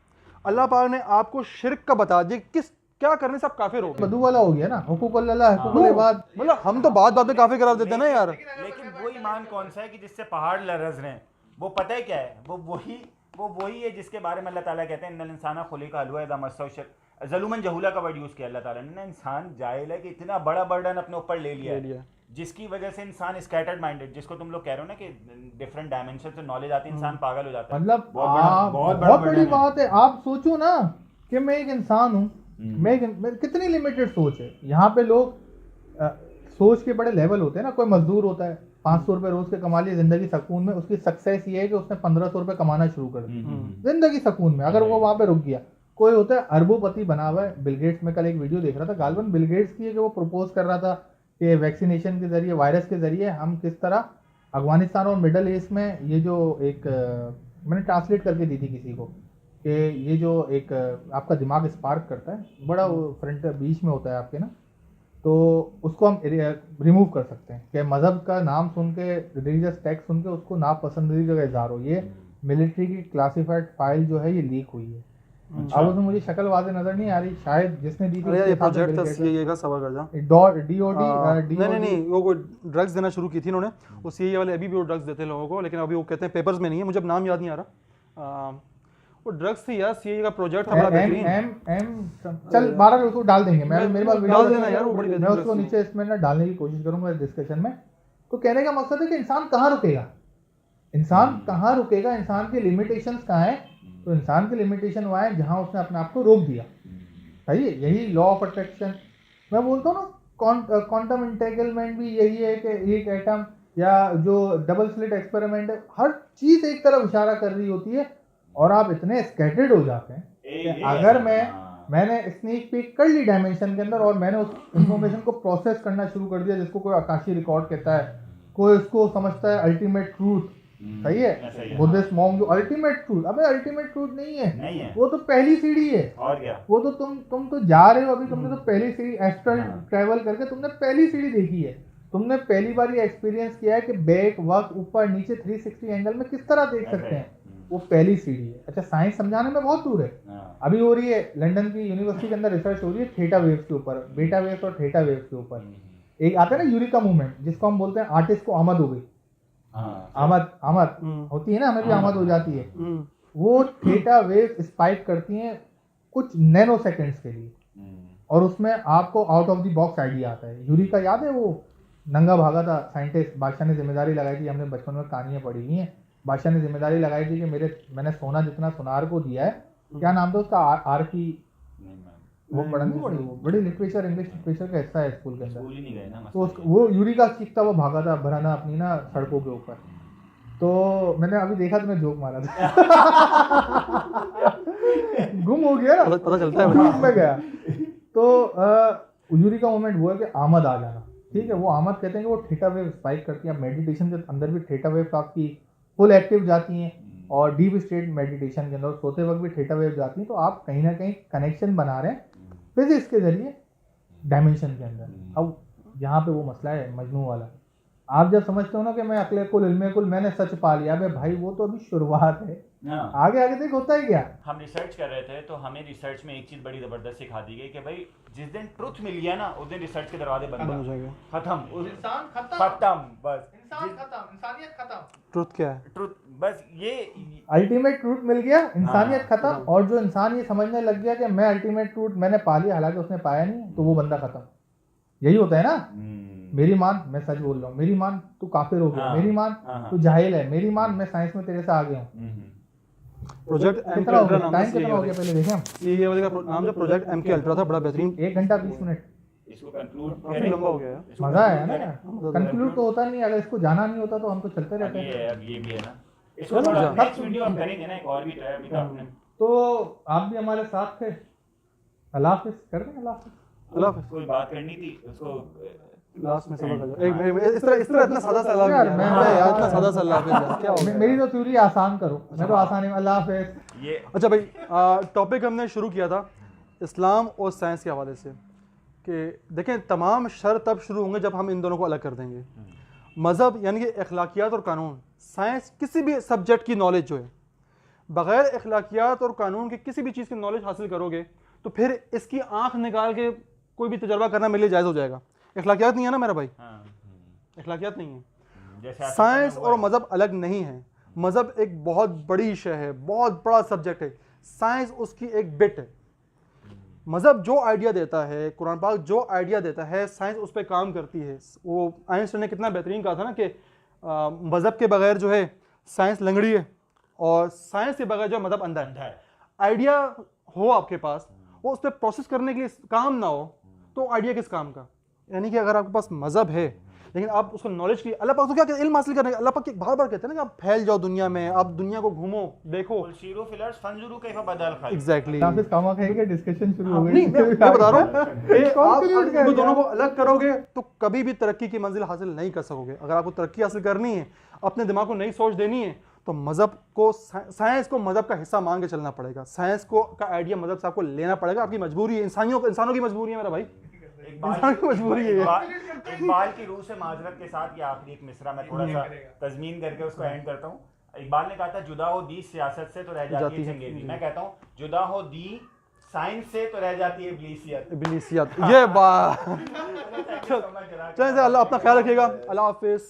Speaker 1: अल्लाह पाक ने आपको शिर्क का बता दिया, क्या करने से आप काफिर हो गए,
Speaker 2: बदू वाला हो गया ना, हुकूकुल्लाह हुकूकुल इबाद।
Speaker 1: मतलब हम तो बात में काफिर करार देते हैं ना यार।
Speaker 3: लेकिन वो ईमान कौन सा है कि जिससे पहाड़ लरज़ रहे हैं? वो पता है क्या है? वो वही है जिसके बारे में अल्लाह ताला कहते हैं इन्नल इंसाना खुलिका हलुआ इज़ा मस्सहु शर्र, ज़लूमन जहूला का वर्ड यूज़ किया अल्लाह ताला ने ना, इंसान जाहिल है कि इतना बड़ा बर्डन अपने ऊपर ले लिया है, जिसकी वजह से इंसान स्कैटर्ड माइंडेड, जिसको तुम लोग कह रहे हो ना कि डिफरेंट डायमेंशन से नॉलेज आती है, इंसान पागल हो जाता है।
Speaker 2: मतलब
Speaker 3: बहुत
Speaker 2: बहुत बड़ी बात है। आप सोचो ना कि मैं एक इंसान हूँ, मैं कितनी लिमिटेड सोच है। यहाँ पे लोग सोच के बड़े लेवल होते हैं ना, कोई मजदूर होता है 500 रुपए रोज के कमा लिए जिंदगी सुकून में, उसकी सक्सेस ये है कि उसने 1500 रुपए कमाना शुरू कर दिया जिंदगी सुकून में, अगर वो वहां पे रुक गया। कोई होता है अरबोपति बना हुआ है, बिल गेट्स में कल एक वीडियो देख रहा था, गालबन बिल गेट्स की है, कि वो प्रपोज कर रहा था कि वैक्सीनेशन के जरिए, वायरस के जरिए हम किस तरह अफगानिस्तान और मिडल ईस्ट में, ये जो एक मैंने ट्रांसलेट करके दी थी किसी को, कि ये जो एक आपका दिमाग स्पार्क करता है, बड़ा फ्रंट बीच में होता है आपके ना, तो उसको हम रिमूव कर सकते हैं कि मज़हब का नाम सुन के, रिलीजियस टेक्स्ट सुन के उसको नापसंदीदा का इजहार हो, ये मिलिट्री की क्लासिफाइड फाइल जो है ये लीक हुई है। अब उसमें मुझे शक्ल वाज़ेह नजर नहीं आ रही, शायद जिसने दी थी
Speaker 1: अरे ये
Speaker 2: उसके साथ
Speaker 1: प्रोजेक्ट था
Speaker 2: बिल गेट्स
Speaker 1: सीआईए का, सबर कर जा।
Speaker 2: नहीं,
Speaker 1: वो कोई ड्रग्स देना शुरू की थी इन्होंने, वो सीआईए वाले अभी भी वो ड्रग्स देते हैं लोगों को, लेकिन अभी वो कहते हैं पेपर्स में नहीं है, मुझे अब नाम याद नहीं आ रहा। वो ड्रग्स थी यार, सीआईए का प्रोजेक्ट था बड़ा बेहतरीन।
Speaker 2: चल 12 उसको डाल देंगे, मैं मेरे पास
Speaker 1: डाल देना यार, वो बड़ी
Speaker 2: मैं
Speaker 1: बेहतरीन
Speaker 2: उसको नीचे इसमें ना डालने की कोशिश करूंगा डिस्कशन में। तो कहने का मकसद है कि इंसान कहाँ रुकेगा, इंसान कहाँ रुकेगा, इंसान की लिमिटेशंस कहाँ है। तो इंसान की लिमिटेशन वहाँ है जहाँ उसने अपने आप को रोक दिया, सही है, यही लॉ ऑफ अट्रैक्शन। मैं बोलता हूँ ना क्वांटम इंटेगलमेंट भी यही है कि एक एटम या जो डबल स्लिट एक्सपेरिमेंट है, हर चीज़ एक तरफ इशारा कर रही होती है और आप इतने स्कैटर्ड हो जाते हैं कि अगर मैंने स्नीक पीक कर ली डायमेंशन के अंदर और मैंने उस इंफॉर्मेशन को प्रोसेस करना शुरू कर दिया, जिसको कोई आकाशीय रिकॉर्ड कहता है, कोई उसको समझता है अल्टीमेट ट्रूथ, सही है, बुद्धिस्ट मॉन्क जो अल्टीमेट ट्रूथ, अबे अल्टीमेट ट्रूथ नहीं है, वो तो पहली सीढ़ी है।
Speaker 3: और क्या,
Speaker 2: वो तो तुम तो जा रहे हो अभी, तुमने तो पहली सीढ़ी एस्ट्रल ट्रैवल करके तुमने पहली सीढ़ी देखी है, तुमने पहली बार ये एक्सपीरियंस किया है कि बैक वक्त ऊपर नीचे 360 एंगल में किस तरह देख सकते हैं, वो पहली सीढ़ी है। अच्छा, साइंस समझाने में बहुत दूर है, अभी हो रही है लंदन की यूनिवर्सिटी के अंदर रिसर्च हो रही है थीटा वेव्स के ऊपर, बीटा वेव्स और थीटा वेव्स के ऊपर। एक आता है ना यूरिका मूवमेंट, जिसको हम बोलते हैं आर्टिस्ट को आमद हो गई, आमद होती है ना, हमें भी आमद हो जाती है, वो थीटा वेव स्पाइक करती हैं कुछ नैनो सेकंड्स के लिए, और उसमें आपको out of the box idea आता है। यूरिका याद है, वो नंगा भागा था साइंटिस्ट, बादशाह ने जिम्मेदारी लगाई थी, हमने बचपन में कहानियां पढ़ी हुई हैं, बादशाह ने जिम्मेदारी लगाई थी कि मैंने सोना जितना सुनार को दिया है, क्या नाम था उसका, आर की, वो पढ़ा नहीं पड़ी, वो बड़ी लिटरेचर, इंग्लिश लिटरेचर का हिस्सा है स्कूल के अंदर। तो वो यूरिका सीखता वो भागा था भराना अपनी ना सड़कों के ऊपर, तो मैंने अभी देखा तो मैं जोक मारा था गुम हो गया,
Speaker 1: पता चलता है
Speaker 2: गुम में गया। तो यूरिका मोमेंट वो है कि आमद आ जाना, ठीक है, वो आमद कहते हैं कि वो थीटा वेव स्पाइक करती है। मेडिटेशन के अंदर भी थीटा वेव आपकी फुल एक्टिव जाती हैं, और डीप स्टेट मेडिटेशन के अंदर सोते वक्त भी थीटा वेव जाती हैं, तो आप कहीं ना कहीं कनेक्शन बना रहे हैं फिजिक्स के जरिए डायमेंशन के अंदर। अब यहाँ पे वो मसला है मजनू वाला, आप जब समझते हो ना कि मैं अक्ले कुल इल्मे कुल मैंने सच पा लिया, अबे भाई वो तो अभी शुरुआत है, आगे आगे देख होता है क्या। हम
Speaker 3: रिसर्च कर रहे थे तो हमें रिसर्च में एक चीज बड़ी जबरदस्त सिखा दी गई कि भाई जिस दिन ट्रुथ मिल गया ना उस दिन रिसर्च के दरवाजे बंद हो जाएंगे, खत्म, इंसान खत्म, बस इंसान खत्म, इंसानियत खत्म।
Speaker 1: ट्रुथ क्या है?
Speaker 3: ट्रुथ बस ये
Speaker 2: अल्टीमेट ट्रूथ मिल गया, इंसानियत खत्म। और जो इंसान ये समझने लग गया कि मैं अल्टीमेट ट्रूथ मैंने पा लिया, हालांकि उसने पाया नहीं, तो वो बंदा खत्म। यही होता है ना, मेरी मान मैं सच बोल रहा हूँ, मेरी मान तू काफिर हो गया, मेरी मान तू जाहिल है, मेरी मान मैं साइंस में तेरे से आगे हूँ।
Speaker 1: प्रोजेक्ट
Speaker 2: कितना हो गया, टाइम कितना हो गया पहले देखें हम।
Speaker 1: ये वाले का नाम जो प्रोजेक्ट एमके अल्ट्रा था, बड़ा बेहतरीन,
Speaker 2: 1 घंटा 20 मिनट,
Speaker 3: इसको कंक्लूड
Speaker 1: काफी लंबा हो गया है,
Speaker 2: मजा आया ना। कंक्लूड तो होता नहीं, अगर इसको जाना नहीं होता तो हम तो चलते रहते हैं।
Speaker 3: अब ये भी है ना, इसको थोड़ा नेक्स्ट वीडियो हम करेंगे ना, एक और भी ट्राई अभी आपने।
Speaker 2: तो आप भी हमारे साथ थे, अल्लाह हाफिज़ कर दें, अल्लाह हाफिज़,
Speaker 1: अल्लाह हाफिज़।
Speaker 3: कोई बात करनी थी उसको
Speaker 1: लास्ट में सबक आ जाए, एक इस तरह इतना सादा सा अल्लाह यार, मैं यार इतना सादा सा अल्लाह हाफिज़ क्या हो गया।
Speaker 2: मेरी तो थ्योरी आसान करो, मैं तो आसान है, अल्लाह हाफिज़।
Speaker 3: ये
Speaker 1: अच्छा भाई, टॉपिक हमने शुरू किया था इस्लाम और साइंस के हवाले से, कि देखें तमाम शर तब शुरू होंगे जब हम इन दोनों को अलग कर देंगे। मज़हब यानी कि अखलाकियात और कानून, साइंस किसी भी सब्जेक्ट की नॉलेज जो है, बग़ैर अखलाकियात और कानून की किसी भी चीज़ की नॉलेज हासिल करोगे तो फिर इसकी आँख निकाल के कोई भी तजर्बा करना मेरे लिए जायज़ हो जाएगा। अखलाकियात नहीं है ना मेरा भाई, अखलाकियात नहीं है। साइंस और मज़हब अलग नहीं है, मज़हब एक बहुत बड़ी शय है, बहुत बड़ा सब्जेक्ट है, साइंस उसकी एक बिट है। मज़हब जो आइडिया देता है, कुरान पाक जो आइडिया देता है, साइंस उस पर काम करती है। वो आइंस्टाइन ने कितना बेहतरीन कहा था ना कि मज़हब के बगैर जो है साइंस लंगड़ी है, और साइंस के बगैर जो मज़हब अंधा है। आइडिया हो आपके पास, वो उस पर प्रोसेस करने के लिए काम ना हो, तो आइडिया किस काम का। यानी कि अगर आपके पास मज़हब है लेकिन आप उसको नॉलेज की, अल्लाह पाक तो क्या कहते हैं, इल्म हासिल करने, अल्लाह पाक बार बार कहते हैं ना कि आप फैल जाओ दुनिया में, आप दुनिया को घूमो देखो। एग्जैक्टली,
Speaker 2: डिस्कशन शुरू हो गई।
Speaker 1: नहीं मैं बता रहा हूँ, आप इन दोनों को अलग करोगे तो कभी भी तरक्की की मंजिल हासिल नहीं कर सकोगे। अगर आपको तरक्की हासिल करनी है, अपने दिमाग को नई सोच देनी है, तो मज़हब को, साइंस को मज़हब का हिस्सा मान के चलना पड़ेगा। साइंस को का आइडिया मज़हब से आपको लेना पड़ेगा, आपकी मजबूरी है, इंसानों की मजबूरी है मेरा भाई, इंसान की मजबूरी है।
Speaker 3: इकबाल की रूह से माजरत के साथ ये आखिरी एक मिसरा मैं थोड़ा सा तज़मीन करके उसको एंड करता हूँ इकबाल ने कहा था जुदा हो दी सियासत से तो रह जाती है चंगेजी। मैं कहता हूँ जुदा हो दी साइंस से तो रह जाती है इब्लीसियत।
Speaker 1: ये बात। चलिए अल्लाह अपना ख्याल रखिएगा। अल्लाह हाफिज़।